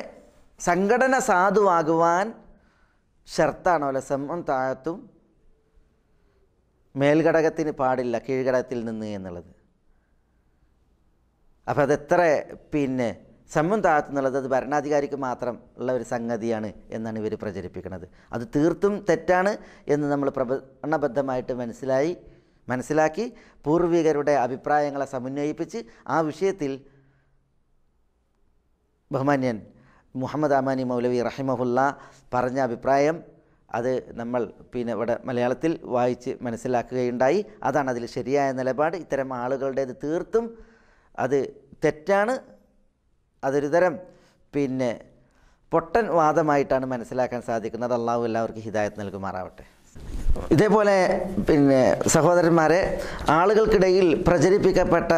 [SPEAKER 3] സംഘടന സാധുവാകുവാൻ ഷർത്താണല്ലോ സമഉൻ താഅത്തും മേൽഘടകത്തിന് പാടില്ല കീഴ്ഘടകത്തിൽ നിന്ന് എന്നുള്ളത്. അപ്പോൾ അതെത്ര സമഉൻ താഅത്ത് എന്നുള്ളത് അത് ഭരണാധികാരിക്ക് മാത്രം ഉള്ള ഒരു സംഗതിയാണ് എന്നാണ് ഇവർ പ്രചരിപ്പിക്കുന്നത്. അത് തീർത്തും തെറ്റാണ് എന്ന് നമ്മൾ പ്രമാണബദ്ധമായിട്ട് മനസ്സിലാക്കി പൂർവികരുടെ അഭിപ്രായങ്ങളെ സമന്വയിപ്പിച്ച് ആ വിഷയത്തിൽ ബഹുമാന്യൻ മുഹമ്മദ് അമാനി മൗലവി റഹിമഹുല്ല പറഞ്ഞ അഭിപ്രായം അത് നമ്മൾ ഇവിടെ മലയാളത്തിൽ വായിച്ച് മനസ്സിലാക്കുകയുണ്ടായി. അതാണ് അതിൽ ശരിയായ നിലപാട്. ഇത്തരം ആളുകളുടേത് തീർത്തും അത് തെറ്റാണ്. അതൊരു തരം പൊട്ടൻ വാദമായിട്ടാണ് മനസ്സിലാക്കാൻ സാധിക്കുന്നത്. അള്ളാഹു എല്ലാവർക്കും ഹിദായത്ത് നൽകുമാറാവട്ടെ. ഇതേപോലെ സഹോദരന്മാരെ, ആളുകൾക്കിടയിൽ പ്രചരിപ്പിക്കപ്പെട്ട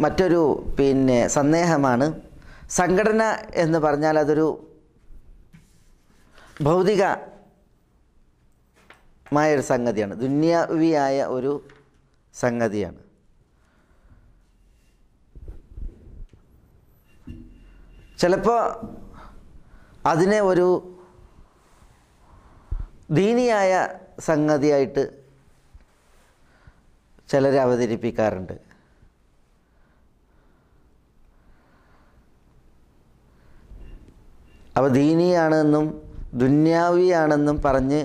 [SPEAKER 3] മറ്റൊരു സന്ദേഹമാണ് സംഘടന എന്ന് പറഞ്ഞാൽ അതൊരു ഭൗതികമായൊരു സംഗതിയാണ്, ദുന്യാവിയായ ഒരു സംഗതിയാണ്. ചിലപ്പോൾ അതിനെ ഒരു ദീനിയായ സംഗതിയായിട്ട് ചിലർ അവതരിപ്പിക്കാറുണ്ട്. അപ്പോൾ ദീനിയാണെന്നും ദുന്യാവിയാണെന്നും പറഞ്ഞ്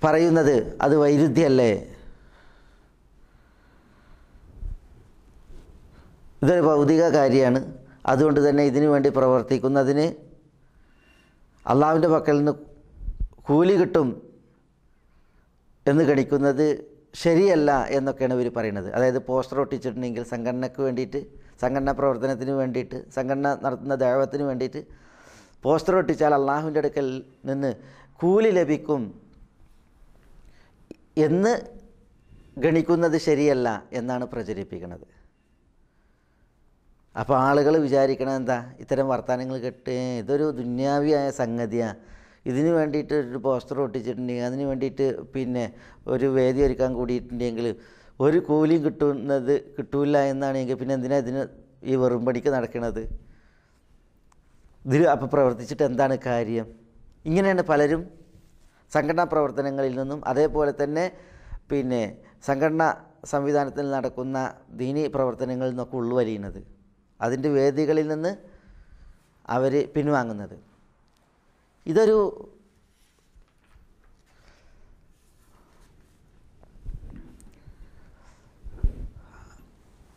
[SPEAKER 3] പറയുന്നത് അത് വൈരുദ്ധ്യമല്ലേ? ഇതൊരു ഭൗതിക കാര്യമാണ്. അതുകൊണ്ട് തന്നെ ഇതിനു വേണ്ടി പ്രവർത്തിക്കുന്നതിന് അള്ളാഹുവിൻ്റെ പക്കൽ നിന്ന് കൂലി കിട്ടും എന്ന് ഗണിക്കുന്നത് ശരിയല്ല എന്നൊക്കെയാണ് ഇവർ പറയുന്നത്. അതായത് പോസ്റ്റർ ഒട്ടിച്ചിട്ടുണ്ടെങ്കിൽ സംഘടനയ്ക്ക് വേണ്ടിയിട്ട്, സംഘടനാ പ്രവർത്തനത്തിന് വേണ്ടിയിട്ട്, സംഘടന നടത്തുന്ന ദഅവത്തിന് വേണ്ടിയിട്ട് പോസ്റ്റർ ഒട്ടിച്ചാൽ അള്ളാഹുവിൻ്റെ അടുക്കൽ നിന്ന് കൂലി ലഭിക്കും എന്ന് ഗണിക്കുന്നത് ശരിയല്ല എന്നാണ് പ്രചരിപ്പിക്കുന്നത്. അപ്പോൾ ആളുകൾ വിചാരിക്കണത് എന്താ? ഇത്തരം വർത്തമാനങ്ങൾ കേട്ട് ഇതൊരു ദുന്യാവിയായ സംഗതിയാണ്, ഇതിന് വേണ്ടിയിട്ട് ഒരു പോസ്റ്റർ ഒട്ടിച്ചിട്ടുണ്ടെങ്കിൽ, അതിന് വേണ്ടിയിട്ട് ഒരു വേദി ഒരുക്കാൻ കൂടിയിട്ടുണ്ടെങ്കിൽ ഒരു കൂലിയും കിട്ടൂല എന്നാണെങ്കിൽ പിന്നെ എന്തിനാ ഇതിന് ഈ വെറുംപടിക്ക് നടക്കണത്? ഇതിൽ അപ്പോൾ പ്രവർത്തിച്ചിട്ട് എന്താണ് കാര്യം? ഇങ്ങനെയാണ് പലരും സംഘടനാ പ്രവർത്തനങ്ങളിൽ നിന്നും അതേപോലെ തന്നെ സംഘടനാ സംവിധാനത്തിൽ നടക്കുന്ന ദീനി പ്രവർത്തനങ്ങളിൽ നിന്നൊക്കെ ഉൾവലിയുന്നത്, അതിൻ്റെ വേദികളിൽ നിന്ന് അവർ പിൻവാങ്ങുന്നത്. ഇതൊരു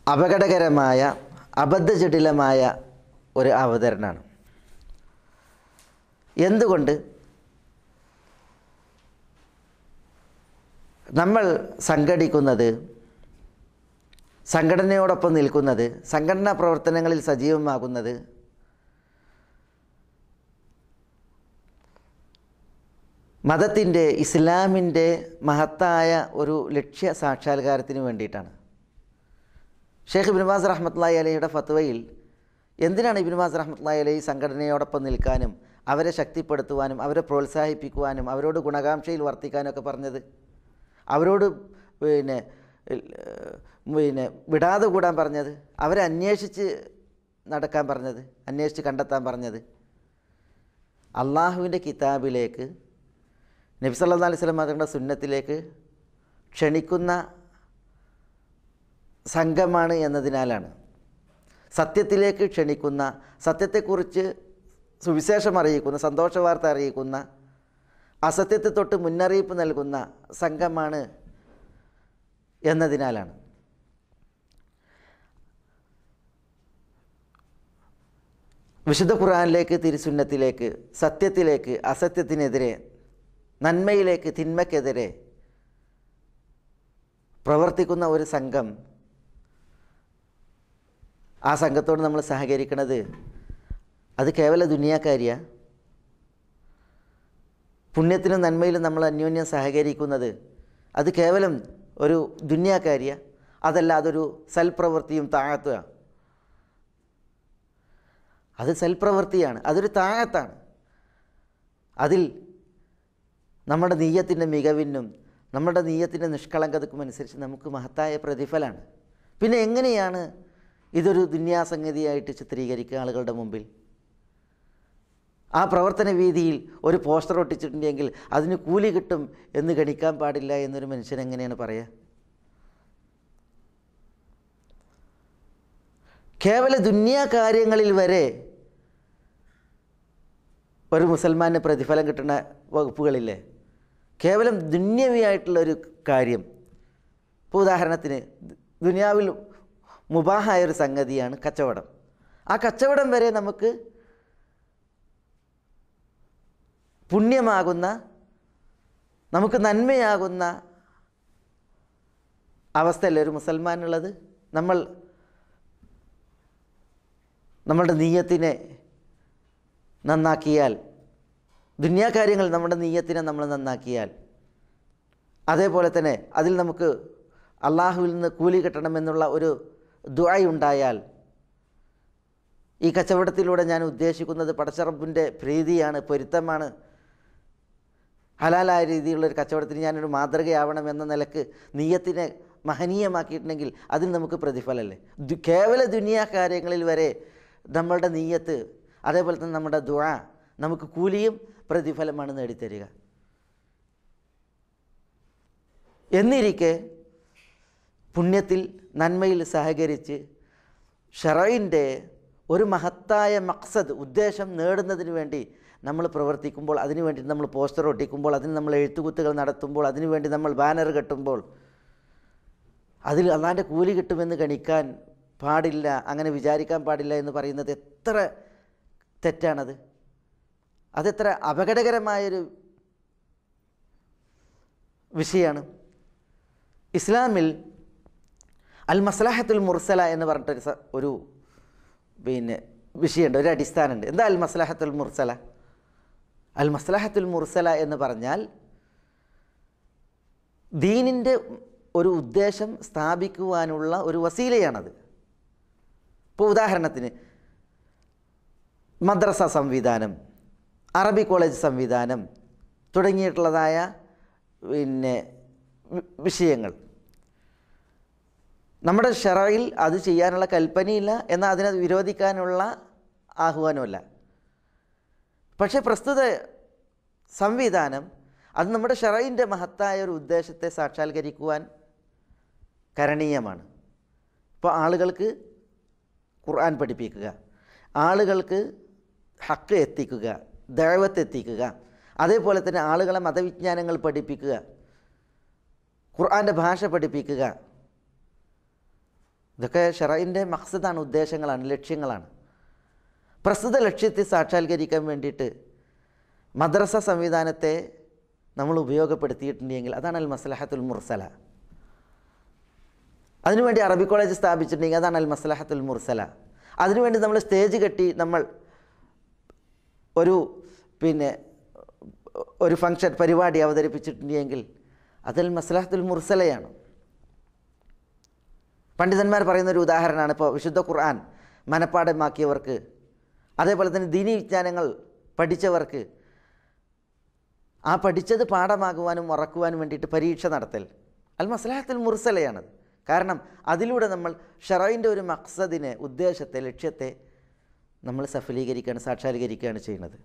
[SPEAKER 3] അപകടകരമായ അബദ്ധജടിലമായ ഒരു അവതരണമാണ്. എന്തുകൊണ്ട്? നമ്മൾ സംഘടിക്കുന്നത്, സംഘടനയോടൊപ്പം നിൽക്കുന്നത്, സംഘടനാ പ്രവർത്തനങ്ങളിൽ സജീവമാകുന്നത് മതത്തിൻ്റെ, ഇസ്ലാമിൻ്റെ മഹത്തായ ഒരു ലക്ഷ്യ സാക്ഷാത്കാരത്തിന് വേണ്ടിയിട്ടാണ്. ഷെയ്ഖ് ഇബ്നു ബാസ് റഹ്മത്തുള്ളാഹി അലൈഹിയുടെ ഫത്വയിൽ എന്തിനാണ് ഇബ്നു ബാസ് റഹ്മത്തുള്ളാഹി അലൈഹി സംഘടനയോടൊപ്പം നിൽക്കാനും അവരെ ശക്തിപ്പെടുത്തുവാനും അവരെ പ്രോത്സാഹിപ്പിക്കുവാനും അവരോട് ഗുണകാംക്ഷയിൽ വർത്തിക്കാനൊക്കെ പറഞ്ഞത്? അവരോട് വിടാതെ കൂടാൻ പറഞ്ഞത്? അവരെ അന്വേഷിച്ച് നടക്കാൻ പറഞ്ഞത്? അന്വേഷിച്ച് കണ്ടെത്താൻ പറഞ്ഞത്? അള്ളാഹുവിൻ്റെ കിതാബിലേക്ക്, നബി സല്ലല്ലാഹു അലൈഹി വസല്ലം തങ്ങളുടെ സുന്നത്തിലേക്ക് ക്ഷണിക്കുന്ന സംഘമാണ് എന്നതിനാലാണ്. സത്യത്തിലേക്ക് ക്ഷണിക്കുന്ന, സത്യത്തെക്കുറിച്ച് സുവിശേഷം അറിയിക്കുന്ന, സന്തോഷവാർത്ത അറിയിക്കുന്ന, അസത്യത്തെ തൊട്ട് മുന്നറിയിപ്പ് നൽകുന്ന സംഘമാണ് എന്നതിനാലാണ്. വിശുദ്ധ ഖുർആനിലേക്ക്, തിരുസുന്നത്തിലേക്ക്, സത്യത്തിലേക്ക്, അസത്യത്തിനെതിരെ, നന്മയിലേക്ക്, തിന്മയ്ക്കെതിരെ പ്രവർത്തിക്കുന്ന ഒരു സംഘം, ആ സംഘത്തോട് നമ്മൾ സഹകരിക്കുന്നത് അത് കേവല ദുനിയാക്കാരിയാണ്. പുണ്യത്തിനും നന്മയിലും നമ്മൾ അന്യോന്യം സഹകരിക്കുന്നത് അത് കേവലം ഒരു ദുന്യാക്കാരിയാണ്. അതല്ല, അതൊരു സൽപ്രവൃത്തിയും താഴത്തുകയാണ്. അത് സൽപ്രവൃത്തിയാണ്, അതൊരു താഴത്താണ്. അതിൽ നമ്മുടെ നീയത്തിൻ്റെ മികവിനും നമ്മുടെ നീയത്തിൻ്റെ നിഷ്കളങ്കതയ്ക്കും അനുസരിച്ച് നമുക്ക് മഹത്തായ പ്രതിഫലമാണ്. പിന്നെ എങ്ങനെയാണ് ഇതൊരു ദുന്യാസംഗതിയായിട്ട് ചിത്രീകരിക്കുക ആളുകളുടെ മുമ്പിൽ? ആ പ്രവർത്തന വീതിയിൽ ഒരു പോസ്റ്റർ ഒട്ടിച്ചിട്ടുണ്ടെങ്കിൽ അതിന് കൂലി കിട്ടും എന്ന് ഗണിക്കാൻ പാടില്ല എന്നൊരു മനുഷ്യൻ എങ്ങനെയാണ് പറയുക? കേവല ദുന്യാ കാര്യങ്ങളിൽ വരെ ഒരു മുസൽമാന് പ്രതിഫലം കിട്ടുന്ന വകുപ്പുകളില്ലേ? കേവലം ദുന്യവിയായിട്ടുള്ളൊരു കാര്യം. ഇപ്പോൾ ഉദാഹരണത്തിന് ദുനിയാവിൽ മുബാഹായൊരു സംഗതിയാണ് കച്ചവടം. ആ കച്ചവടം വരെ നമുക്ക് പുണ്യമാകുന്ന, നമുക്ക് നന്മയാകുന്ന അവസ്ഥയല്ലേ ഒരു മുസൽമാനുള്ളത്? നമ്മളുടെ നീയത്തിനെ നന്നാക്കിയാൽ, ദുന്യാകാര്യങ്ങൾ നമ്മുടെ നീയത്തിനെ നമ്മൾ നന്നാക്കിയാൽ, അതേപോലെ തന്നെ അതിൽ നമുക്ക് അള്ളാഹുവിൽ നിന്ന് കൂലി കിട്ടണമെന്നുള്ള ഒരു ദുആ ഉണ്ടായാൽ, ഈ കച്ചവടത്തിലൂടെ ഞാൻ ഉദ്ദേശിക്കുന്നത് പടച്ചറബിൻ്റെ പ്രീതിയാണ്, പൊരുത്തമാണ്, ഹലാലായ രീതിയിലുള്ളൊരു കച്ചവടത്തിന് ഞാനൊരു മാതൃകയാവണം എന്ന നിലക്ക് നീയത്തിനെ മഹനീയമാക്കിയിട്ടുണ്ടെങ്കിൽ അതിൽ നമുക്ക് പ്രതിഫലമല്ലേ? കേവല ദുനിയാ കാര്യങ്ങളിൽ വരെ നമ്മളുടെ നീയത്ത്, അതേപോലെ തന്നെ നമ്മുടെ ദുആ നമുക്ക് കൂലിയും പ്രതിഫലമാണ് നേടിത്തരിക. എന്നിരിക്കെ പുണ്യത്തിൽ നന്മയിൽ സഹകരിച്ച് ശറഇൻ്റെ ഒരു മഹത്തായ മഖ്സദ്, ഉദ്ദേശം നേടുന്നതിന് വേണ്ടി നമ്മൾ പ്രവർത്തിക്കുമ്പോൾ, അതിനു വേണ്ടി നമ്മൾ പോസ്റ്റർ ഒട്ടിക്കുമ്പോൾ, അതിന് നമ്മൾ എഴുത്തുകുത്തുകൾ നടത്തുമ്പോൾ, അതിനു വേണ്ടി നമ്മൾ ബാനർ കെട്ടുമ്പോൾ അതിൽ അള്ളാൻ്റെ കൂലി കിട്ടുമെന്ന് ഗണിക്കാൻ പാടില്ല, അങ്ങനെ വിചാരിക്കാൻ പാടില്ല എന്ന് പറയുന്നത് എത്ര തെറ്റാണത്! അതെത്ര അപകടകരമായൊരു വിഷയമാണ്. ഇസ്ലാമിൽ അൽ മസ്ലഹത്തുൽ മുർസല എന്ന് പറഞ്ഞിട്ടൊരു ഒരു വിഷയമുണ്ട്, ഒരു അടിസ്ഥാനമുണ്ട്. എന്താ അൽ മസ്ലഹത്തുൽ മുർസല? അൽ മസ്ലഹത്തുൽ മുർസല എന്ന് പറഞ്ഞാൽ ദീനിൻ്റെ ഒരു ഉദ്ദേശം സ്ഥാപിക്കുവാനുള്ള ഒരു വസീലയാണത്. ഇപ്പോൾ ഉദാഹരണത്തിന് മദ്രസ സംവിധാനം, അറബി കോളേജ് സംവിധാനം തുടങ്ങിയിട്ടുള്ളതായ വിഷയങ്ങൾ നമ്മുടെ ശറയിൽ അത് ചെയ്യാനുള്ള കൽപ്പനയില്ല, എന്നാൽ അതിനെ വിരോധിക്കാനുള്ള ആഹ്വാനമല്ല. പക്ഷേ പ്രസ്തുത സംവിധാനം അത് നമ്മുടെ ശറയിൻ്റെ മഹത്തായ ഒരു ഉദ്ദേശത്തെ സാക്ഷാത്കരിക്കുവാൻ കരണീയമാണ്. ഇപ്പോൾ ആളുകൾക്ക് ഖുർആൻ പഠിപ്പിക്കുക, ആളുകൾക്ക് ഹക്ക് എത്തിക്കുക, ദഅവത്ത് എത്തിക്കുക, അതേപോലെ തന്നെ ആളുകളെ മതവിജ്ഞാനങ്ങൾ പഠിപ്പിക്കുക, ഖുർആൻ്റെ ഭാഷ പഠിപ്പിക്കുക, ഇതൊക്കെ ശറഇൻ്റെ മഖ്സദാണ്, ഉദ്ദേശങ്ങളാണ്, ലക്ഷ്യങ്ങളാണ്. പ്രസ്തുത ലക്ഷ്യത്തെ സാക്ഷാത്കരിക്കാൻ വേണ്ടിയിട്ട് മദ്രസ സംവിധാനത്തെ നമ്മൾ ഉപയോഗപ്പെടുത്തിയിട്ടുണ്ടെങ്കിൽ അതാണ് അൽ മസ്ലഹത്തുൽ മുർസല. അതിനുവേണ്ടി അറബി കോളേജ് സ്ഥാപിച്ചിട്ടുണ്ടെങ്കിൽ അതാണ് അൽ മസ്ലഹത്തുൽ മുർസല. അതിനുവേണ്ടി നമ്മൾ സ്റ്റേജ് കെട്ടി നമ്മൾ ഒരു ഫംഗ്ഷൻ പരിപാടി അവതരിപ്പിച്ചിട്ടുണ്ടെങ്കിൽ അതിൽ മസ്ലഹത്തുൽ മുർസലയാണ്. പണ്ഡിതന്മാർ പറയുന്നൊരു ഉദാഹരണമാണ് ഇപ്പോൾ വിശുദ്ധ ഖുർആൻ മനപ്പാഠമാക്കിയവർക്ക്, അതേപോലെ തന്നെ ദീനി വിജ്ഞാനങ്ങൾ പഠിച്ചവർക്ക് ആ പഠിച്ചത് പാഠമാകുവാനും മറക്കുവാനും വേണ്ടിയിട്ട് പരീക്ഷ നടത്തൽ അൽ മസ്ലഹത്തുൽ മുർസലയാണത്. കാരണം അതിലൂടെ നമ്മൾ ശറഇൻ്റെ ഒരു മഖ്സദിനെ, ഉദ്ദേശത്തെ, ലക്ഷ്യത്തെ നമ്മൾ സഫലീകരിക്കുകയാണ്, സാക്ഷാത്കരിക്കുകയാണ് ചെയ്യുന്നത്.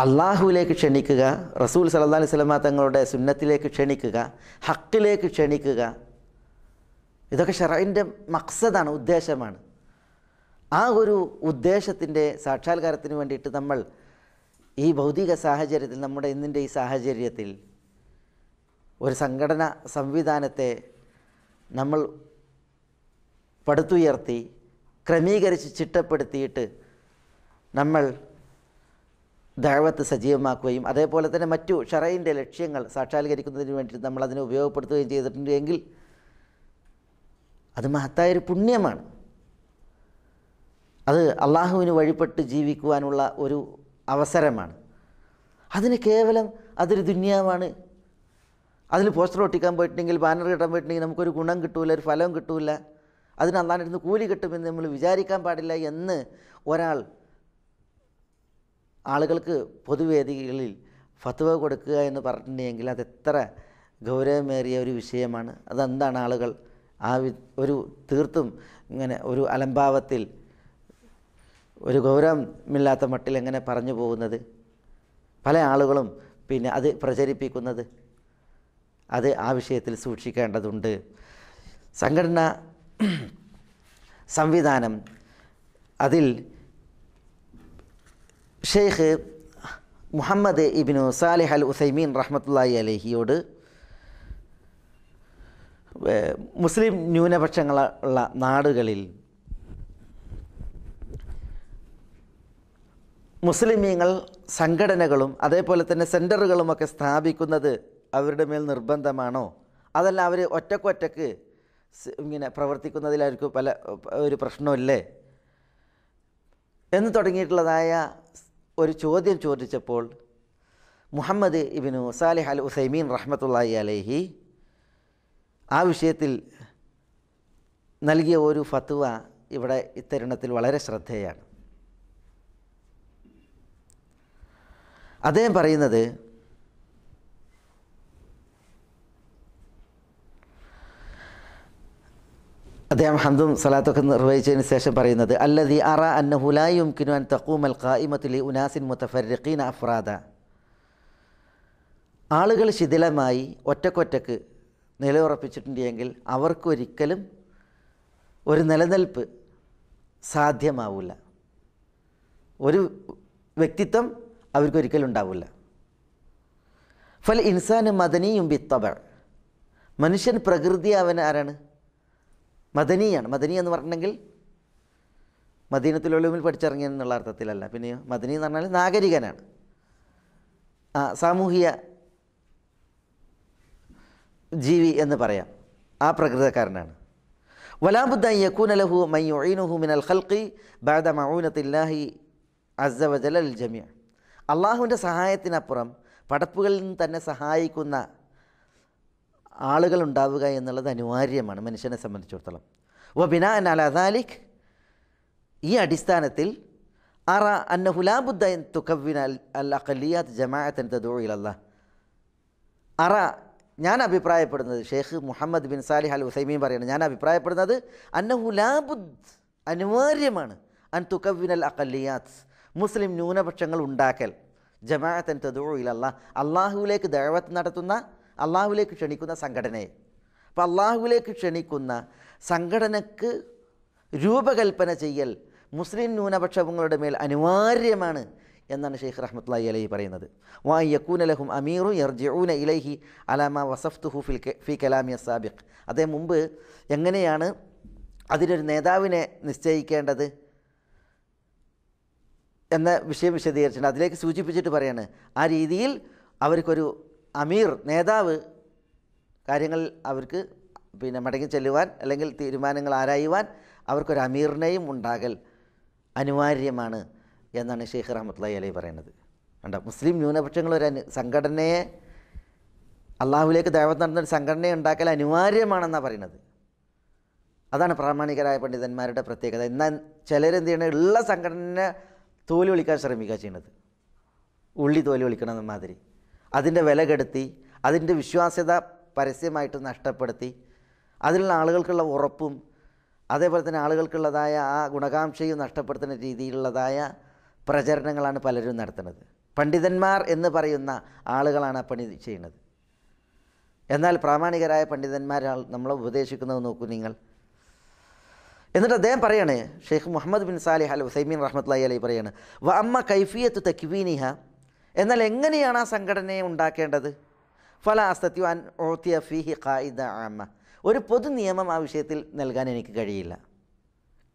[SPEAKER 3] അള്ളാഹുവിലേക്ക് ക്ഷണിക്കുക, റസൂൽ സല്ലല്ലാഹു അലൈഹി വസല്ലമ തങ്ങളുടെ സുന്നത്തിലേക്ക് ക്ഷണിക്കുക, ഹക്കിലേക്ക് ക്ഷണിക്കുക, ഇതൊക്കെ ശറഇൻ്റെ മഖ്സദാണ്, ഉദ്ദേശമാണ്. ആ ഒരു ഉദ്ദേശത്തിൻ്റെ സാക്ഷാത്കാരത്തിന് വേണ്ടിയിട്ട് നമ്മൾ ഈ ഭൗതിക സാഹചര്യത്തിൽ, നമ്മുടെ ഇന്നിൻ്റെ ഈ സാഹചര്യത്തിൽ ഒരു സംഘടന സംവിധാനത്തെ നമ്മൾ പടുത്തുയർത്തി ക്രമീകരിച്ച് ചിട്ടപ്പെടുത്തിയിട്ട് നമ്മൾ ദഅവത്ത് സജീവമാക്കുകയും അതേപോലെ തന്നെ മറ്റു ശറഇൻ്റെ ലക്ഷ്യങ്ങൾ സാക്ഷാത്കരിക്കുന്നതിന് വേണ്ടി നമ്മൾ അതിനെ ഉപയോഗപ്പെടുത്തുകയും ചെയ്തിട്ടുണ്ടെങ്കിൽ അത് മഹത്തായൊരു പുണ്യമാണ്. അത് അള്ളാഹുവിന് വഴിപ്പെട്ട് ജീവിക്കുവാനുള്ള ഒരു അവസരമാണ്. അതിന് കേവലം അതൊരു ദുന്യാവാണ്, അതിൽ പോസ്റ്റർ ഒട്ടിക്കാൻ പോയിട്ടുണ്ടെങ്കിൽ, ബാനർ കിട്ടാൻ പോയിട്ടുണ്ടെങ്കിൽ നമുക്കൊരു ഗുണം കിട്ടൂല, ഒരു ഫലവും കിട്ടൂല, അതിന് അള്ളാഹിൻ്റെ കൂലി കിട്ടുമെന്ന് നമ്മൾ വിചാരിക്കാൻ പാടില്ല എന്ന് ഒരാൾ ആളുകൾക്ക് പൊതുവേദികളിൽ ഫത്വ കൊടുക്കുക എന്ന് പറഞ്ഞിട്ടുണ്ടെങ്കിൽ അതെത്ര ഗൗരവമേറിയ ഒരു വിഷയമാണ്. അതെന്താണ് ആളുകൾ ഒരു തീർത്തും ഇങ്ങനെ ഒരു അലംഭാവത്തിൽ, ഒരു ഗൗരവമില്ലാത്ത മട്ടിൽ എങ്ങനെ പറഞ്ഞു പോകുന്നത്, പല ആളുകളും പിന്നെ അത് പ്രചരിപ്പിക്കുന്നത്, അത് ആ വിഷയത്തിൽ സൂക്ഷിക്കേണ്ടതുണ്ട്. സംഘടന സംവിധാനം, അതിൽ ഷെയ്ഖ് മുഹമ്മദ് ഇബ്നു സാലിഹ് അൽ ഉസൈമീൻ റഹ്മത്തുള്ളാഹി അലൈഹിയോട് മുസ്ലിം ന്യൂനപക്ഷങ്ങളുള്ള നാടുകളിൽ മുസ്ലിമീങ്ങൾ സംഘടനകളും അതേപോലെ തന്നെ സെൻറ്ററുകളുമൊക്കെ സ്ഥാപിക്കുന്നത് അവരുടെ മേൽ നിർബന്ധമാണോ, അതല്ല അവർ ഒറ്റക്കൊറ്റക്ക് ഇങ്ങനെ പ്രവർത്തിക്കുന്നതിൽ അവർക്ക് ഒരു പ്രശ്നമില്ലേ എന്ന് തുടങ്ങിയിട്ടുള്ളതായ ഒരു ചോദ്യം ചോദിച്ചപ്പോൾ മുഹമ്മദ് ഇബ്നു സാലിഹ് അൽ ഉസൈമീൻ റഹ്മത്തുള്ളാഹി അലൈഹി ആ വിഷയത്തിൽ നൽകിയ ഒരു ഫത്വ ഇവിടെ ഇത്തരുണത്തിൽ വളരെ ശ്രദ്ധേയമാണ്. അദ്ദേഹം പറയുന്നത്, അദ്ദേഹം ഹംദും സലാത്തൊക്കെ നിർവഹിച്ചതിന് ശേഷം പറയുന്നത്, അല്ലദി അറ അന്നഹു ലാ യുംകിനു അൻ തഖൂമൽ ഖായിമത്തു ലി ഉനാസിൻ മുതഫർരിഖീന അഫ്രാദ. ആളുകൾ ശിഥിലമായി ഒറ്റക്കൊറ്റക്ക് നിലയുറപ്പിച്ചിട്ടുണ്ടെങ്കിൽ അവർക്കൊരിക്കലും ഒരു നിലനിൽപ്പ് സാധ്യമാവില്ല, ഒരു വ്യക്തിത്വം അവർക്കൊരിക്കലും ഉണ്ടാവില്ല. ഫൽ ഇൻസാന് മദനിയും ബിത്തബ. മനുഷ്യൻ പ്രകൃതി അവൻ ആരാണ്? മദനിയാണ്. മദനി എന്ന് പറഞ്ഞിട്ടുണ്ടെങ്കിൽ മദീനത്തുൽ ഉലൂമിൽ പഠിച്ചിറങ്ങിയെന്നുള്ള അർത്ഥത്തിലല്ല, പിന്നെയോ മദനി എന്ന് പറഞ്ഞാൽ നാഗരികനാണ്, സാമൂഹിക ജീവി എന്ന് പറയാം, ആ പ്രകൃതക്കാരനാണ്. വലാബുദ്ദ യകൂന ലഹു മൻ യുഈനുഹു മിനൽ ഖൽഖി ബഅദ മഊനത്തില്ലാഹി അസ്സ വജല്ല ലിൽ ജമീഅ. അള്ളാഹുവിൻ്റെ സഹായത്തിനപ്പുറം പടപ്പുകളിൽ നിന്ന് തന്നെ സഹായിക്കുന്ന ആളുകൾ ഉണ്ടാവുക എന്നുള്ളത് അനിവാര്യമാണ് മനുഷ്യനെ സംബന്ധിച്ചിടത്തോളം. വ ബിനാഅൻ അലാ ദാലിക്, ഈ അടിസ്ഥാനത്തിൽ അറ അന്നഹു ലാ ബുദ്ദ അൻ തുകവ്വിന അൽ അഖലിയാത്ത് ജമാഅത്തൻ തദഉ ഇലല്ലാഹ്. അറ, ഞാൻ അഭിപ്രായപ്പെടുന്നത്, ഷെയ്ഖ് മുഹമ്മദ് ബിൻ സാലിഹ് അൽ ഉസൈമീൻ പറയുന്നത്, ഞാൻ അഭിപ്രായപ്പെടുന്നത് അന്നഹു ലാ ബുദ്, അനിവാര്യമാണ്, അൻ തുകവ്വിന അൽ അഖലിയാത്ത്, മുസ്ലിം ന്യൂനപക്ഷങ്ങൾ ഉണ്ടാക്കൽ, ജമാഅത്തൻ തദഉ ഇലല്ലാഹ്, അള്ളാഹുവിലേക്ക് ദഅവത്ത് നടത്തുന്ന, അള്ളാഹുവിലേക്ക് ക്ഷണിക്കുന്ന സംഘടനയെ. അപ്പോൾ അള്ളാഹുവിലേക്ക് ക്ഷണിക്കുന്ന സംഘടനക്ക് രൂപകൽപ്പന ചെയ്യൽ മുസ്ലിം ന്യൂനപക്ഷങ്ങളുടെ മേൽ അനിവാര്യമാണ് എന്നാണ് ഷെയ്ഖ് റഹ്മത്തുള്ളാഹി അലൈഹി പറയുന്നത്. വാ യകൂന ലഹും അമീറു യർജിഊന ഇലൈഹി അലാ മാ വസഫ്തുഹു ഫി കലാമി അസ്സാബിഖ്. അദ്ദേഹം മുമ്പ് എങ്ങനെയാണ് അതിനൊരു നേതാവിനെ നിശ്ചയിക്കേണ്ടത് എന്ന വിഷയം വിശദീകരിച്ചിട്ടുണ്ട്. അതിലേക്ക് സൂചിപ്പിച്ചിട്ട് പറയാണ്, ആ രീതിയിൽ അവർക്കൊരു അമീർ, നേതാവ്, കാര്യങ്ങൾ അവർക്ക് പിന്നെ മടങ്ങി ചെല്ലുവാൻ അല്ലെങ്കിൽ തീരുമാനങ്ങൾ ആരായുവാൻ അവർക്കൊരു അമീറിനെയും ഉണ്ടാകൽ അനിവാര്യമാണ് എന്നാണ് ഷെയ്ഖ് റഹ്മത്തുള്ളാഹി അലൈഹി പറയുന്നത്. കണ്ടോ, മുസ്ലിം ന്യൂനപക്ഷങ്ങളൊരു സംഘടനയെ, അള്ളാഹുവിലേക്ക് ദഅവത്ത് നടത്തുന്ന ഒരു സംഘടനയെ ഉണ്ടാക്കൽ അനിവാര്യമാണെന്നാണ് പറയുന്നത്. അതാണ് പ്രാമാണികരായ പണ്ഡിതന്മാരുടെ പ്രത്യേകത. എന്നാൽ ചിലരെന്ത് ചെയ്യണം, ഉള്ള സംഘടനയെ തോല് വിളിക്കാൻ ശ്രമിക്കുക ചെയ്യുന്നത്, ഉള്ളി തോല് വിളിക്കണമെന്ന മാതിരി അതിൻ്റെ വില കെടുത്തി, അതിൻ്റെ വിശ്വാസ്യത പരസ്യമായിട്ട് നഷ്ടപ്പെടുത്തി, അതിലുള്ള ആളുകൾക്കുള്ള ഉറപ്പും അതേപോലെ തന്നെ ആളുകൾക്കുള്ളതായ ആ ഗുണകാംക്ഷയും നഷ്ടപ്പെടുത്തുന്ന രീതിയിലുള്ളതായ പ്രചരണങ്ങളാണ് പലരും നടത്തുന്നത്. പണ്ഡിതന്മാർ എന്ന് പറയുന്ന ആളുകളാണ് ആ പണി ചെയ്യുന്നത്. എന്നാൽ പ്രാമാണികരായ പണ്ഡിതന്മാർ നമ്മളെ ഉപദേശിക്കുന്നത് നോക്കൂ നിങ്ങൾ. എന്നിട്ട് അദ്ദേഹം പറയാണ്, ഷെയ്ഖ് മുഹമ്മദ് ബിൻ സാലിഹ് അൽ ഉസൈമീൻ റഹ്മത്തുള്ളാഹി അലൈഹി പറയാണ്, വ അമ്മ കൈഫിയത്ത് തക്വീനിഹ, എന്നാൽ എങ്ങനെയാണ് ആ സംഘടനയെ ഉണ്ടാക്കേണ്ടത്? ഫല അസ്തത്യു അൻ ഓത്തിയ ഫീഹി ഖായിദ ആമ, ഒരു പൊതു നിയമം ആ വിഷയത്തിൽ നൽകാൻ എനിക്ക് കഴിയില്ല.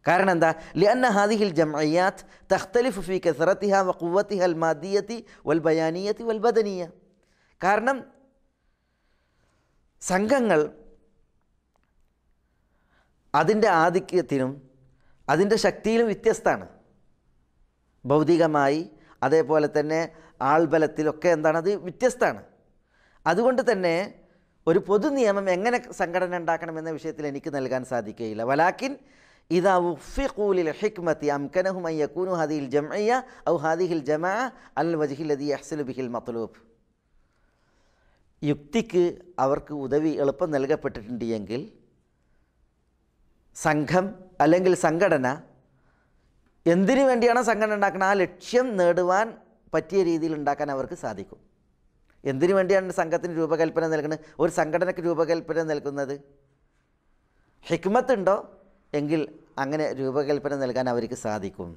[SPEAKER 3] കാരണം എന്താ? ലിഅന്ന ഹാദിഹിൽ ജംഇയ്യാത്ത് തഖ്തലിഫു ഫീ കസറത്തിഹ വ ഖുവ്വത്തിഹ അൽ മാദിയത്തി വൽ ബയാനിയത്തി വൽ ബദനിയ. കാരണം സംഘങ്ങൾ അതിൻ്റെ ആധിക്യത്തിനും അതിൻ്റെ ശക്തിയിലും വ്യത്യസ്തമാണ്. ഭൗതികമായി അതേപോലെ തന്നെ ആൾബലത്തിലൊക്കെ എന്താണത് വ്യത്യസ്തമാണ്. അതുകൊണ്ട് തന്നെ ഒരു പൊതു നിയമം എങ്ങനെ സംഘടന ഉണ്ടാക്കണമെന്ന വിഷയത്തിൽ എനിക്ക് നൽകാൻ സാധിക്കുകയില്ല. വലാക്കിൻ ഇദാ ഉഫ്ഫിഖൂ ലിൽ ഹിക്മത്തി അംകനഹും അൻ യകൂനു ഹാദിഹിൽ ജംഇയ്യ ഔ ഹാദിഹിൽ ജമാഅ അലൽ വജ്ഹി ലദി യഹ്സുലു ബിഹിൽ മത്ലൂബ്. യുക്തിക്ക് അവർക്ക് ഉദവി എളുപ്പം നൽകപ്പെട്ടിട്ടുണ്ട് എങ്കിൽ സംഘം അല്ലെങ്കിൽ സംഘടന എന്തിനു വേണ്ടിയാണോ സംഘടന ഉണ്ടാക്കുന്നത് ആ ലക്ഷ്യം നേടുവാൻ പറ്റിയ രീതിയിൽ ഉണ്ടാക്കാൻ അവർക്ക് സാധിക്കും. എന്തിനു വേണ്ടിയാണ് സംഘത്തിന് രൂപകൽപ്പന നൽകുന്നത്, ഒരു സംഘടനയ്ക്ക് രൂപകൽപ്പന നൽകുന്നത്? ഹിക്മത്തുണ്ടോ എങ്കിൽ അങ്ങനെ രൂപകൽപ്പന നൽകാൻ അവർക്ക് സാധിക്കും.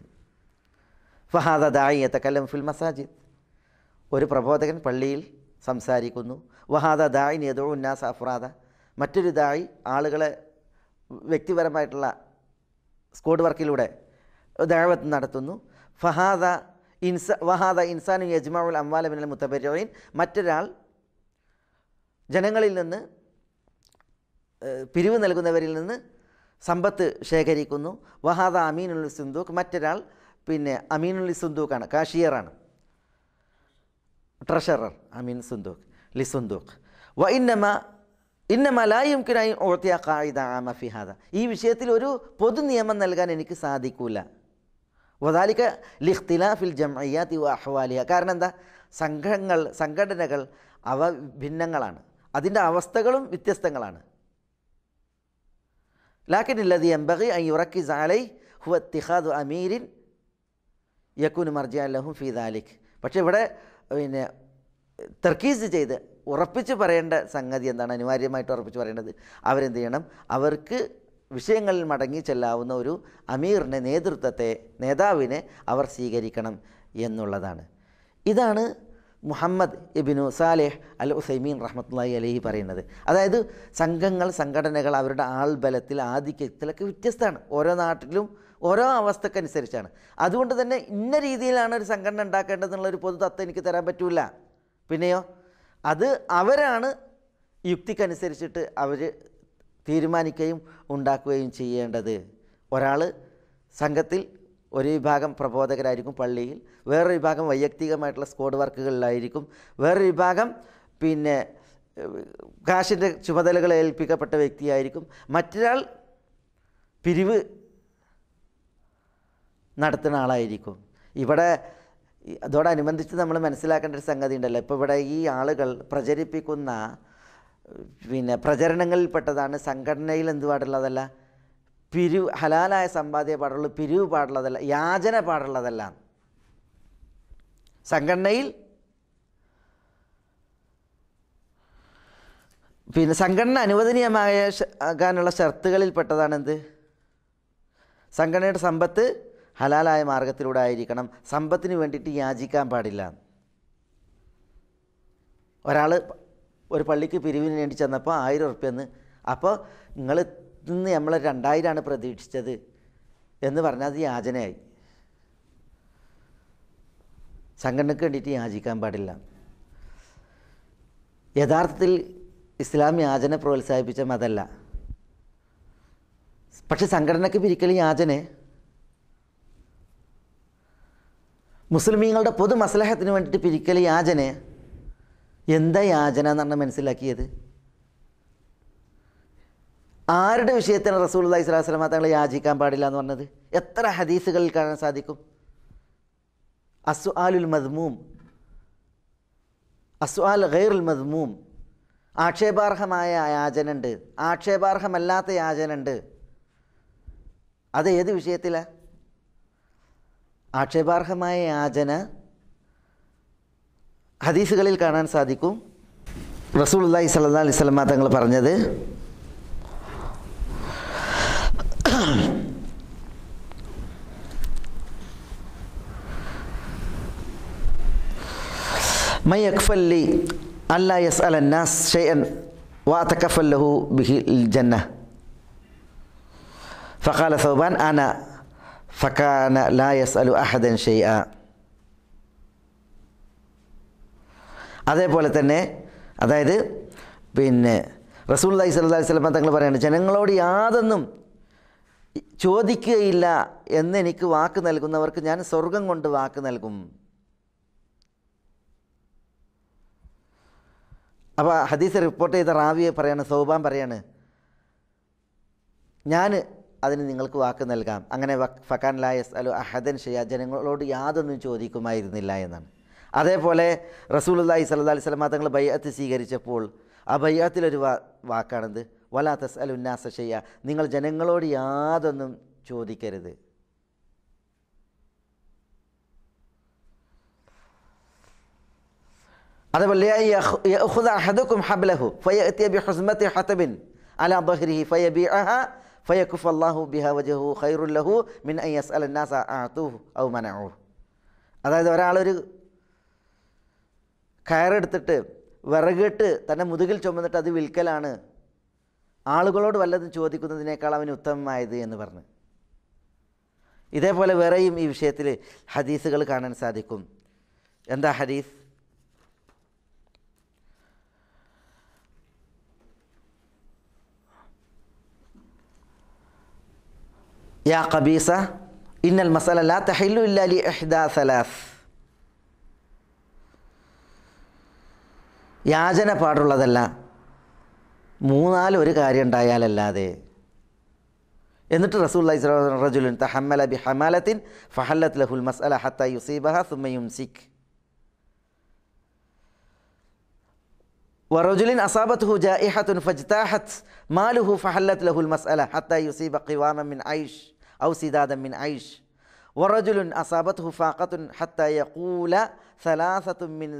[SPEAKER 3] ഫഹാദ ദാഇ യതകല്ലം ഫിൽ മസാജിദ്, ഒരു പ്രബോധകൻ പള്ളിയിൽ സംസാരിക്കുന്നു. വഹാദ ദാഇ യദഉ നാസ അഫ്റാദ, മറ്റൊരു ദാഇ ആളുകളെ വ്യക്തിപരമായിട്ടുള്ള സ്ക്വാഡ് വർക്കിലൂടെ ദഅവത്ത് നടത്തുന്നു. വഹാദ ഇൻസാനു യജ്മഉൽ അംവാല മിനൽ മുതബർരിഈൻ, മറ്റൊരാൾ ജനങ്ങളിൽ നിന്ന് പിരിവ് നൽകുന്നവരിൽ നിന്ന് സമ്പത്ത് ശേഖരിക്കുന്നു. വഹാദ അമീനുൽ സുന്ദൂഖ്, മറ്റൊരാൾ അമീനുൽ സുന്ദൂഖാണ്, കാഷിയറാണ്, ട്രഷറർ, അമീൻ സുന്ദൂഖ് ലിസുന്ദൂഖ്. ഇന്നമ ലാ യുംകിനു അൻ ഉഅ്തിയ ഖാഇദ ആമ ഫി ഹാദ, ഈ വിഷയത്തിൽ ഒരു പൊതു നിയമം നൽകാൻ എനിക്ക് സാധിക്കൂല. വദാലിക ലിഖ്തിലാഫിൽ ജംഇയ്യാത്തി വ അഹ്വാലിഹ, കാരണം എന്താ, സംഘടനകൾ അവ ഭിന്നങ്ങളാണ്, അതിൻ്റെ അവസ്ഥകളും വ്യത്യസ്തങ്ങളാണ്. ലാകിൻ അല്ലദീ യൻബഗി അൻ യുറക്കിസ അലൈഹി ഹുവ ഇത്തിഖാദു അമീരിൻ യകൂനു മർജിഅൻ ലഹും ഫീ ദാലിക്. പക്ഷേ ഇവിടെ തർക്കീസ് ചെയ്ത് ഉറപ്പിച്ച് പറയേണ്ട സംഗതി എന്താണ്, അനിവാര്യമായിട്ട് ഉറപ്പിച്ച് പറയേണ്ടത്, അവരെന്ത് ചെയ്യണം, അവർക്ക് വിഷയങ്ങളിൽ മടങ്ങി ചെല്ലാവുന്ന ഒരു അമീറിനെ, നേതാവിനെ അവർ സ്വീകരിക്കണം എന്നുള്ളതാണ്. ഇതാണ് മുഹമ്മദ് ഇബ്നു സാലിഹ് അൽ ഉസൈമീൻ റഹ്മത്തുള്ളാഹി അലൈഹി പറയുന്നത്. അതായത് സംഘടനകൾ അവരുടെ ആൾബലത്തിൽ, ആധിക്യത്തിലൊക്കെ വ്യത്യസ്തമാണ്. ഓരോ നാട്ടിലും ഓരോ അവസ്ഥക്കനുസരിച്ചാണ്. അതുകൊണ്ട് തന്നെ ഇന്ന രീതിയിലാണ് ഒരു സംഘടന ഉണ്ടാക്കേണ്ടതെന്നുള്ളൊരു പൊതു തത്വം എനിക്ക് തരാൻ പറ്റില്ല. പിന്നെയോ അത് അവരാണ് യുക്തിക്കനുസരിച്ചിട്ട് അവർ തീരുമാനിക്കുകയും ഉണ്ടാക്കുകയും ചെയ്യേണ്ടത്. ഒരാൾ സംഘത്തിൽ ഒരു വിഭാഗം പ്രബോധകരായിരിക്കും പള്ളിയിൽ, വേറൊരു വിഭാഗം വൈയക്തികമായിട്ടുള്ള സ്ക്വാഡ് വർക്കുകളിലായിരിക്കും, വേറൊരു വിഭാഗം കാശിൻ്റെ ചുമതലകൾ ഏൽപ്പിക്കപ്പെട്ട വ്യക്തിയായിരിക്കും, മറ്റൊരാൾ പിരിവ് നടത്തുന്ന ആളായിരിക്കും. ഇവിടെ അതോടനുബന്ധിച്ച് നമ്മൾ മനസ്സിലാക്കേണ്ട ഒരു സംഗതി ഉണ്ടല്ലോ, ഇപ്പോൾ ഇവിടെ ഈ ആളുകൾ പ്രചരിപ്പിക്കുന്ന പ്രചരണങ്ങളിൽപ്പെട്ടതാണ് സംഘടനയിൽ എന്ത് പാടുള്ളതല്ല, ഹലാലായ സമ്പാദ്യ പാടുള്ളൂ, പിരിവ് പാടുള്ളതല്ല, യാചന പാടുള്ളതല്ല. സംഘടനയിൽ സംഘടന അനുവദനീയമാകാനുള്ള ഷർത്തുകളിൽപ്പെട്ടതാണ് എന്ത്, സംഘടനയുടെ സമ്പത്ത് ഹലാലായ മാർഗത്തിലൂടെ ആയിരിക്കണം, സമ്പത്തിന് വേണ്ടിയിട്ട് യാചിക്കാൻ പാടില്ല. ഒരാൾ ഒരു പള്ളിക്ക് പിരിവിന് വേണ്ടി ചെന്നപ്പോൾ 1000 ഉറുപ്പ്യെന്ന്, അപ്പോൾ നിങ്ങൾ നിന്ന് നമ്മൾ 2000 പ്രതീക്ഷിച്ചത് എന്ന് പറഞ്ഞാൽ അത് യാചനയായി. സംഘടനയ്ക്ക് വേണ്ടിയിട്ട് യാചിക്കാൻ പാടില്ല. യഥാർത്ഥത്തിൽ ഇസ്ലാം യാചന പ്രോത്സാഹിപ്പിച്ച മതമല്ല. പക്ഷെ സംഘടനയ്ക്ക് പിരിക്കൽ യാചന മുസ്ലിമീങ്ങളുടെ പൊതു മസ്ലഹത്തിന് വേണ്ടിയിട്ട് പിരിക്കൽ യാചന. എന്താ യാചന എന്ന് പറഞ്ഞാൽ മനസ്സിലാക്കിയത്? ആരുടെ വിഷയത്തിലാണ് റസൂലുള്ളാഹി സ്വല്ലല്ലാഹു അലൈഹി വസല്ലം തങ്ങൾ യാചിക്കാൻ പാടില്ല എന്ന് പറഞ്ഞത്? എത്ര ഹദീസുകളിൽ കാണാൻ സാധിക്കും. അസ്സുആലുൽ മദ്മൂം, അസ്സുആൽ ഗൈറുൽ മദ്മൂം, ആക്ഷേപാർഹമായ യാചന ഉണ്ട്, ആക്ഷേപാർഹമല്ലാത്ത യാചന ഉണ്ട്. അത് ഏത് വിഷയത്തിലാണ്? ആക്ഷേപാർഹമായ യാചന ഹദീസുകളിൽ കാണാൻ സാധിക്കും. റസൂലുള്ളാഹി സ്വല്ലല്ലാഹു അലൈഹി വസല്ലം തങ്ങൾ പറഞ്ഞത്, മൻ യക്ഫൽ ലി അല്ലാ യസ്അല അന്നാസ് ഷൈഅൻ വഅതകഫൽ ലഹു ബിഹിൽ ജന്നah ഫഖാല സൗബാൻ അന ഫകാന ലാ യസ്അലു അഹദൻ ഷൈഅ. അതേപോലെ തന്നെ അതായത് റസൂലുള്ളാഹി സ്വല്ലല്ലാഹു അലൈഹി വസല്ലം തങ്ങൾ പറയുന്നത്, ജനങ്ങളോട് യാതൊന്നും ചോദിക്കുകയില്ല എന്നെനിക്ക് വാക്ക് നൽകുന്നവർക്ക് ഞാൻ സ്വർഗം കൊണ്ട് വാക്ക് നൽകും. അപ്പോൾ ഹദീസ് റിപ്പോർട്ട് ചെയ്ത റാവിയെ പറയാണ്, സൗബാൻ പറയാണ്, ഞാൻ അതിന് നിങ്ങൾക്ക് വാക്ക് നൽകാം. അങ്ങനെ ഫക്കാൻ ലാ യസ്അലു അഹദൻ ഷൈഅ, ജനങ്ങളോട് യാതൊന്നും ചോദിക്കുമായിരുന്നില്ല എന്നാണ്. അതേപോലെ റസൂലുള്ളാഹി സ്വല്ലല്ലാഹി അലൈഹി വസല്ലം തങ്ങൾ ബൈഅത്ത് സ്വീകരിച്ചപ്പോൾ ആ ബൈഅത്തിലൊരു വാക്കാണെന്ത്, വലാ തസ്അലു നാസ ഷൈഅ, നിങ്ങൾ ജനങ്ങളോട് യാതൊന്നും ചോദിക്കരുത്. അതേപോലെ യഖുദ അഹദുക്കും ഹബ്ലഹു ഫയഅതി ബിഹുസ്മതി ഹതബിൻ അലാ ദഹ്രിഹി ഫയബിഅഹ ഫയകുഫ അല്ലാഹു ബിഹാ വജഹു ഖൈറുൽ ലഹു മിൻ അൻ യസ്അല അന്നാസ അഅതുഹു ഔ മനഉഹു. അതായത് ഒരാളൊരു കയറെടുത്തിട്ട് വിറകിട്ട് തന്നെ മുതുകിൽ ചുമന്നിട്ട് അത് വിൽക്കലാണ് ആളുകളോട് വല്ലതും ചോദിക്കുന്നതിനേക്കാൾ അവന് ഉത്തമമായത് എന്ന് പറഞ്ഞു. ഇതേപോലെ വേറെയും ഈ വിഷയത്തിൽ ഹദീസുകൾ കാണാൻ സാധിക്കും. എന്താ ഹദീസ്? യാ ഖബീസ ഇന്നൽ മസല ലാ തഹില്ലു ഇല്ലാ ലി ഇഹ്ദാ സലാസ്. യാചന പാടുള്ളതല്ല മൂന്നാലൊരു കാര്യം ഉണ്ടായാലല്ലാതെ. എന്നിട്ട് റസൂലുള്ളാഹി സ്വല്ലല്ലാഹു അലൈഹി വസല്ലം റജുലുൻ തഹമ്മല ബിഹമാലത്തിൻ ഫഹല്ലത് ലഹുൽ മസ്അല ഹത്താ യുസീബഹ സുമ്മ യുംസിക് വറജുലിൻ അസാബത്ഹു ജായിഹത്തുൻ ഫജ്താഹത് മാലുഹു ഫഹല്ലത് ലഹുൽ മസ്അല ഹത്താ യുസീബ ഖിവാമൻ മിൻ ഐഷ് ഔ സിദാദൻ മിൻ ഐഷ് വറജുലുൻ അസാബത്ഹു ഫാഖത്തുൻ ഹത്താ യഖൂല സലാസത്തുൻ മിൻ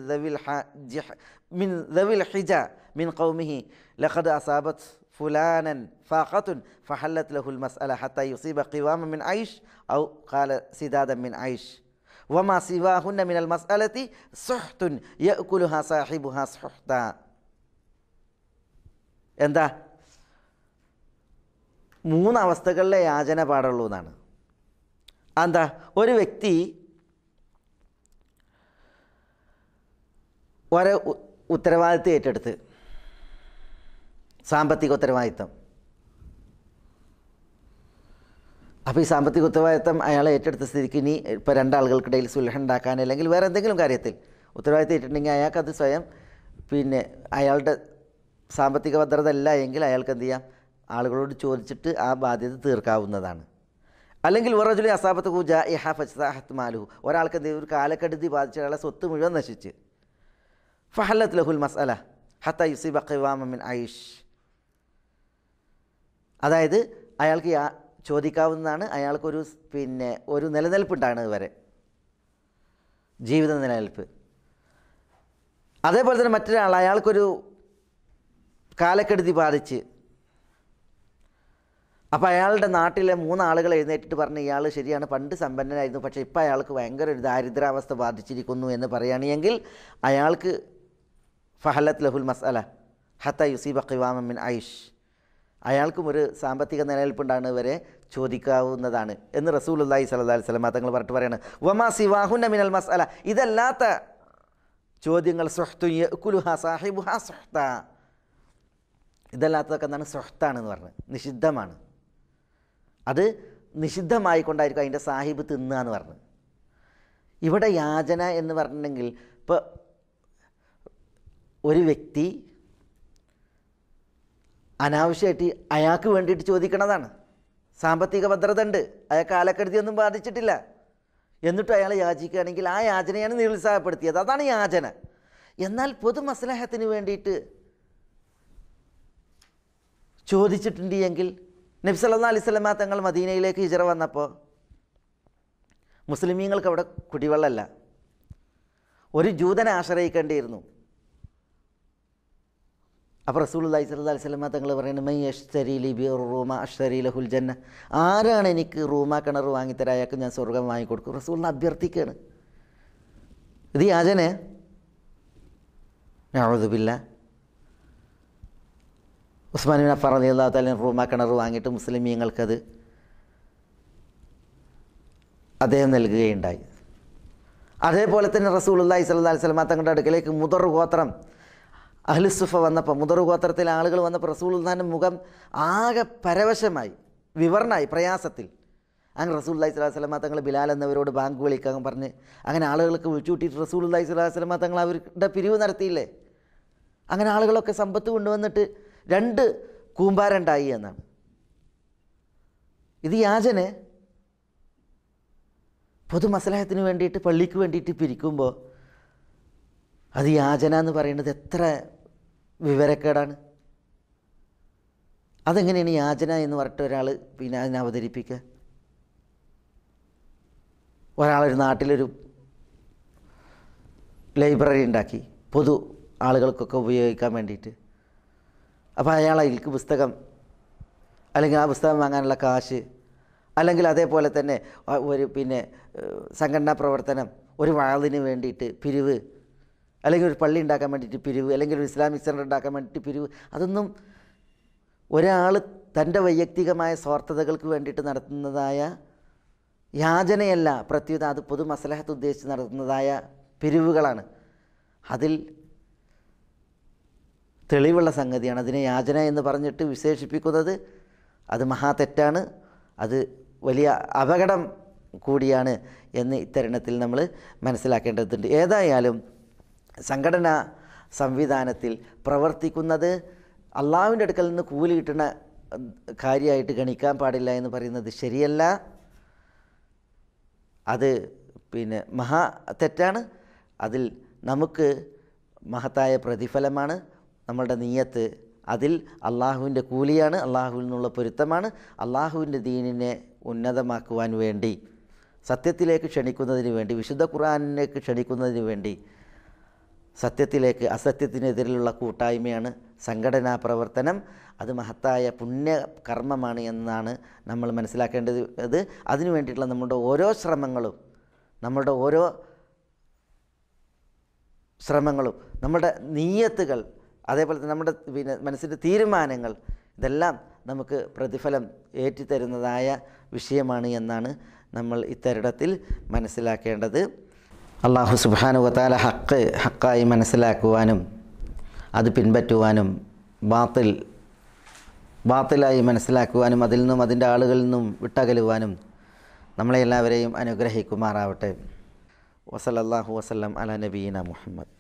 [SPEAKER 3] ദവിൽ ഹിജ മിൻ ഖൗമിഹി ലഖദ് അസാബത് ഫുലാനൻ ഫാഖത്തുൻ ഫഹല്ലത് ലഹുൽ മസ്അല ഹത്താ യുസീബ ഖിവാമൻ മിൻ ഐഷ് ഔ ഖാല സിദാദൻ മിൻ ഐഷ് വമാ സിവാഹുന്ന മിനൽ മസ്അലതി സുഹ്തുൻ യഅകുലുഹാ സാഹിബുഹാ സുഹ്താ. എന്താ? 3 അവസ്ഥകളിലെ യാചന പാടുള്ളൂ എന്നാണ്. എന്താ? ഒരു വ്യക്തി ഒരു ഉത്തരവാദിത്വം ഏറ്റെടുത്ത്, സാമ്പത്തിക ഉത്തരവാദിത്വം. അപ്പോൾ ഈ സാമ്പത്തിക ഉത്തരവാദിത്വം അയാൾ ഏറ്റെടുത്ത സ്ഥിതിക്ക് ഇനി ഇപ്പോൾ രണ്ടാളുകൾക്കിടയിൽ സുലഹം ഉണ്ടാക്കാൻ അല്ലെങ്കിൽ വേറെ എന്തെങ്കിലും കാര്യത്തിൽ ഉത്തരവാദിത്വം ഏറ്റിട്ടുണ്ടെങ്കിൽ അയാൾക്കത് സ്വയം അയാളുടെ സാമ്പത്തിക ഭദ്രത അല്ല എങ്കിൽ അയാൾക്ക് എന്ത് ചെയ്യാം, ആളുകളോട് ചോദിച്ചിട്ട് ആ ബാധ്യത തീർക്കാവുന്നതാണ്. അല്ലെങ്കിൽ വറജുലി അസാബത്ത് ജാഇഹ ഫജ്താഹത് മാലുഹു, ഒരാൾക്ക് എന്ത് ഒരു കാലക്കെടുതി ബാധിച്ച അയാളെ സ്വത്ത് മുഴുവൻ നശിച്ച് ഫഹല്ലത് ലഹുൽ മസ്അല ഹത്താ യുസീബ ഖിവാമൻ മിൻ ഐഷ്, അതായത് അയാൾക്ക് ചോദിക്കാവുന്നതാണ്, അയാൾക്കൊരു ഒരു നിലനിൽപ്പുണ്ടാകുന്നത് വരെ, ജീവിത നിലനിൽപ്പ്. അതേപോലെ തന്നെ മറ്റൊരാൾ അയാൾക്കൊരു കാലക്കെടുതി ബാധിച്ച്, അപ്പോൾ അയാളുടെ നാട്ടിലെ 3 ആളുകൾ എഴുന്നേറ്റിട്ട് പറഞ്ഞ് ഇയാൾ ശരിയാണ് പണ്ട് സമ്പന്നനായിരുന്നു, പക്ഷേ ഇപ്പോൾ അയാൾക്ക് ഭയങ്കര ഒരു ദാരിദ്ര്യാവസ്ഥ ബാധിച്ചിരിക്കുന്നു എന്ന് പറയുകയാണെങ്കിൽ അയാൾക്ക് ഫഹല്ലത് ലഹുൽ മസ്അല ഹത്താ യുസീബ ഖിവാമൻ മിൻ ഐഷ്, അയാൾക്കും ഒരു സാമ്പത്തിക നിലനിൽപ്പുണ്ടാകുന്നത് വരെ ചോദിക്കാവുന്നതാണ് എന്ന് റസൂലുള്ളാഹി സ്വല്ലല്ലാഹി അലൈഹി വസല്ലം തങ്ങൾ പറഞ്ഞിട്ട് പറയാണ്. വമാ സിവാഹുന്ന മിനൽ മസ്അല, ഇതല്ലാത്ത ചോദ്യങ്ങൾ സുഹ്തു യഅകുലുഹാ സാഹിബുഹാ സുഹ്താ, ഇതല്ലാത്തതൊക്കെ എന്താണ്? സുഹ്താണെന്ന് പറഞ്ഞത്, നിഷിദ്ധമാണ്. അത് നിഷിദ്ധമായിക്കൊണ്ടായിരിക്കും അതിൻ്റെ സാഹിബ് തിന്നുക എന്ന് പറഞ്ഞത്. ഇവിടെ യാചന എന്ന് പറഞ്ഞിട്ടുണ്ടെങ്കിൽ ഇപ്പോൾ ഒരു വ്യക്തി അനാവശ്യമായിട്ട് അയാൾക്ക് വേണ്ടിയിട്ട് ചോദിക്കണതാണ്. സാമ്പത്തിക ഭദ്രത ഉണ്ട്, അയാൾക്ക് കാലക്കെടുതിയൊന്നും ബാധിച്ചിട്ടില്ല, എന്നിട്ടും അയാൾ യാചിക്കുകയാണെങ്കിൽ ആ യാചനയാണ് നിരുത്സാഹപ്പെടുത്തിയത്, അതാണ് യാചന. എന്നാൽ പൊതു മസ്ലഹത്തിന് വേണ്ടിയിട്ട് ചോദിച്ചിട്ടുണ്ട് എങ്കിൽ, നബി സല്ലല്ലാഹു അലൈഹി വസല്ലം തങ്ങൾ മദീനയിലേക്ക് ഹിജ്റ വന്നപ്പോൾ മുസ്ലിമീങ്ങൾക്ക് അവിടെ കുടിവെള്ളമല്ല, ഒരു ജൂതനെ ആശ്രയിക്കേണ്ടിയിരുന്നു. അപ്പോൾ റസൂലുള്ളാഹി സ്വല്ലല്ലാഹി അലൈഹി വസല്ലം തങ്ങൾ പറയുന്നത്, മൻ യശ്തരി ലി ബിർ റൂമ അശ്തരി ലഹുൽ ജന്ന, ആരാണ് എനിക്ക് റൂമ കിണർ വാങ്ങിത്തരാൻ അയാൾക്ക് ഞാൻ സ്വർഗം വാങ്ങിക്കൊടുക്കും. റസൂലിനെ അഭ്യർത്ഥിക്കുകയാണ്. ഇത് യാചന? നഊദു ബില്ലാഹ്. ഉസ്മാൻ ബിൻ അഫ്ഫാൻ റളിയല്ലാഹു തആല റൂമ കിണർ വാങ്ങിയിട്ട് മുസ്ലിമീങ്ങൾക്കത് അദ്ദേഹം നൽകുകയുണ്ടായി. അതേപോലെ തന്നെ റസൂലുള്ളാഹി സ്വല്ലല്ലാഹി അലൈഹി വസല്ലം തങ്ങളുടെ അടുക്കലേക്ക് മുദർ ഗോത്രം അഹ്ലുസുഫ വന്നപ്പോൾ, മുദർ ഗോത്രത്തിലെ ആളുകൾ വന്നപ്പോൾ റസൂലുള്ളാഹിൻ്റെ മുഖം ആകെ പരവശമായി, വിവരണമായി, പ്രയാസത്തിൽ. അങ്ങനെ റസൂലുള്ളാഹി സ്വല്ലല്ലാഹി അലൈഹി വസല്ലം തങ്ങൾ ബിലാൽ എന്നവരോട് ബാങ്ക് വിളിക്കാൻ പറഞ്ഞ് അങ്ങനെ ആളുകൾക്ക് വിളിച്ചു കൂട്ടിയിട്ട് റസൂലുള്ളാഹി സ്വല്ലല്ലാഹി അലൈഹി വസല്ലം തങ്ങൾ അവരുടെ പിരിവ് നടത്തിയില്ലേ. അങ്ങനെ ആളുകളൊക്കെ സമ്പത്ത് കൊണ്ടുവന്നിട്ട് 2 കൂമ്പാരണ്ടായി എന്നാണ്. ഇത് യാചന പൊതുമസ്ലഹത്തിന് വേണ്ടിയിട്ട്, പള്ളിക്ക് വേണ്ടിയിട്ട് പിരിക്കുമ്പോൾ അത് യാചന എന്ന് പറയുന്നത് എത്ര വിവരക്കേടാണ്. അതെങ്ങനെയാണ് യാചന എന്ന് പറഞ്ഞിട്ട് ഒരാൾ പിന്നെ അതിനെ അവതരിപ്പിക്കുക? ഒരാളൊരു നാട്ടിലൊരു ലൈബ്രറി ഉണ്ടാക്കി പൊതു ആളുകൾക്കൊക്കെ ഉപയോഗിക്കാൻ വേണ്ടിയിട്ട്. അപ്പോൾ അയാൾ അതിലേക്ക് പുസ്തകം, അല്ലെങ്കിൽ ആ പുസ്തകം വാങ്ങാനുള്ള കാശ്, അല്ലെങ്കിൽ അതേപോലെ തന്നെ ഒരു പിന്നെ സംഘടനാ പ്രവർത്തനം, ഒരു വാളിന് വേണ്ടിയിട്ട് പിരിവ്, അല്ലെങ്കിൽ ഒരു പള്ളി ഉണ്ടാക്കാൻ വേണ്ടിയിട്ട് പിരിവ്, അല്ലെങ്കിൽ ഒരു ഇസ്ലാമിക് സെൻ്റർ ഉണ്ടാക്കാൻ വേണ്ടിയിട്ട് പിരിവ്, അതൊന്നും ഒരാൾ തൻ്റെ വൈയക്തികമായ സ്വാർത്ഥതകൾക്ക് വേണ്ടിയിട്ട് നടത്തുന്നതായ യാചനയല്ല, പ്രത്യുത അത് പൊതു മസ്ലഹത്ത് ഉദ്ദേശിച്ച് നടത്തുന്നതായ പിരിവുകളാണ്. അതിൽ തെളിവുള്ള സംഗതിയാണ്. അതിനെ യാചന എന്ന് പറഞ്ഞിട്ട് വിശേഷിപ്പിക്കുന്നത് അത് മഹാ തെറ്റാണ്, അത് വലിയ അപകടം കൂടിയാണ് എന്ന് ഇത്തരുണത്തിൽ നമ്മൾ മനസ്സിലാക്കേണ്ടതുണ്ട്. ഏതായാലും സംഘടനാ സംവിധാനത്തിൽ പ്രവർത്തിക്കുന്നത് അള്ളാഹുവിൻ്റെ അടുക്കൽ നിന്ന് കൂലി കിട്ടുന്ന കാര്യമായിട്ട് ഗണിക്കാൻ പാടില്ല എന്ന് പറയുന്നത് ശരിയല്ല. അത് പിന്നെ മഹാ തെറ്റാണ്. അതിൽ നമുക്ക് മഹത്തായ പ്രതിഫലമാണ്. നമ്മളുടെ നീയത്ത് അതിൽ അള്ളാഹുവിൻ്റെ കൂലിയാണ്, അള്ളാഹുവിൽ നിന്നുള്ള പൊരുത്തമാണ്. അള്ളാഹുവിൻ്റെ ദീനിനെ ഉന്നതമാക്കുവാൻ വേണ്ടി, സത്യത്തിലേക്ക് ക്ഷണിക്കുന്നതിന് വേണ്ടി, വിശുദ്ധ ഖുർആനിലേക്ക് ക്ഷണിക്കുന്നതിന് വേണ്ടി, സത്യത്തിലേക്ക് അസത്യത്തിനെതിരെയുള്ള കൂട്ടായ്മയാണ് സംഘടനാ പ്രവർത്തനം. അത് മഹത്തായ പുണ്യകർമ്മമാണ് എന്നാണ് നമ്മൾ മനസ്സിലാക്കേണ്ടത്. അതിനു വേണ്ടിയിട്ടുള്ള നമ്മുടെ ഓരോ ശ്രമങ്ങളും നമ്മുടെ നീയത്തുകൾ, അതേപോലെ തന്നെ നമ്മുടെ പിന്നെ മനസ്സിൻ്റെ തീരുമാനങ്ങൾ, ഇതെല്ലാം നമുക്ക് പ്രതിഫലം ഏറ്റിത്തരുന്നതായ വിഷയമാണ് എന്നാണ് നമ്മൾ ഇത്തരുണത്തിൽ മനസ്സിലാക്കേണ്ടത്. അല്ലാഹു സുബ്ഹാനഹു വ തആല ഹക്കായി മനസ്സിലാക്കുവാനും അത് പിൻപറ്റുവാനും ബാത്തിലായി മനസ്സിലാക്കുവാനും അതിൽ നിന്നും അതിൻ്റെ ആളുകളിൽ നിന്നും വിട്ടകലുവാനും നമ്മളെ എല്ലാവരെയും അനുഗ്രഹിക്കുമാറാവട്ടെ. വസല്ലല്ലാഹു വസല്ലം അലാ നബീന മുഹമ്മദ്.